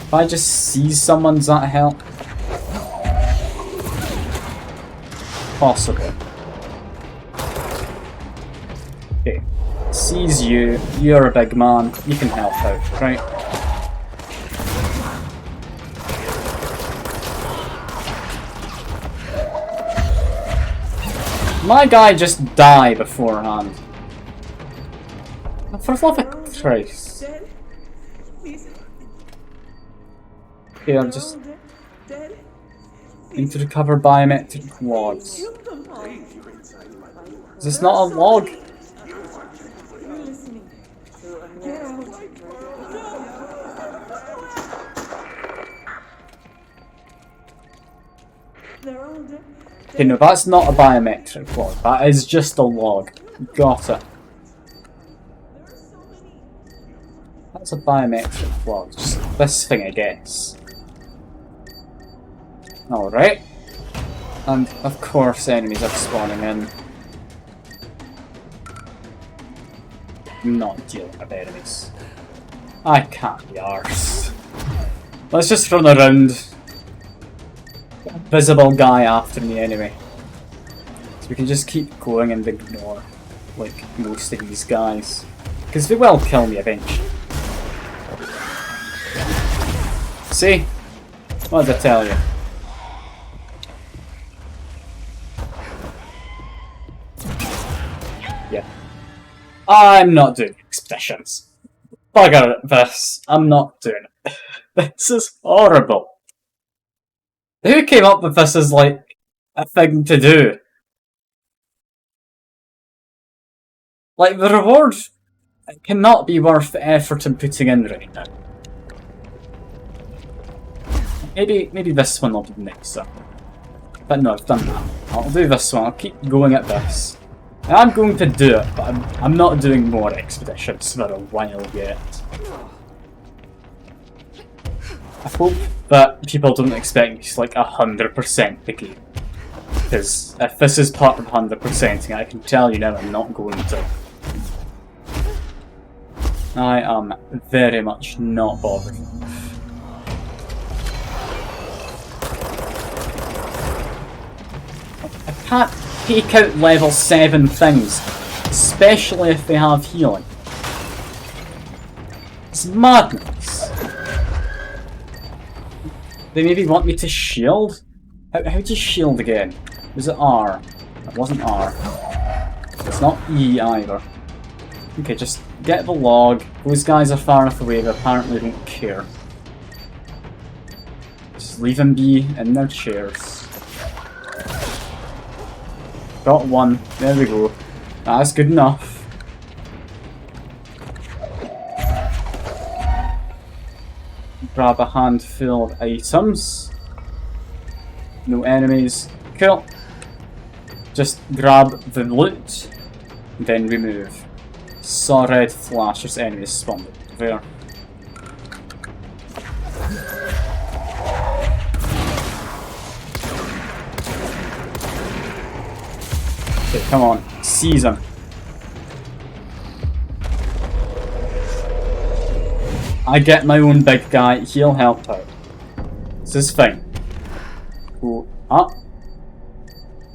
If I just see someone, does that help? Possibly. Okay. Sees you, you're a big man, you can help out, right? my guy just die beforehand? For the love of Christ. Okay, I'm just need to recover biometric logs. Is this not a log? Okay, no, that's not a biometric log. That is just a log. Got it. That's a biometric log. Just this thing, I guess. Alright. And, of course, enemies are spawning in. I'm not dealing with enemies. I can't be arsed. Let's just run around. Visible guy after me anyway. So we can just keep going and ignore, like, most of these guys. Because they will kill me eventually. See? What did I tell you? Yeah. I'm not doing expeditions. Bugger this. I'm not doing it. This is horrible. Who came up with this as, like, a thing to do? Like, the reward cannot be worth the effort I'm putting in right now. Maybe this one will be next up. But no, I've done that. I'll do this one. I'll keep going at this. And I'm going to do it, but I'm not doing more expeditions for a while yet. I hope that people don't expect me to like 100% the game. Because if this is part of 100%ing, I can tell you now I'm not going to. I am very much not bothered. I can't take out level 7 things, especially if they have healing. It's madness. They maybe want me to shield? How do you shield again? Was it R? It wasn't R. It's not E either. Okay, just get the log. Those guys are far enough away, they apparently don't care. Just leave them be in their chairs. Got one. There we go. That's good enough. Grab a handful of items. No enemies. Cool. Just grab the loot, then remove. Saw red flash, there's enemies spawned there. Okay, come on, seize him. I get my own big guy, he'll help out. This is fine. Go up.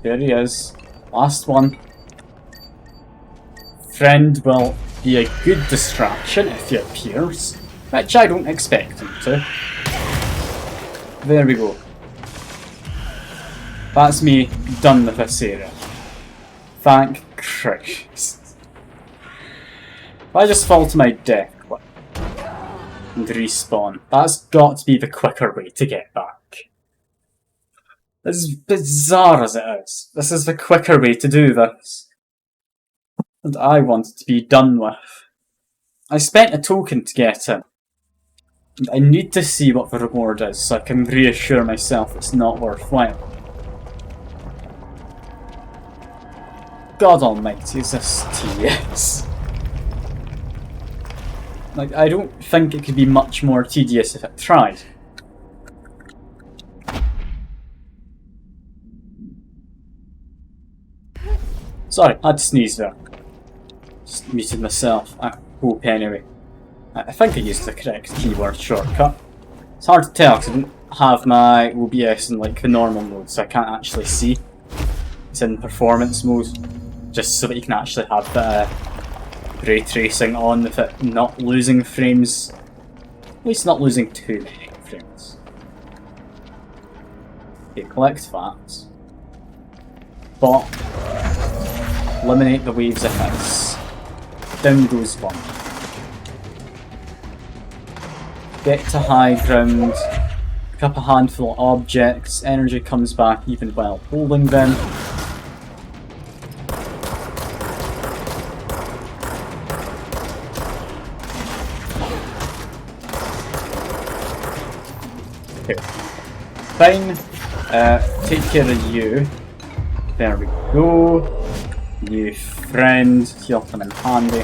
There he is. Last one. Friend will be a good distraction if he appears, which I don't expect him to. There we go. That's me done with this area. Thank Christ. If I just fall to my death and respawn, that's got to be the quicker way to get back. As bizarre as it is, this is the quicker way to do this. And I want it to be done with. I spent a token to get in. And I need to see what the reward is so I can reassure myself it's not worthwhile. God almighty, is this tedious? Like, I don't think it could be much more tedious if it tried. Sorry, I had to sneeze there. Just muted myself. I hope anyway. I think I used the correct keyword shortcut. It's hard to tell because I don't have my OBS in like the normal mode, so I can't actually see. It's in performance mode, just so that you can actually have the ray tracing on with it not losing frames. At least not losing too many frames. Okay, collect facts. Bot. eliminate the waves of hits. Down goes one. Get to high ground, pick up a handful of objects, energy comes back even while holding them. Okay. Fine. Take care of you. There we go. New friend, he'll come in handy.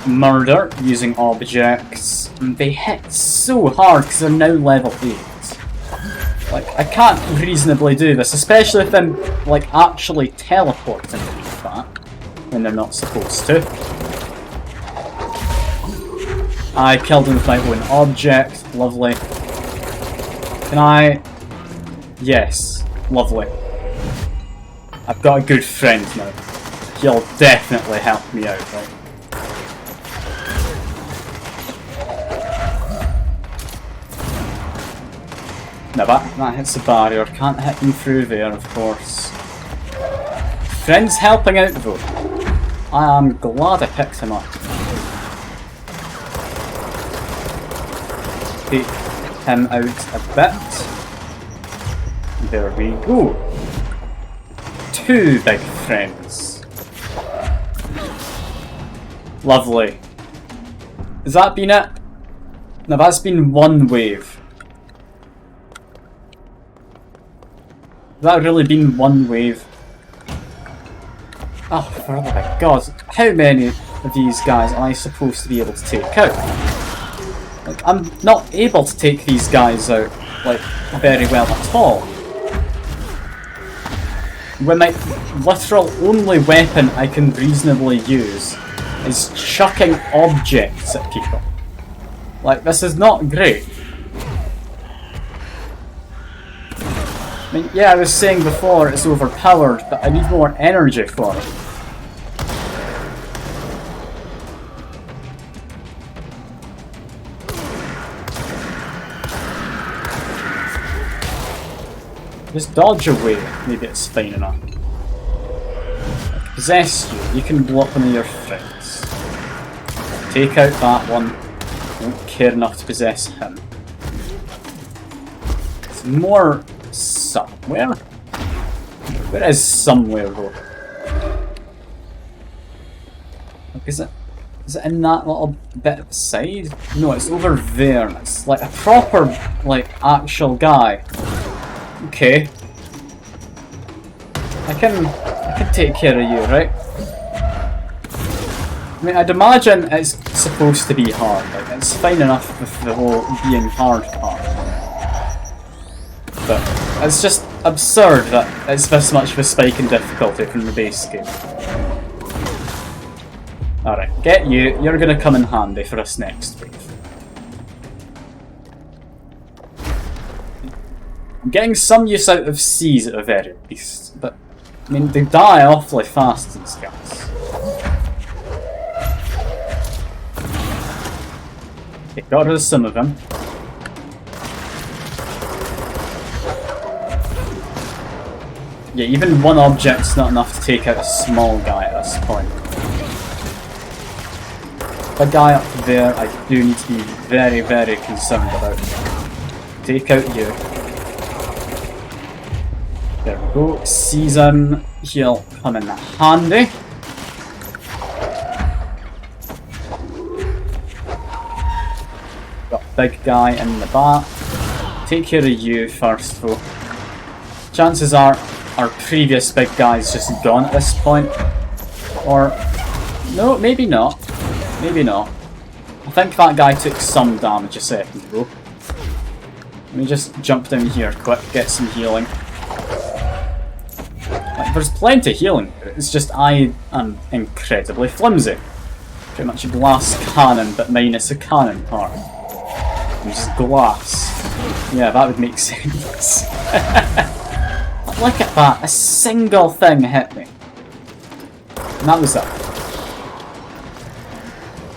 Murder using objects. They hit so hard because they're now level 8. Like, I can't reasonably do this, especially if I'm, like, actually teleporting like that when they're not supposed to. I killed him with my own object. Lovely. Can I... Yes. Lovely. I've got a good friend now. He'll definitely help me out, right? Now that hits the barrier. Can't hit him through there, of course. Friend's helping out though. I am glad I picked him up. Take him out a bit. There we go. 2 big friends. Lovely. Has that been it? No, that's been one wave. Has that really been one wave? Oh, for my god. How many of these guys am I supposed to be able to take out? Like, I'm not able to take these guys out, like, very well at all. When my literal only weapon I can reasonably use is chucking objects at people. Like, this is not great. I mean, yeah, I was saying before it's overpowered, but I need more energy for it. Just dodge away, maybe it's fine enough. Possess you, you can blow up one of your friends. Take out that one, don't care enough to possess him. It's more somewhere? Where is somewhere though? Like, is it in that little bit of the side? No, it's over there. It's like a proper, like, actual guy. Okay. I can take care of you, right? I mean, I'd imagine it's supposed to be hard. Like, it's fine enough with the whole being hard part. But it's just absurd that it's this much of a spike in difficulty from the base game. Alright, get you. You're gonna come in handy for us next wave. I'm getting some use out of C's at the very least, but I mean, they die awfully fast, these guys. Okay, got rid of some of them. Yeah, even one object's not enough to take out a small guy at this point. The guy up there I do need to be very, very concerned about. Take out you. There we go. Season, he'll come in handy. Got big guy in the back. Take care of you first though. Chances are our previous big guy's just gone at this point. Or, no, maybe not. Maybe not. I think that guy took some damage a second ago. Let me just jump down here quick, get some healing. Like, there's plenty of healing here, it's just I am incredibly flimsy. Pretty much a glass cannon, but minus a cannon part. And just glass. Yeah, that would make sense. Look at that, a single thing hit me. And that was it.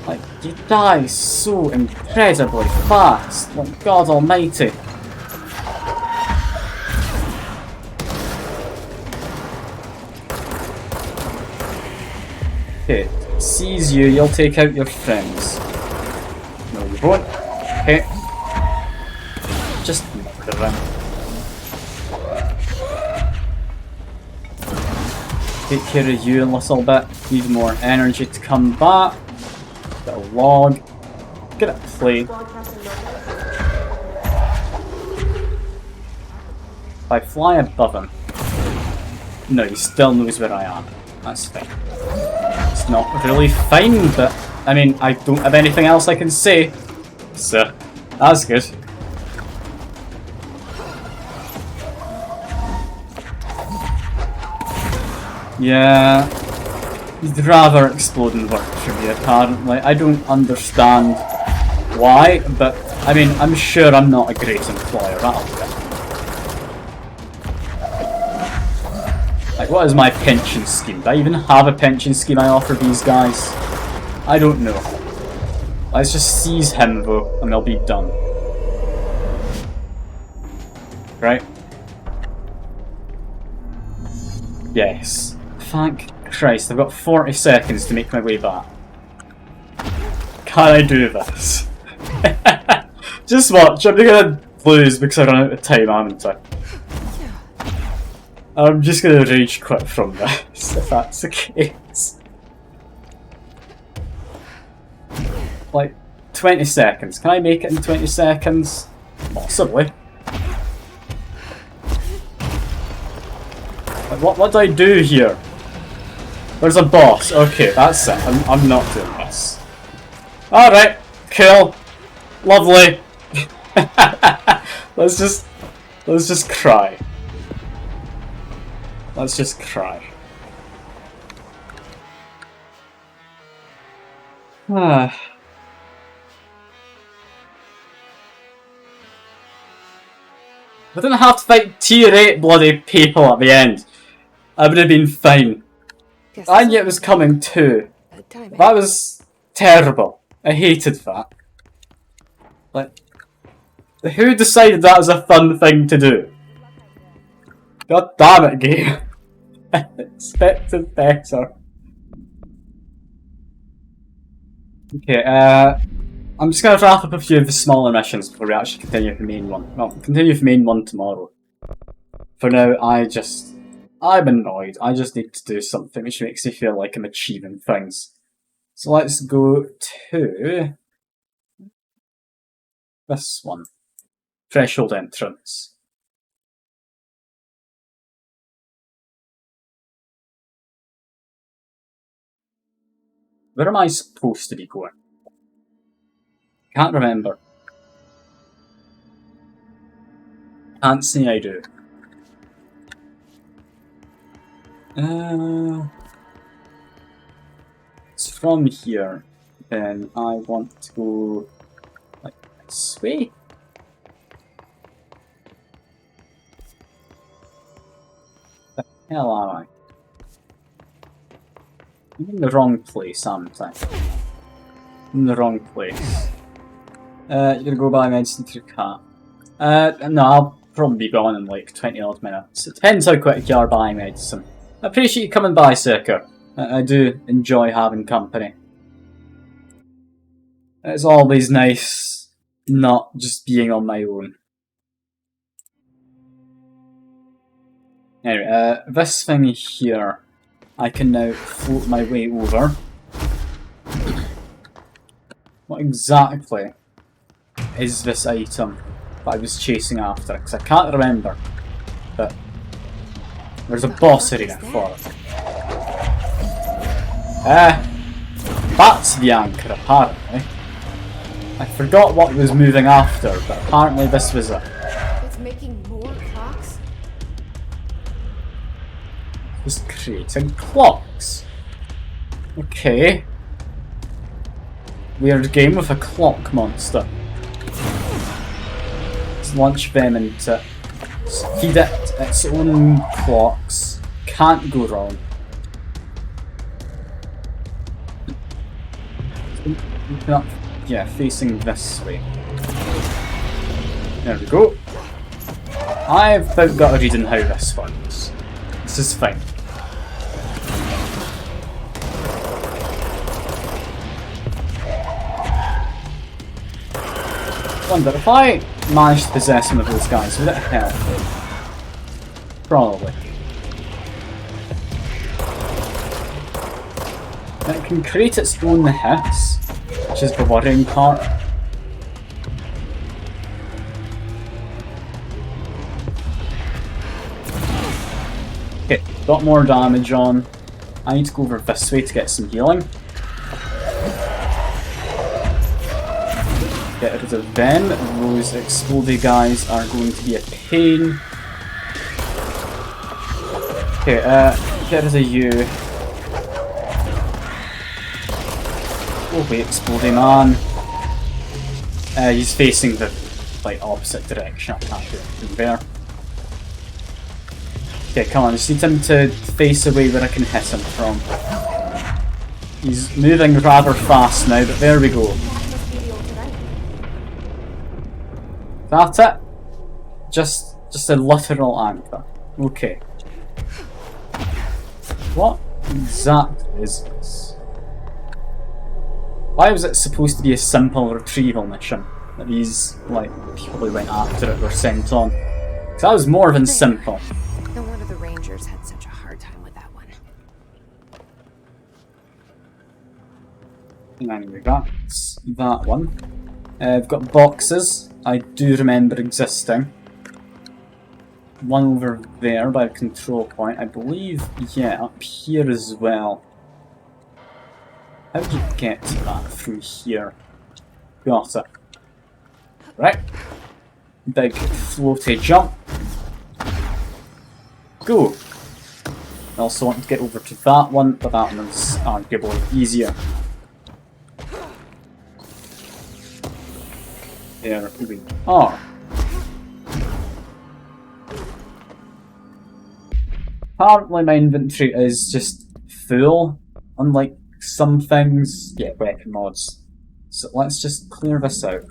Like, you die so incredibly fast, like God almighty. Okay, sees you, you'll take out your friends. No, you won't. Okay. Just murder them. Take care of you a little bit. Need more energy to come back. Get a log. Get a plate. If I fly above him. No, he still knows where I am. That's fine. It's not really fine, but I mean, I don't have anything else I can say. So, that's good. Yeah, he'd rather exploding work for me, apparently. I don't understand why, but I mean, I'm sure I'm not a great employer, that'll do it. Like, what is my pension scheme? Do I even have a pension scheme I offer these guys? I don't know. Let's just seize him, though, and they'll be done. Right? Yes. Thank Christ, I've got 40 seconds to make my way back. Can I do this? Just watch, I'm gonna lose because I run out of time, haven't I? I'm just gonna rage quit from this, if that's the case. Like, 20 seconds. Can I make it in 20 seconds? Possibly. Like, what do I do here? There's a boss. Okay, that's it. I'm not doing this. Alright, cool. Lovely. Let's just cry. Let's just cry. Ah. I didn't have to fight tier 8 bloody people at the end. I would have been fine. I knew it was coming too. That was terrible. I hated that. Like, who decided that was a fun thing to do? God damn it, game. I expected better. Okay, I'm just gonna wrap up a few of the smaller missions before we actually continue with the main one. Well, continue with the main one tomorrow. For now, I'm annoyed. I just need to do something which makes me feel like I'm achieving things. So let's go to this one. Threshold entrance. Where am I supposed to be going? Can't remember. Can't say I do. It's from here. Then I want to go like this way. The hell am I? I'm in the wrong place, aren't I? I'm in the wrong place. You're gonna go buy medicine to your cat. No, I'll probably be gone in like 20 odd minutes. It depends how quick you are buying medicine. I appreciate you coming by, Circa. I do enjoy having company. It's always nice not just being on my own. Anyway, this thing here, I can now float my way over. What exactly is this item that I was chasing after? Because I can't remember. But there's a boss arena for it. That's the anchor, apparently. I forgot what was moving after, but apparently this was it. It's making more clocks? Just creating clocks. Okay. Weird game with a clock monster. Let's launch them into it. Feed it its own clocks. Can't go wrong. Open up. Yeah, facing this way. There we go. I've about got a read on how this works. This is fine. wonder if I managed to possess one of those guys, would it help? Probably. And it can create its own hits, which is the worrying part. Okay, got more damage on. I need to go over this way to get some healing. Get rid of them. Those explodey guys are going to be a pain. Okay, get rid of you. Oh wait, exploding man. He's facing the opposite direction. I can't do anything there. Okay, come on, I just need him to face away where I can hit him from. He's moving rather fast now, but there we go. That's it? Just a literal anchor. Okay. What exactly is this? Why was it supposed to be a simple retrieval mission that these, people who went after it were sent on? Because that was more than simple. No wonder the Rangers had such a hard time with that one. Anyway, that's that one. I've got boxes. I do remember existing. One over there by the control point. I believe, yeah, up here as well. How do you get to that through here? Got it. Right. Big floaty jump. Go! I also want to get over to that one, but that one's arguably easier. There we are. Apparently my inventory is just full, unlike some things. Yeah, weapon mods. So let's just clear this out.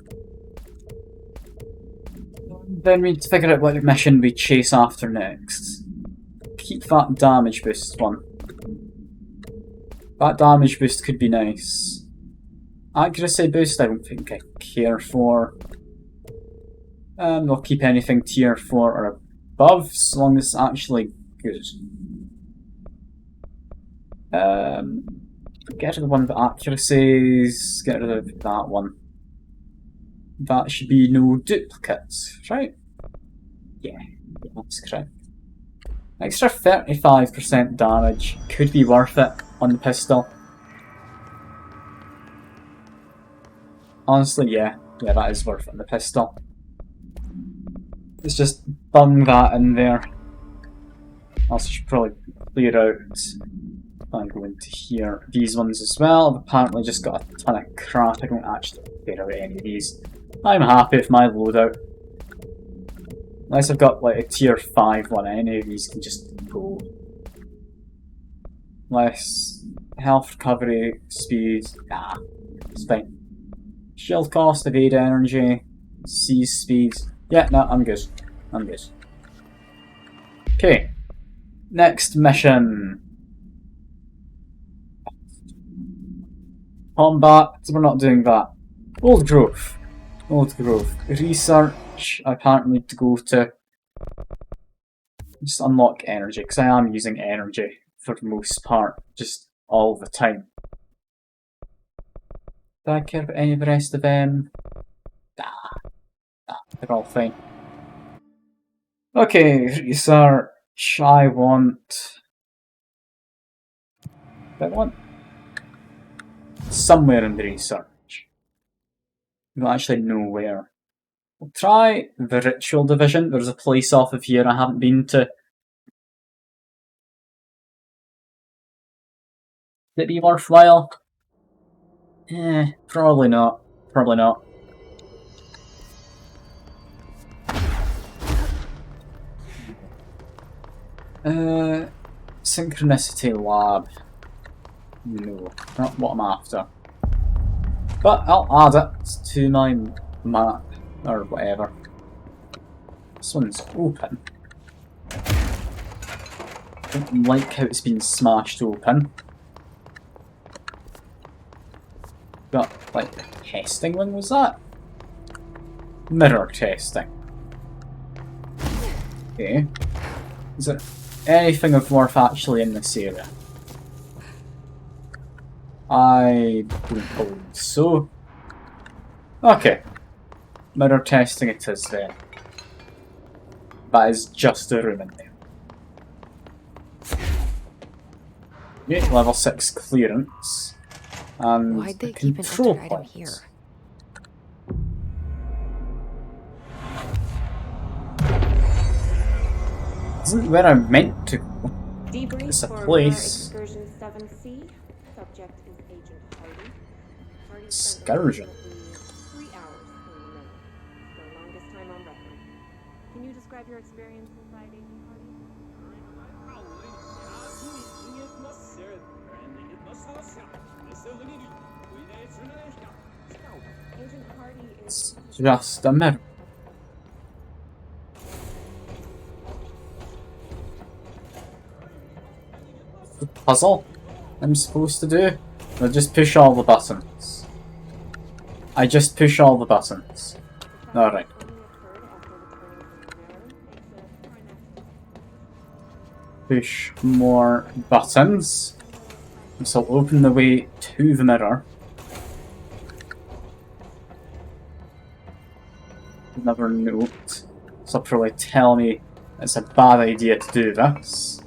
Then we need to figure out what mission we chase after next. Keep that damage boost one. That damage boost could be nice. Accuracy boost I don't think I care for. I'll keep anything tier 4 or above, as long as it's actually good. Get rid of the one with accuracies, get rid of that one. That should be no duplicates, right? Yeah, that's correct. Extra 35% damage could be worth it on the pistol. Honestly, yeah, that is worth it on the pistol. Let's just bung that in there. Also should probably clear out and go into here. These ones as well. I've apparently just got a ton of crap. I don't actually care about any of these. I'm happy with my loadout. Unless I've got a tier 5 one, any of these can just go. Less health recovery, speed, it's fine. Shield cost, evade energy, seize speed. Yeah, no, I'm good. I'm good. Okay. Next mission. Combat, we're not doing that. Old Grove. Old Grove. Research, I apparently need to go to just unlock energy, because I am using energy for the most part, just all the time. Do I care about any of the rest of them? They're all fine. Okay, research, I want somewhere in the research. We don't actually know where. We'll try the ritual division. There's a place off of here I haven't been to. Could it be worthwhile? Probably not. Probably not. Synchronicity lab. No, not what I'm after. But I'll add it to my map, or whatever. This one's open. I don't like how it's been smashed open. Got, testing one was that? mirror testing. Okay. Is there anything of worth actually in this area? I don't believe so. Okay. Mirror testing it is then. That is just a room in there. Okay, level 6 clearance. And Why'd they the keep an control extra item points. here? Isn't where I'm meant to go. Debrief It's a for place. Excursion 7C. Subject is Agent Hardy. Hardy spent Excursion. approximately 3 hours in the mirror. The longest time on record. Can you describe your experience inside Agent Hardy? Agent Hardy is It's just a mirror. The puzzle I'm supposed to do? I just push all the buttons. I just push all the buttons. Alright. Push more buttons. This will open the way to the mirror. Another note. This will probably tell me it's a bad idea to do this.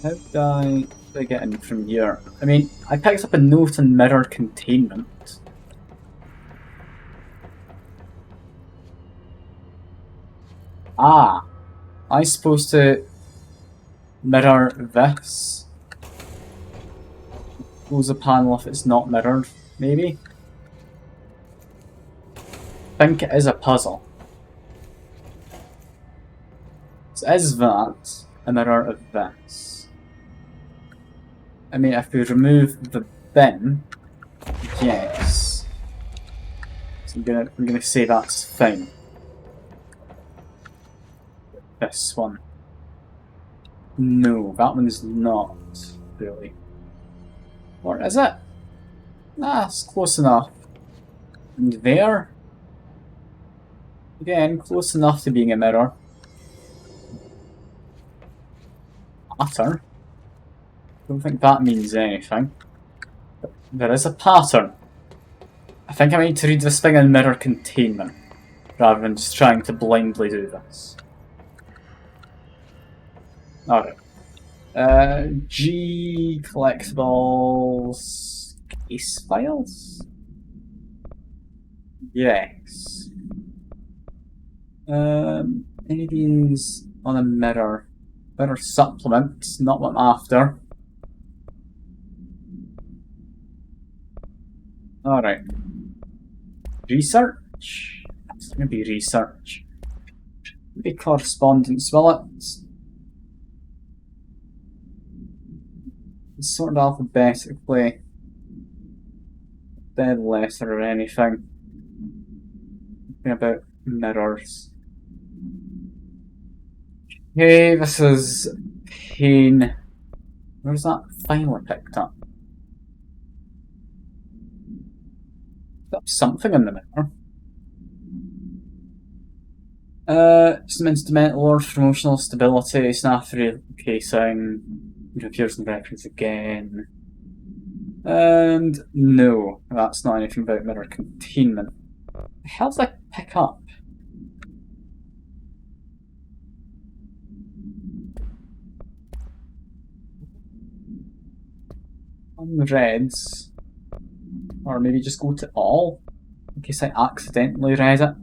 How do I get in from here? I mean, I picked up a note on mirror containment. Ah, I'm supposed to mirror this. Close the panel if it's not mirrored, maybe? I think it is a puzzle. So is that a mirror of this? I mean, if we remove the bin, yes. So I'm gonna say that's fine. This one. No, that one's not really. Or is it? Ah, it's close enough. And there? Again, close enough to being a mirror. Pattern? Don't think that means anything. But there is a pattern. I think I need to read this thing in mirror containment, rather than just trying to blindly do this. Alright. G collectibles case files? Yes. Any of these on a mirror? Mirror supplements, not what I'm after. Alright. Research? It's gonna be research. Maybe correspondence, will it? It's sort of alphabetically. Dead letter or anything. Something about mirrors. Okay, this is pain. Where's that finally picked up? Got something in the mirror. Some instrumental or promotional stability, snafu casing, it appears in reference again. And no, that's not anything about mirror containment. The hell did I pick up? On the reds. Or maybe just go to all, in case I accidentally read it.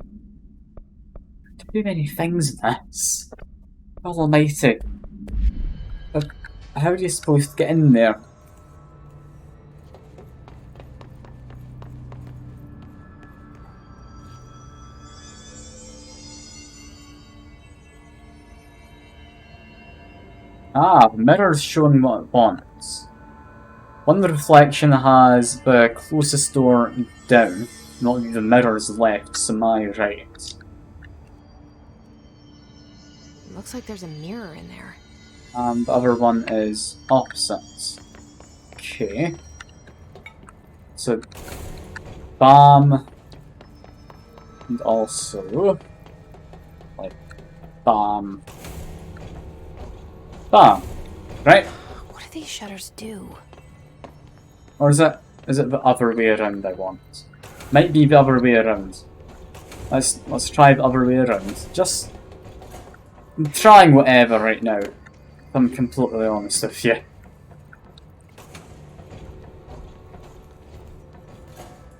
Too many things in this. God almighty. But how are you supposed to get in there? Ah, the mirror's showing what it wants. One reflection has the closest door down, not the mirrors left, so my right. Looks like there's a mirror in there. And the other one is opposites. Okay. So bam. And also, like, bam. Bam. Right? What do these shutters do? Or is it the other way around I want? Might be the other way around. Let's try the other way around. Just I'm trying whatever right now. If I'm completely honest with you.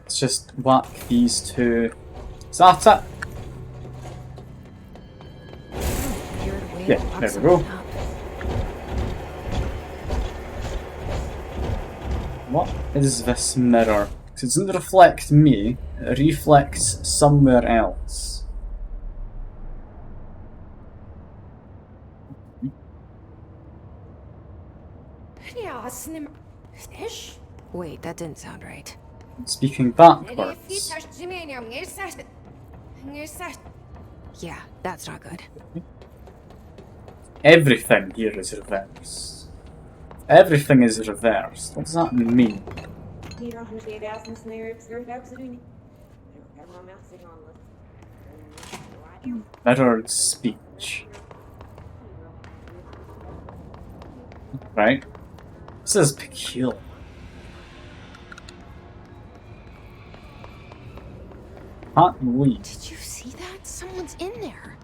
Let's just whack these two. Is that it? Yeah, there we go. What is this mirror? Because it doesn't reflect me, it reflects somewhere else. Wait, that didn't sound right. Speaking backwards. Yeah, that's not good. Everything here is reversed. Everything is reversed. What does that mean? Mirrored speech. Right? This is peculiar. Can't leave. Did you see that? Someone's in there.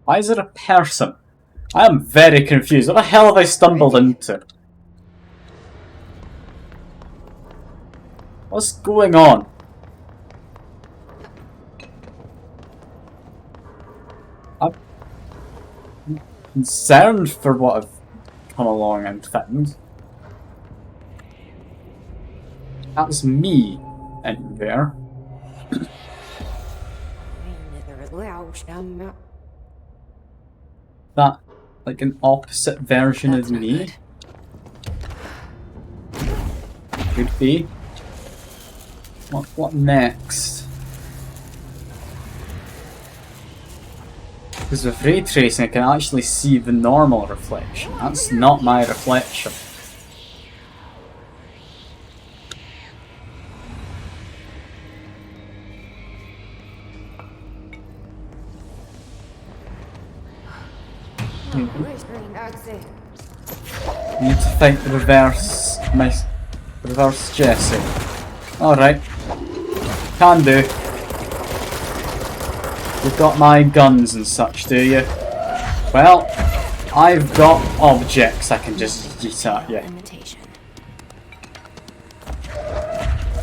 Why is it a person? I am very confused. What the hell have I stumbled into? What's going on? I'm concerned for what I've come along and found. That's me in there. That, like an opposite version of me? Could be. What next? Because with ray tracing I can actually see the normal reflection. That's not my reflection. I need to fight the reverse Jesse. Alright. Can do. You've got my guns and such, do you? Well, I've got objects I can just yeet at you.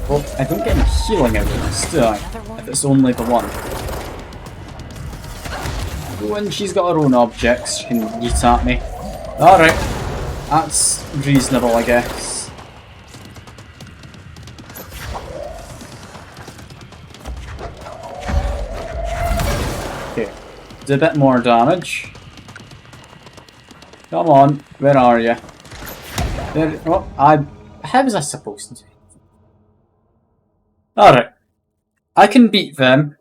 Well, I don't get any healing out of this, do I? If it's only the one. When she's got her own objects, she can yeet at me. Alright. That's reasonable, I guess. Okay. Do a bit more damage. Come on, where are you? There, oh, how was I supposed to do it? Alright. I can beat them.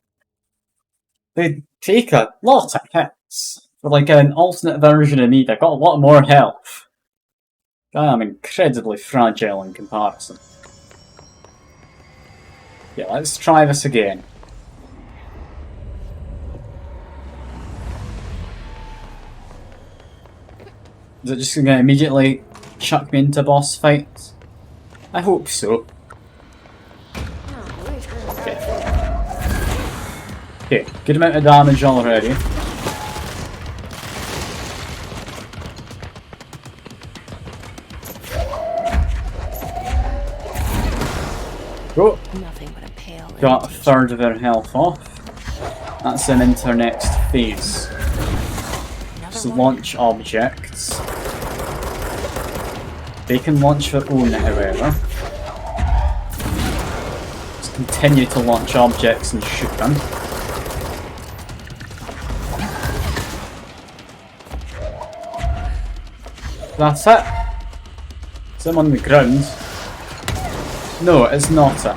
They take a lot of hits. For like an alternate version of me, they've got a lot more health. I am incredibly fragile in comparison. Yeah, let's try this again. Is it just going to immediately chuck me into boss fights? I hope so. Okay, good amount of damage already. Go. Got a third of their health off. That's them into their next phase. Just launch objects. They can launch their own, however. Just continue to launch objects and shoot them. That's it. Is them on the ground? No, it's not it.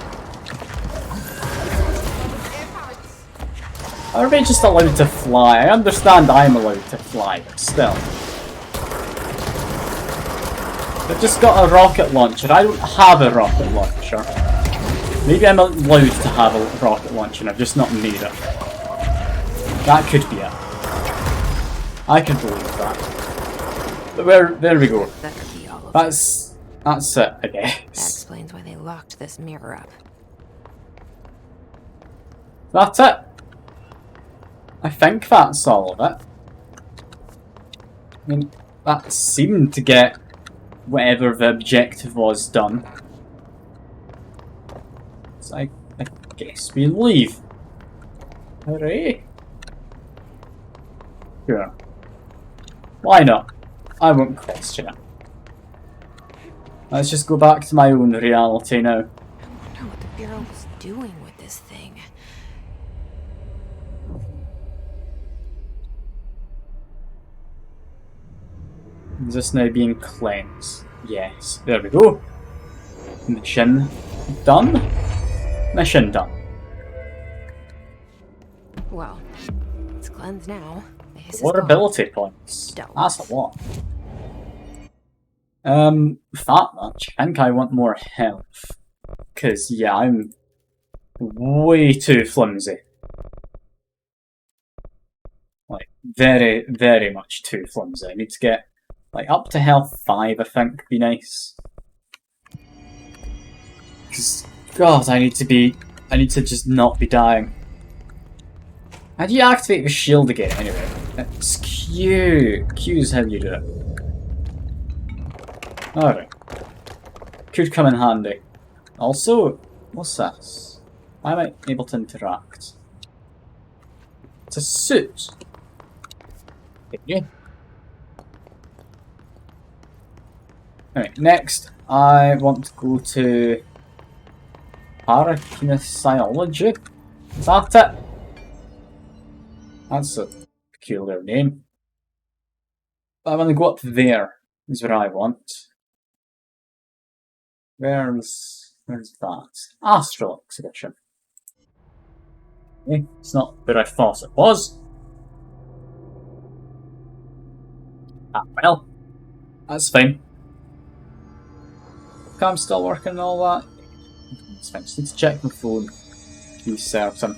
Are they just allowed to fly? I understand I'm allowed to fly, but still. I've just got a rocket launcher. I don't have a rocket launcher. Maybe I'm allowed to have a rocket launcher and I've just not made it. That could be it. I can believe that. But there we go. That could be all of That's it, I That guess. explains why they locked this mirror up. That's it. I think that's all of it. I mean, that seemed to get whatever the objective was done. So I guess we leave. Hooray! Sure. Why not? I won't question it. Let's just go back to my own reality now. I wonder what the Bureau was doing with this thing. Is this now being cleansed? Yes. There we go. Mission done. Mission done. Well, it's cleansed now. The hiss is What gone. ability points? That's a lot. That much. I think I want more health. Cause yeah, I'm way too flimsy. Like, very, very much too flimsy. I need to get, like, up to health 5, I think, be nice. Cause, God, I need to just not be dying. How do you activate the shield again, anyway? It's Q. Q is how you do it. Alright. Could come in handy. Also, what's this? Why am I able to interact? It's a suit. Okay. Alright, next I want to go to parakinesiology. Is that it? That's a peculiar name. But I want to go up there, is where I want. Where's that? Astral Exhibition. Okay, it's not where I thought it was. Ah, well. That's fine. Okay, I'm still working and all that. It's fine. Just need to check my phone. Be certain.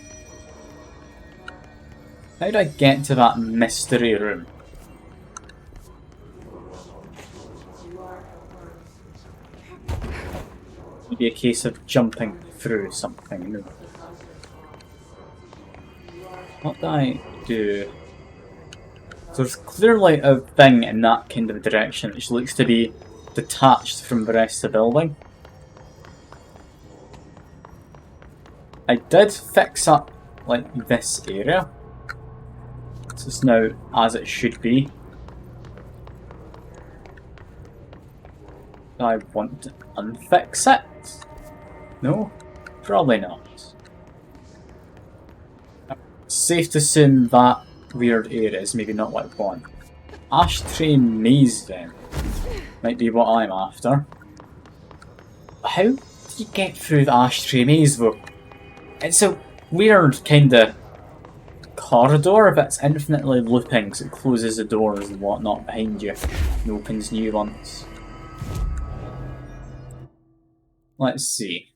How do I get to that mystery room? Maybe a case of jumping through something. No. What do I do? So there's clearly a thing in that kind of direction which looks to be detached from the rest of the building. I did fix up, like, this area. So it's now as it should be. I want to unfix it? No? Probably not. It's safe to assume that weird area is maybe not what I want. Ashtray maze then. Might be what I'm after. How do you get through the ashtray maze though? It's a weird kinda corridor that's infinitely looping, so it closes the doors and whatnot behind you and opens new ones. Let's see.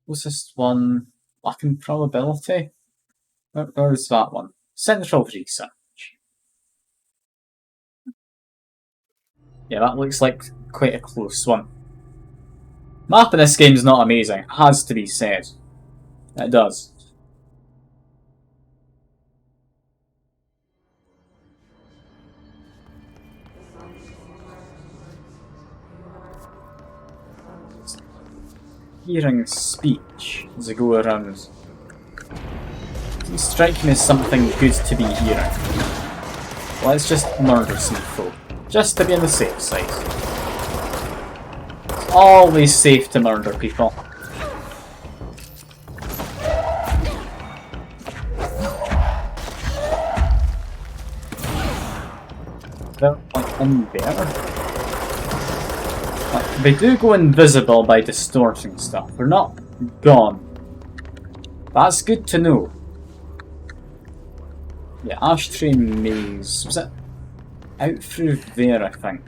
What's this one? Lacking probability? Where's that one? Central research. Yeah, that looks like quite a close one. Map in this game is not amazing, it has to be said. It does. Hearing speech as I go around. Doesn't strike me as something good to be hearing. Let's just murder some folk, just to be on the safe side. It's always safe to murder people. They're like in there. Like, they do go invisible by distorting stuff. They're not gone. That's good to know. Yeah, ashtray maze. Was it out through there, I think.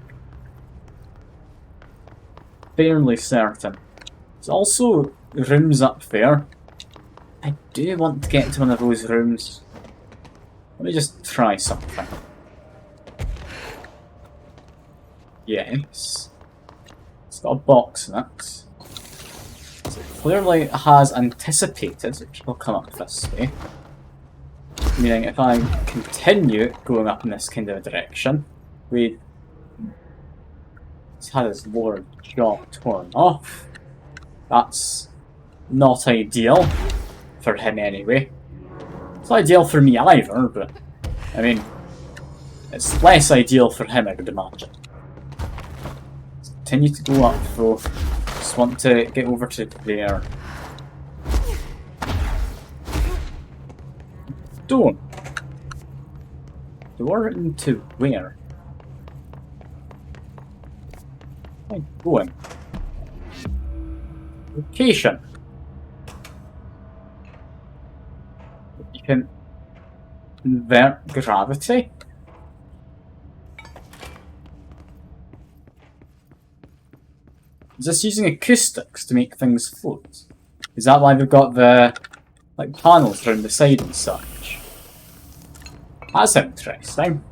Fairly certain. There's also rooms up there. I do want to get to one of those rooms. Let me just try something. Yes. It's got a box in it. So it clearly has anticipated that people come up this way. Meaning if I continue going up in this kind of a direction, he's had his lower jaw torn off. That's not ideal for him anyway. It's not ideal for me either, but I mean, it's less ideal for him, I would imagine. Let's continue to go up though. Just want to get over to there. Door. Door into where? Where am I going? Location. You can invert gravity. Is this using acoustics to make things float? Is that why we've got the like panels around the side and such? That's interesting.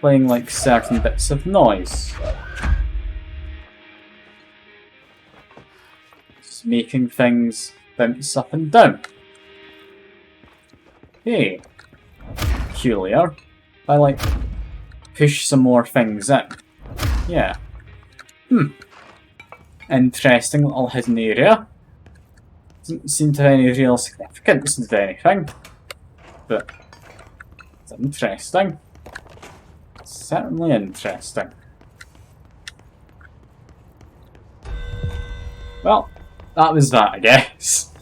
Playing like certain bits of noise. Just making things bounce up and down. Hey, peculiar. I like push some more things in. Yeah. Interesting little hidden area. Doesn't seem to have any real significance to anything, but it's interesting. Certainly interesting. Well, that was that, I guess.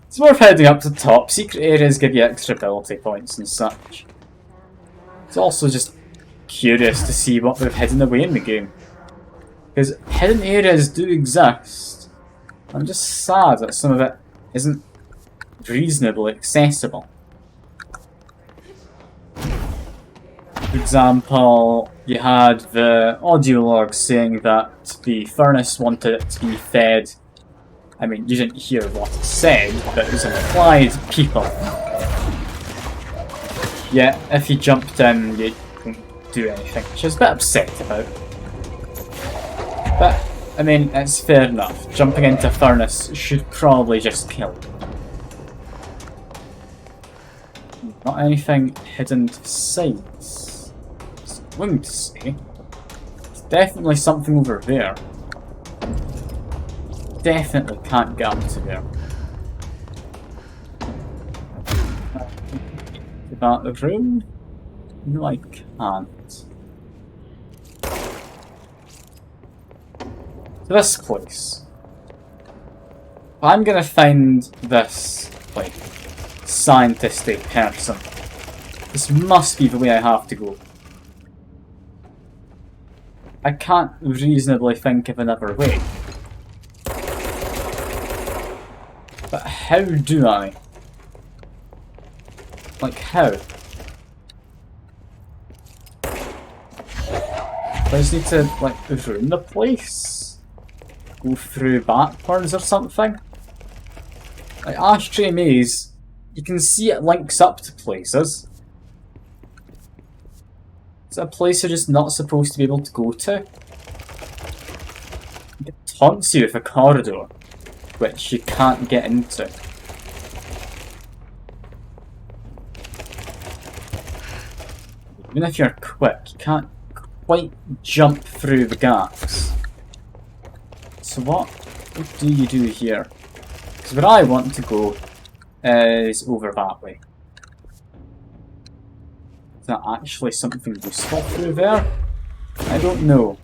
It's worth heading up to the top. Secret areas give you extra ability points and such. It's also just curious to see what they've hidden away in the game. Because hidden areas do exist. I'm just sad that some of it isn't reasonably accessible. For example, you had the audio log saying that the furnace wanted it to be fed. I mean, you didn't hear what it said, but it was implied people. Yeah, if you jumped in, you couldn't do anything, which I was a bit upset about. But, I mean, it's fair enough. Jumping into a furnace should probably just kill you. Not anything hidden to sides. It's going to say. There's definitely something over there. Definitely can't get up to there. About the room? No, I can't. This place. I'm gonna find this, like, scientisty person. This must be the way I have to go. I can't reasonably think of another way. But how do I? Like, how? I just need to, like, ruin the place? Go through backwards or something? Like, Ashtray Maze, you can see it links up to places. Is it a place you're just not supposed to be able to go to? It taunts you with a corridor, which you can't get into. Even if you're quick, you can't quite jump through the gaps. So what do you do here? Because where I want to go is over that way. Is that actually something useful through there? I don't know.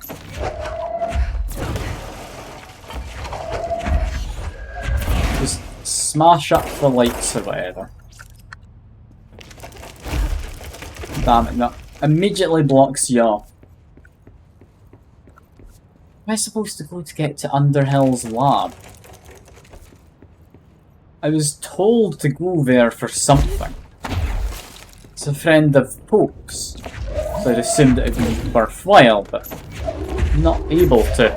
Just smash up the lights or whatever. Damn it, that immediately blocks you off. Where am I supposed to go to get to Underhill's lab? I was told to go there for something. It's a friend of Pope's, so I'd assumed it would be worthwhile, but I'm not able to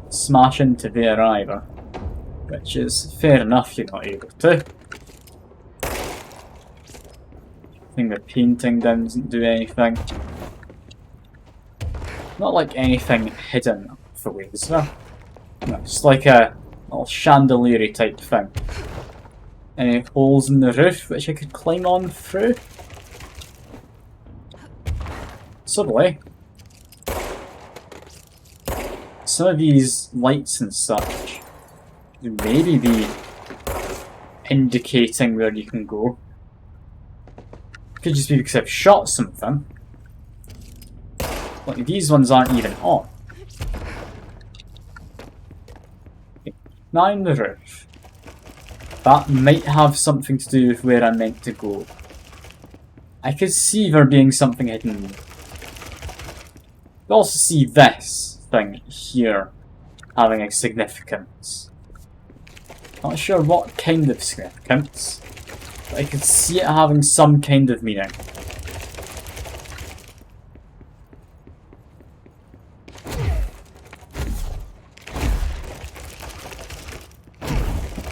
smash into there either. Which is fair enough, you're not able to. I think the painting doesn't do anything. Not like anything hidden for ways, there. No, just like a little chandelier type thing. Any holes in the roof which I could climb on through? Suddenly, some of these lights and such maybe be indicating where you can go. Could just be because I've shot something. Like these ones aren't even on. Okay, now in the roof. That might have something to do with where I'm meant to go. I could see there being something hidden. You also see this thing here having a significance. Not sure what kind of significance, but I could see it having some kind of meaning.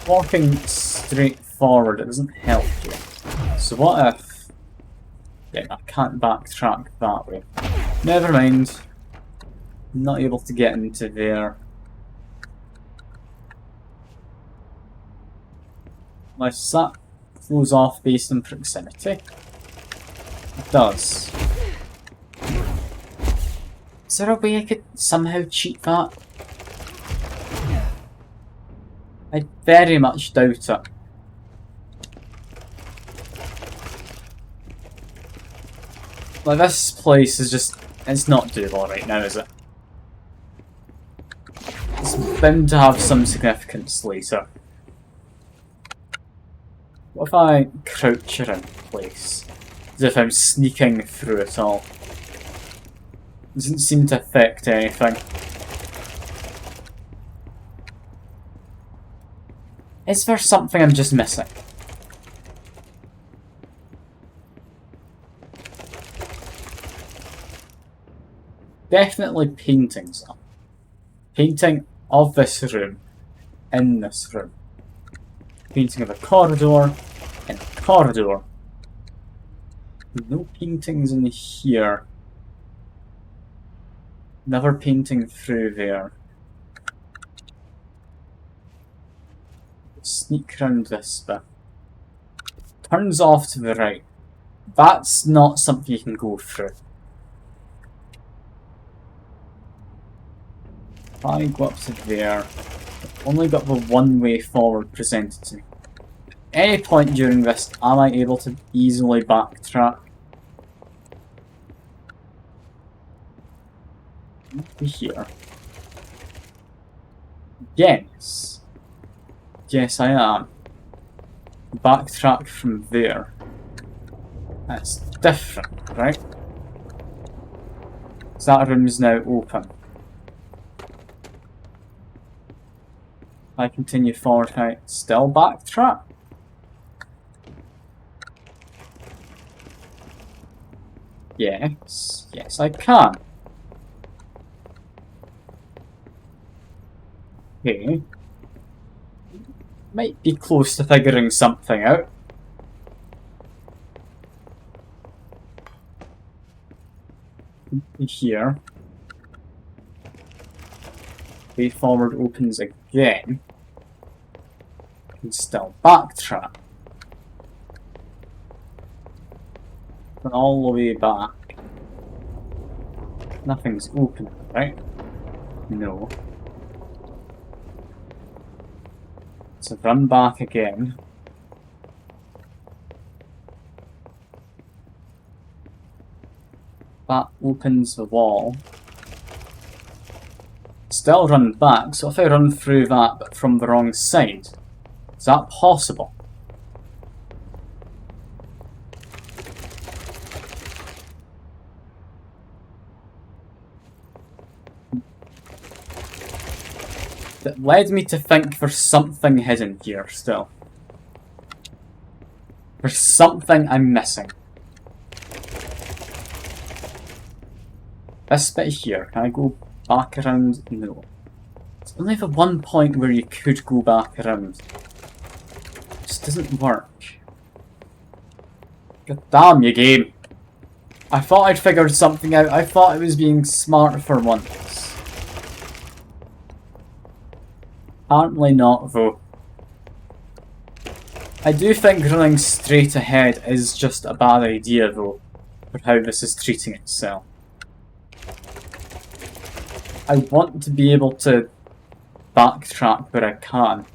Walking straight forward, it doesn't help you. So what if... Yeah, I can't backtrack that way. Never mind. I'm not able to get into there. Unless that flows off based on proximity. It does. Is there a way I could somehow cheat that? I very much doubt it. Like, this place is just... it's not doable right now, is it? It's bound to have some significance later. What if I crouch it in place? As if I'm sneaking through it all. Doesn't seem to affect anything. Is there something I'm just missing? Definitely paintings. Painting of this room. In this room. Painting of a corridor. In a corridor. No paintings in here. Never painting through there. Sneak round this bit. Turns off to the right. That's not something you can go through. If I go up to there, I've only got the one way forward presented to me. At any point during this, am I able to easily backtrack? Here. Yes. Yes, I am. Backtrack from there. That's different, right? So that room is now open. If I continue forward, can I still backtrack? Yes. Yes, I can. Okay. Might be close to figuring something out. Here. Way forward opens again. Can still backtrack. But all the way back. Nothing's open, right? No. So run back again. That opens the wall. Still run back, so if I run through that but from the wrong side, is that possible? that led me to think there's something hidden here still. There's something I'm missing. This bit here, can I go back around? No. There's only the one point where you could go back around. It just doesn't work. God damn you, game. I thought I'd figured something out. I thought I was being smart for once. Apparently not, though. I do think running straight ahead is just a bad idea, though, for how this is treating itself. I want to be able to backtrack where I can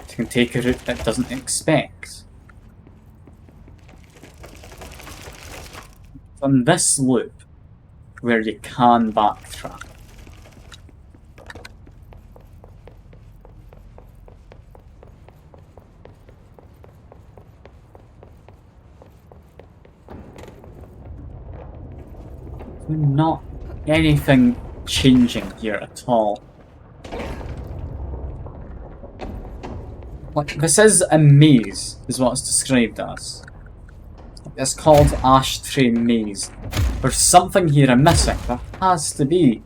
to take a route it doesn't expect. On this loop, where you can backtrack. Not anything changing here at all. Like, this is a maze, is what it's described as. It's called Ashtray Maze. There's something here I'm missing. There has to be.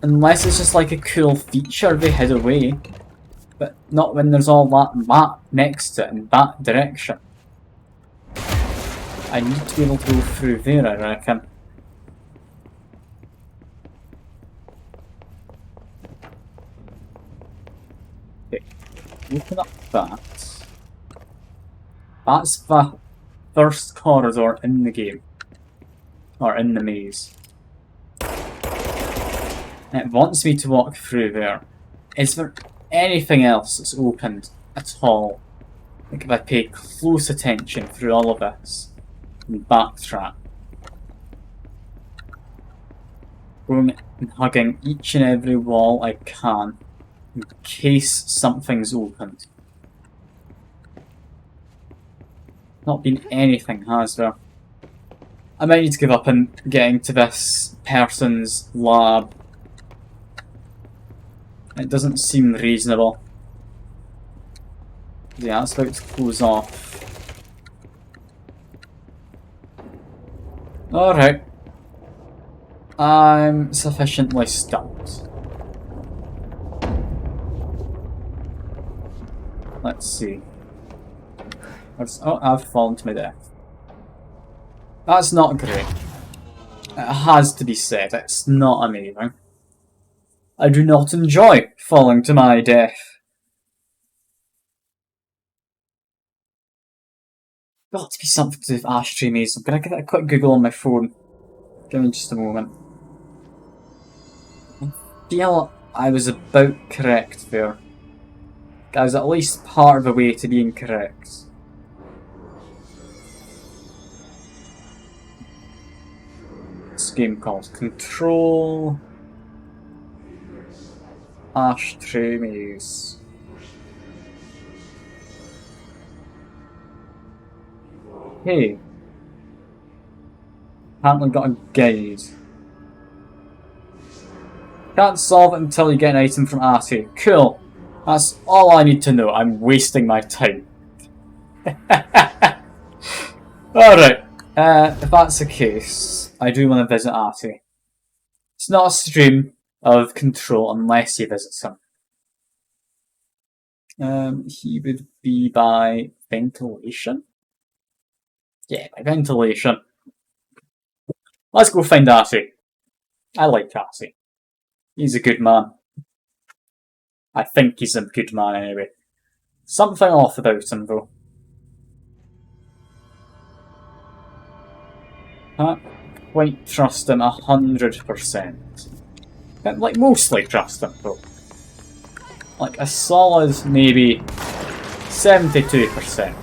Unless it's just like a cool feature they hid away. But not when there's all that map next to it in that direction. I need to be able to go through there, I reckon. Okay, open up that. That's the first corridor in the game. Or in the maze. And it wants me to walk through there. Is there anything else that's opened at all? Like if I pay close attention through all of this and backtrack. Going and hugging each and every wall I can in case something's opened. Not been anything, has there? I might need to give up on getting to this person's lab. It doesn't seem reasonable. Yeah, it's about to close off. Alright. I'm sufficiently stumped. Let's see. Oh, I've fallen to my death. That's not great. It has to be said, it's not amazing. I do not enjoy falling to my death. Got to be something to do with Ashtray Maze. I'm gonna give it a quick Google on my phone. Give me just a moment. I feel I was about correct there. I was at least part of the way to being correct. This game called Control Ashtray Maze. Hey, apparently got a guide. Can't solve it until you get an item from Artie. Cool. That's all I need to know. I'm wasting my time. Alright. If that's the case, I do want to visit Artie. It's not a stream of Control unless you visit him. He would be by ventilation? Yeah, by ventilation. Let's go find Artie. I like Artie. He's a good man. I think he's a good man anyway. Something off about him though. Can't quite trust him 100%. Can't, like, mostly trust him though. Like a solid maybe 72%.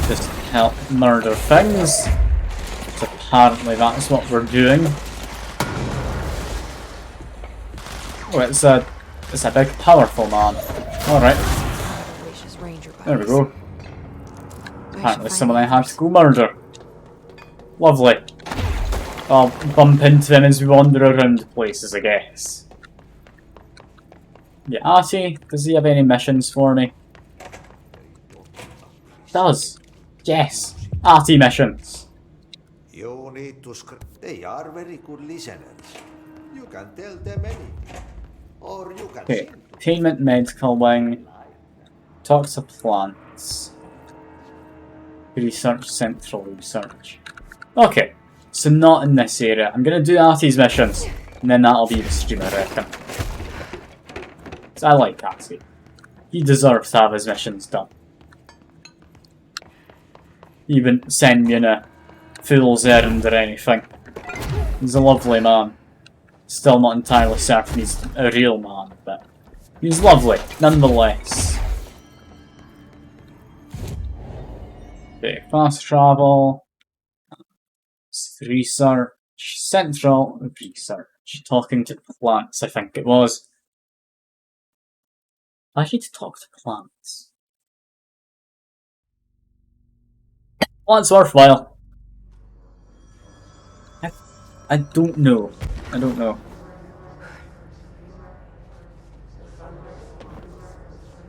Just help murder things. So apparently that's what we're doing. Oh, it's a big, powerful man. Alright. There we go. Apparently someone I have to go murder. Lovely. I'll bump into them as we wander around places, I guess. Yeah, Artie, does he have any missions for me? Does. Yes. Artie missions. You need to They are very good listeners. You can tell them anything. Or you can Okay. Payment medical wing. Talk to plants. Research central research. Okay. So not in this area. I'm gonna do Artie's missions. And then that'll be the stream, I reckon. I like Artie. He deserves to have his missions done. He wouldn't send me on a fool's errand or anything. He's a lovely man. Still not entirely certain he's a real man, but he's lovely, nonetheless. Okay, fast travel. Research. Central research. Talking to plants, I think it was. I need to talk to plants. Plants worthwhile. I don't know. I don't know.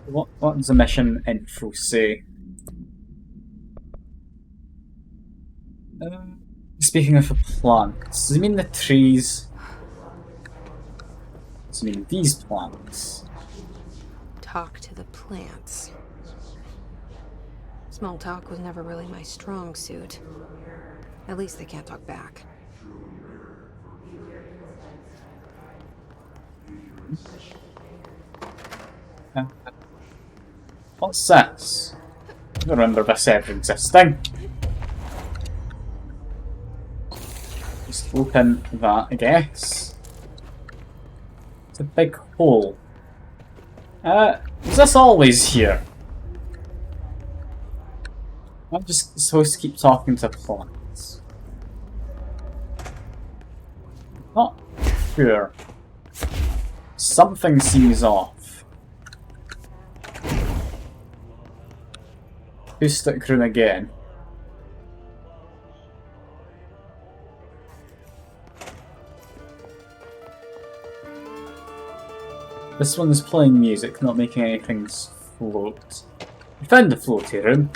What does the mission info say? Speaking of the plants, does it mean the trees? Does it mean these plants? Talk to the plants. Small talk was never really my strong suit. At least they can't talk back. What's this? I don't remember this ever existing. Just open that, I guess. It's a big hole. Is this always here? I'm just supposed to keep talking to plants. Not sure. Something seems off. Acoustic room again. This one's playing music, not making anything float. We found the floaty room.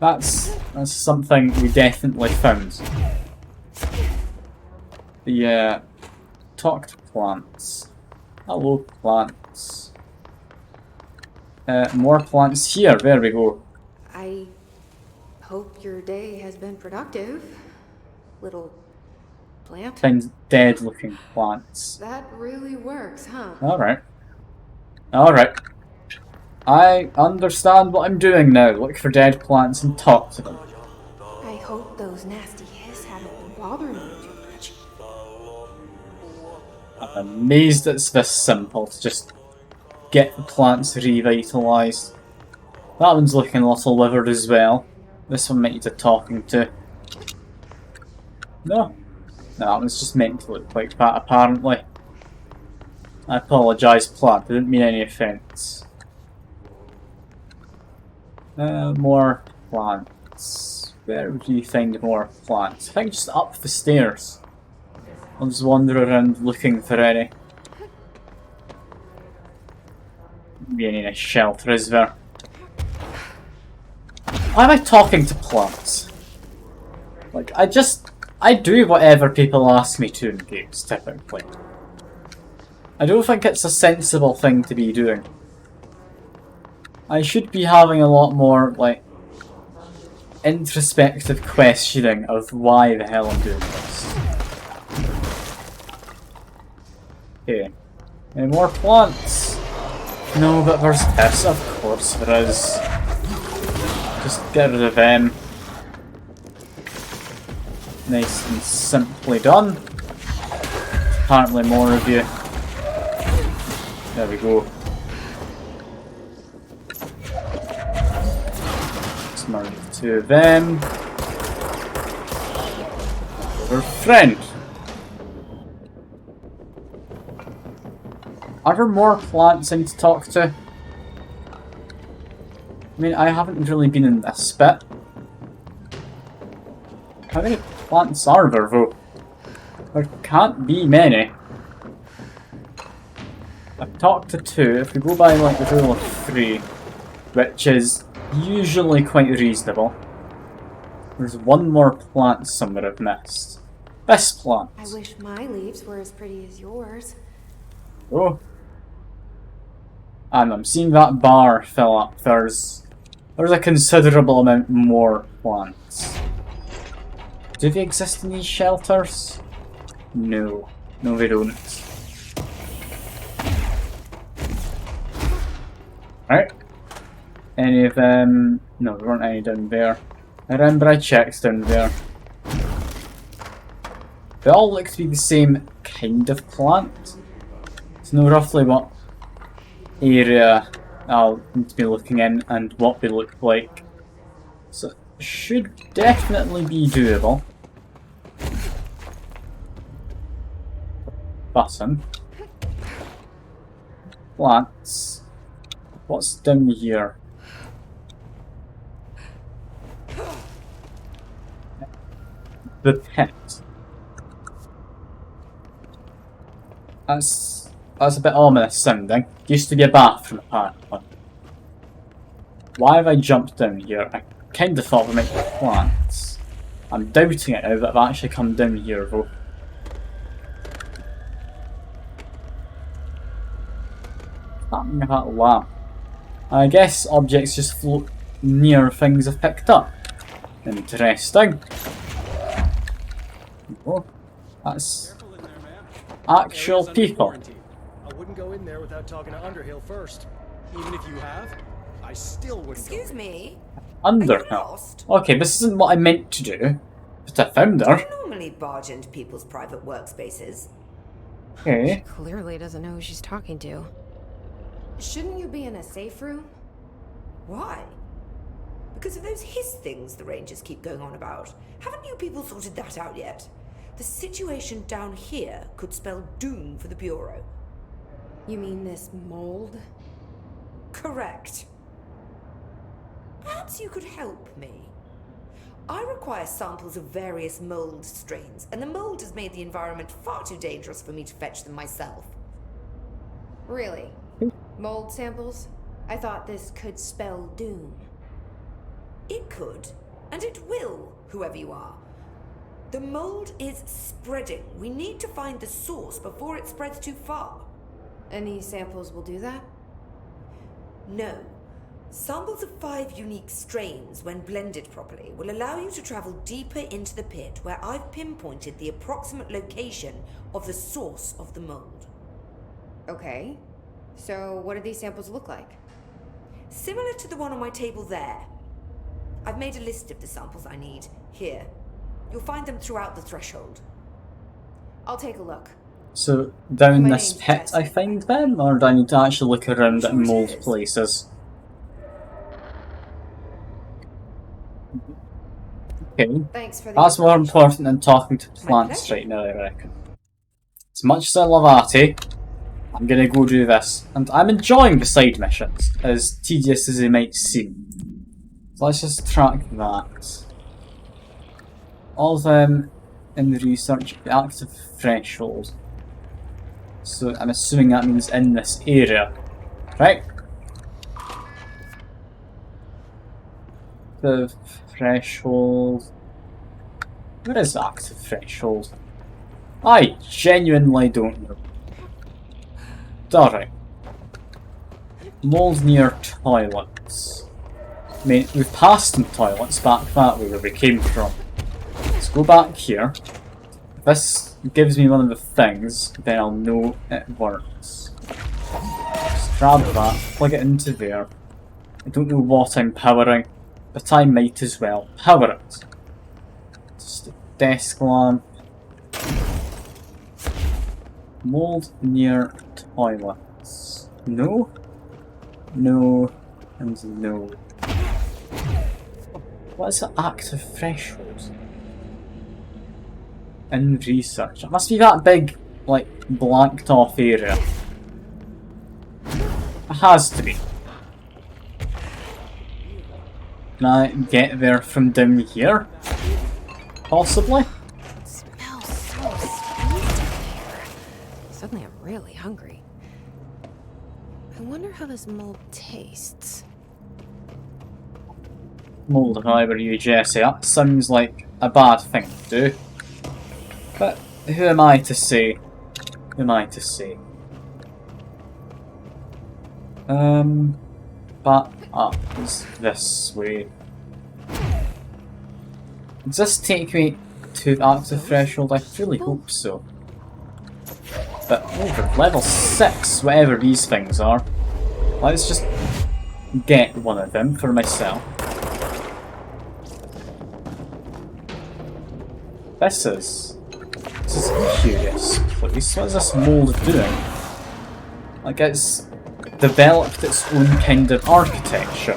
That's something we definitely found. The talk to plants. Hello, plants. More plants here. There we go. I hope your day has been productive, little plant. Find dead-looking plants. That really works, huh? Alright. Alright. I understand what I'm doing now. Look for dead plants and talk to them. I hope those nasty hiss haven't been bothering you too much. I'm amazed it's this simple to just get the plants revitalised. That one's looking a little withered as well. This one might need a talking to. No. No, that one's just meant to look like that, apparently. I apologise, plant. I didn't mean any offence. More plants. Where do you find more plants? I think just up the stairs. I'll just wander around looking for any. Maybe any nice shelter is there. Why am I talking to plants? Like, I do whatever people ask me to in games, typically. I don't think it's a sensible thing to be doing. I should be having a lot more, like, introspective questioning of why the hell I'm doing this. Okay. Any more plants? No, but there's this, of course there is. Just get rid of them. Nice and simply done. Apparently more of you. There we go. Let's murder the two of them. Our friend. Are there more plants I need to talk to? I mean, I haven't really been in this bit. How many plants are there though? There can't be many. I've talked to 2. If we go by like the rule of 3, which is usually quite reasonable. There's one more plant somewhere I've missed. This plant. I wish my leaves were as pretty as yours. Oh. And I'm seeing that bar fill up. There's a considerable amount more plants. Do they exist in these shelters? No. No, they don't. Right. Any of them? No, there weren't any down there. I remember I checked down there. They all look to be the same kind of plant. So know roughly what area I'll need to be looking in and what they look like. So it should definitely be doable. Button. Plants. What's down here? The pit. That's a bit ominous sounding. Used to be a bathroom apparently. Why have I jumped down here? I kind of thought we might be plants. I'm doubting it now that I've actually come down here though. What's happening with that lamp? I guess objects just float near things I've picked up. Interesting. Oh, that's actual people. I wouldn't go in there without talking to Underhill first. Even if you have, I still wouldn't. Excuse me. Underhill. Okay, this isn't what I meant to do, but I found her. Do you normally barge into people's private workspaces? Okay. She clearly doesn't know who she's talking to. Shouldn't you be in a safe room? Why? Because of those hiss things the Rangers keep going on about. Haven't you people sorted that out yet? The situation down here could spell doom for the Bureau. You mean this mold? Correct. Perhaps you could help me. I require samples of various mold strains, and the mold has made the environment far too dangerous for me to fetch them myself. Really? Mold samples? I thought this could spell doom. It could, and it will, whoever you are. The mold is spreading. We need to find the source before it spreads too far. Any samples will do that? No. Samples of 5 unique strains, when blended properly, will allow you to travel deeper into the pit where I've pinpointed the approximate location of the source of the mold. Okay. So what do these samples look like? Similar to the one on my table there. I've made a list of the samples I need. Here. You'll find them throughout the threshold. I'll take a look. So, down this pit I find them, or do I need to actually look around at mold places? Okay. Thanks for the That's more important than talking to plants right now, I reckon. As much as I love Artie, I'm gonna go do this. And I'm enjoying the side missions, as tedious as they might seem. So let's just track that. All of them in the research, the active threshold. So I'm assuming that means in this area, right? The threshold. Where is the active threshold? I genuinely don't know. Alright. Mold near toilets. I mean, we've passed some toilets back that way where we came from. Let's go back here. If this gives me one of the things, then I'll know it works. Just grab that, plug it into there. I don't know what I'm powering, but I might as well power it. Just a desk lamp. Mold near toilets. No, no, and no. What is the active threshold? In research. It must be that big, like, blanked off area. It has to be. Can I get there from down here? Possibly? It smells so sweet in here. Suddenly I'm really hungry. I wonder how this mold tastes. Mold if I were you, Jesse. That sounds like a bad thing to do. But who am I to say? Who am I to say? But up is this way. Does this take me to the active threshold? I really hope so. But over level 6, whatever these things are. Let's just get one of them for myself. This is a curious place. What is this mold doing? Like it's developed its own kind of architecture.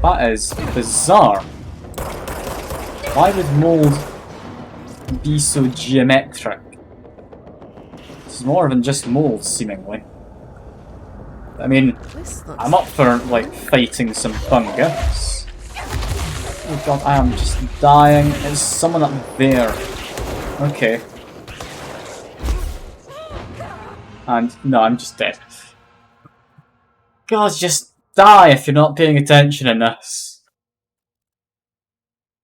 That is bizarre. Why would mold be so geometric? It's more than just mold, seemingly. I mean, I'm up for like fighting some fungus. Oh god, I am just dying. There's someone up there. Okay. And no, I'm just dead. God, just die if you're not paying attention in this.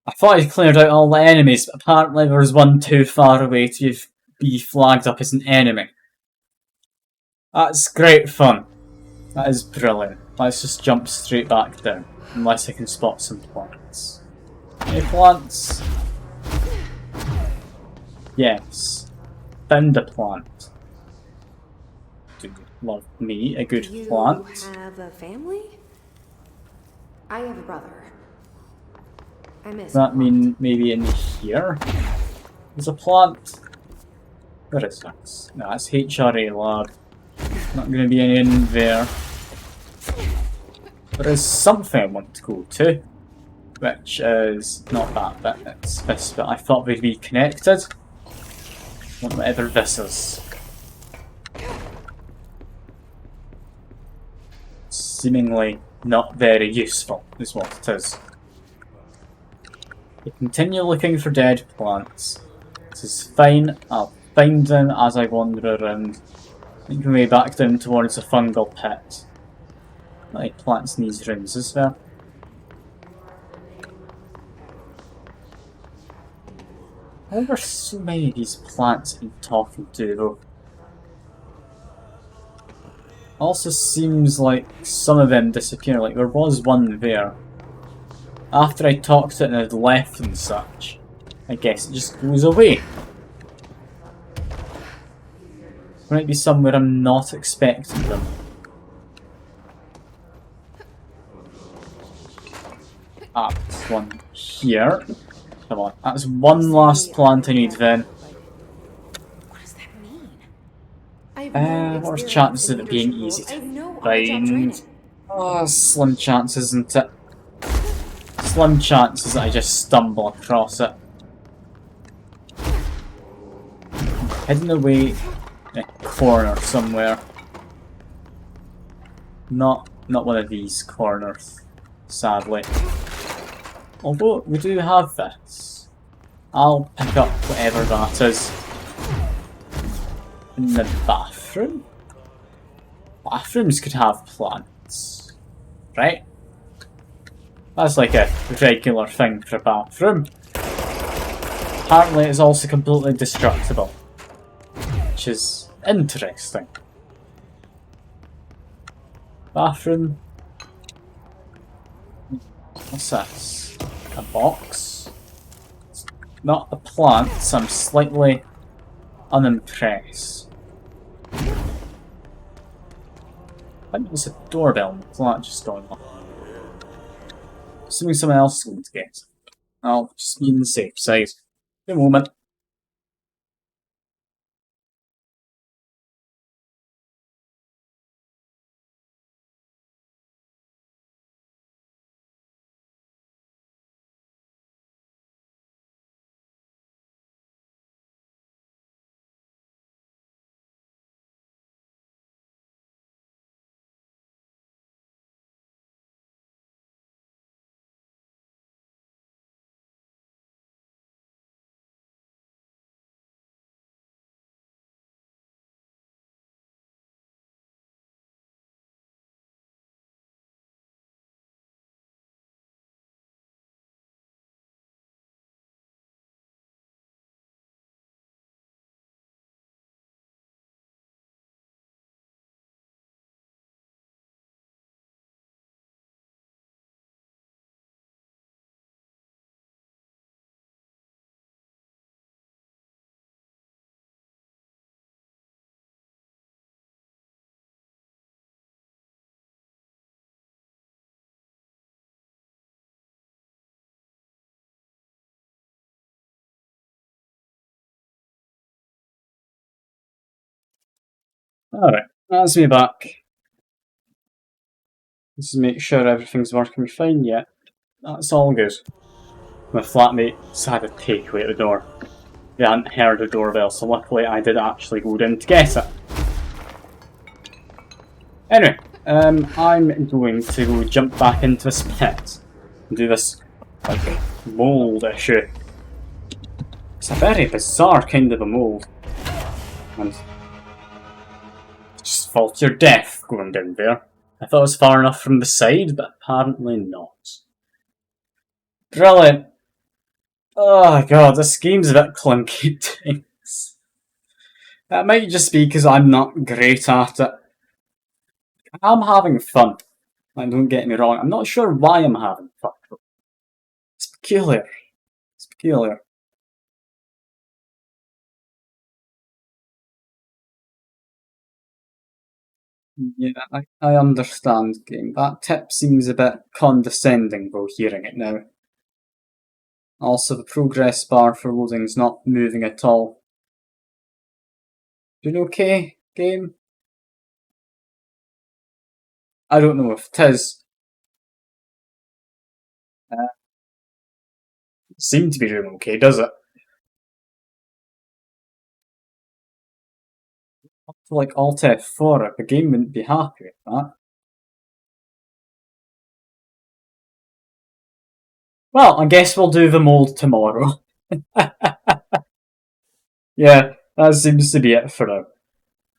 I thought I'd cleared out all the enemies, but apparently there was one too far away to be flagged up as an enemy. That's great fun. That is brilliant. Let's just jump straight back down, unless I can spot some plants. Any plants? Yes. Found a plant. Do love me a good plant. You have a family? I have a brother. I miss Does that mean maybe in here? There's a plant. Where is that? No, that's HRA lab. Not going to be any in there. There is something I want to go to, which is not that bit, it's this bit. I thought they'd be connected. Whatever this is. Seemingly not very useful, is what it is. You continue looking for dead plants. This is fine, I'll find them as I wander around. Make my way back down towards the fungal pit. Like plants in these rooms as well. Why are there so many of these plants I'm talking to though? Also seems like some of them disappear, like there was one there. After I talked to it and had left and such, I guess it just goes away. Might be somewhere I'm not expecting them. Ah, there's one here. Come on, that's one last plant I need then. What does that mean? What are chances of it being easy to find? Oh, slim chances, isn't it? Slim chances that I just stumble across it. Hidden away in a corner somewhere. Not one of these corners, sadly. Although we do have this. I'll pick up whatever that is. In the bathroom? Bathrooms could have plants, right? That's like a regular thing for a bathroom. Apparently it's also completely destructible, which is interesting. Bathroom. What's this? A box? It's not a plant, so I'm slightly unimpressed. I think there's a doorbell and the plant just going off. Assuming someone else is going to get it. I'll just be on the safe side. In a moment. Alright, that's me back. Just make sure everything's working fine yet. That's all good. My flatmates had a takeaway at the door. They hadn't heard the doorbell, so luckily I did actually go down to get it. Anyway, I'm going to go jump back into this pit and do this, like, mould issue. It's a very bizarre kind of a mould. And just fall to your death going down there. I thought it was far enough from the side, but apparently not. Brilliant. Oh god, this game's a bit clunky at times. That might just be because I'm not great at it. I'm having fun. Like, don't get me wrong, I'm not sure why I'm having fun. It's peculiar. It's peculiar. Yeah, I understand, game. That tip seems a bit condescending though, hearing it now. Also, the progress bar for loading's not moving at all. Doing okay, game? I don't know if it is. It seemed to be doing okay, does it? Up to like Alt F4, the game wouldn't be happy with that. Well, I guess we'll do the mold tomorrow. Yeah, that seems to be it for now.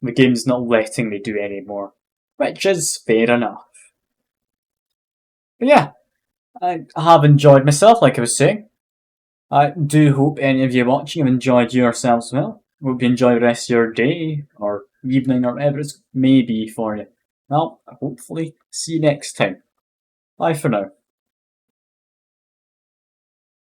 The game's not letting me do any more, which is fair enough. But yeah, I have enjoyed myself, like I was saying. I do hope any of you watching have enjoyed yourselves well. Hope you enjoy the rest of your day, or evening, or whatever it may be for you. Well, hopefully, see you next time. Bye for now.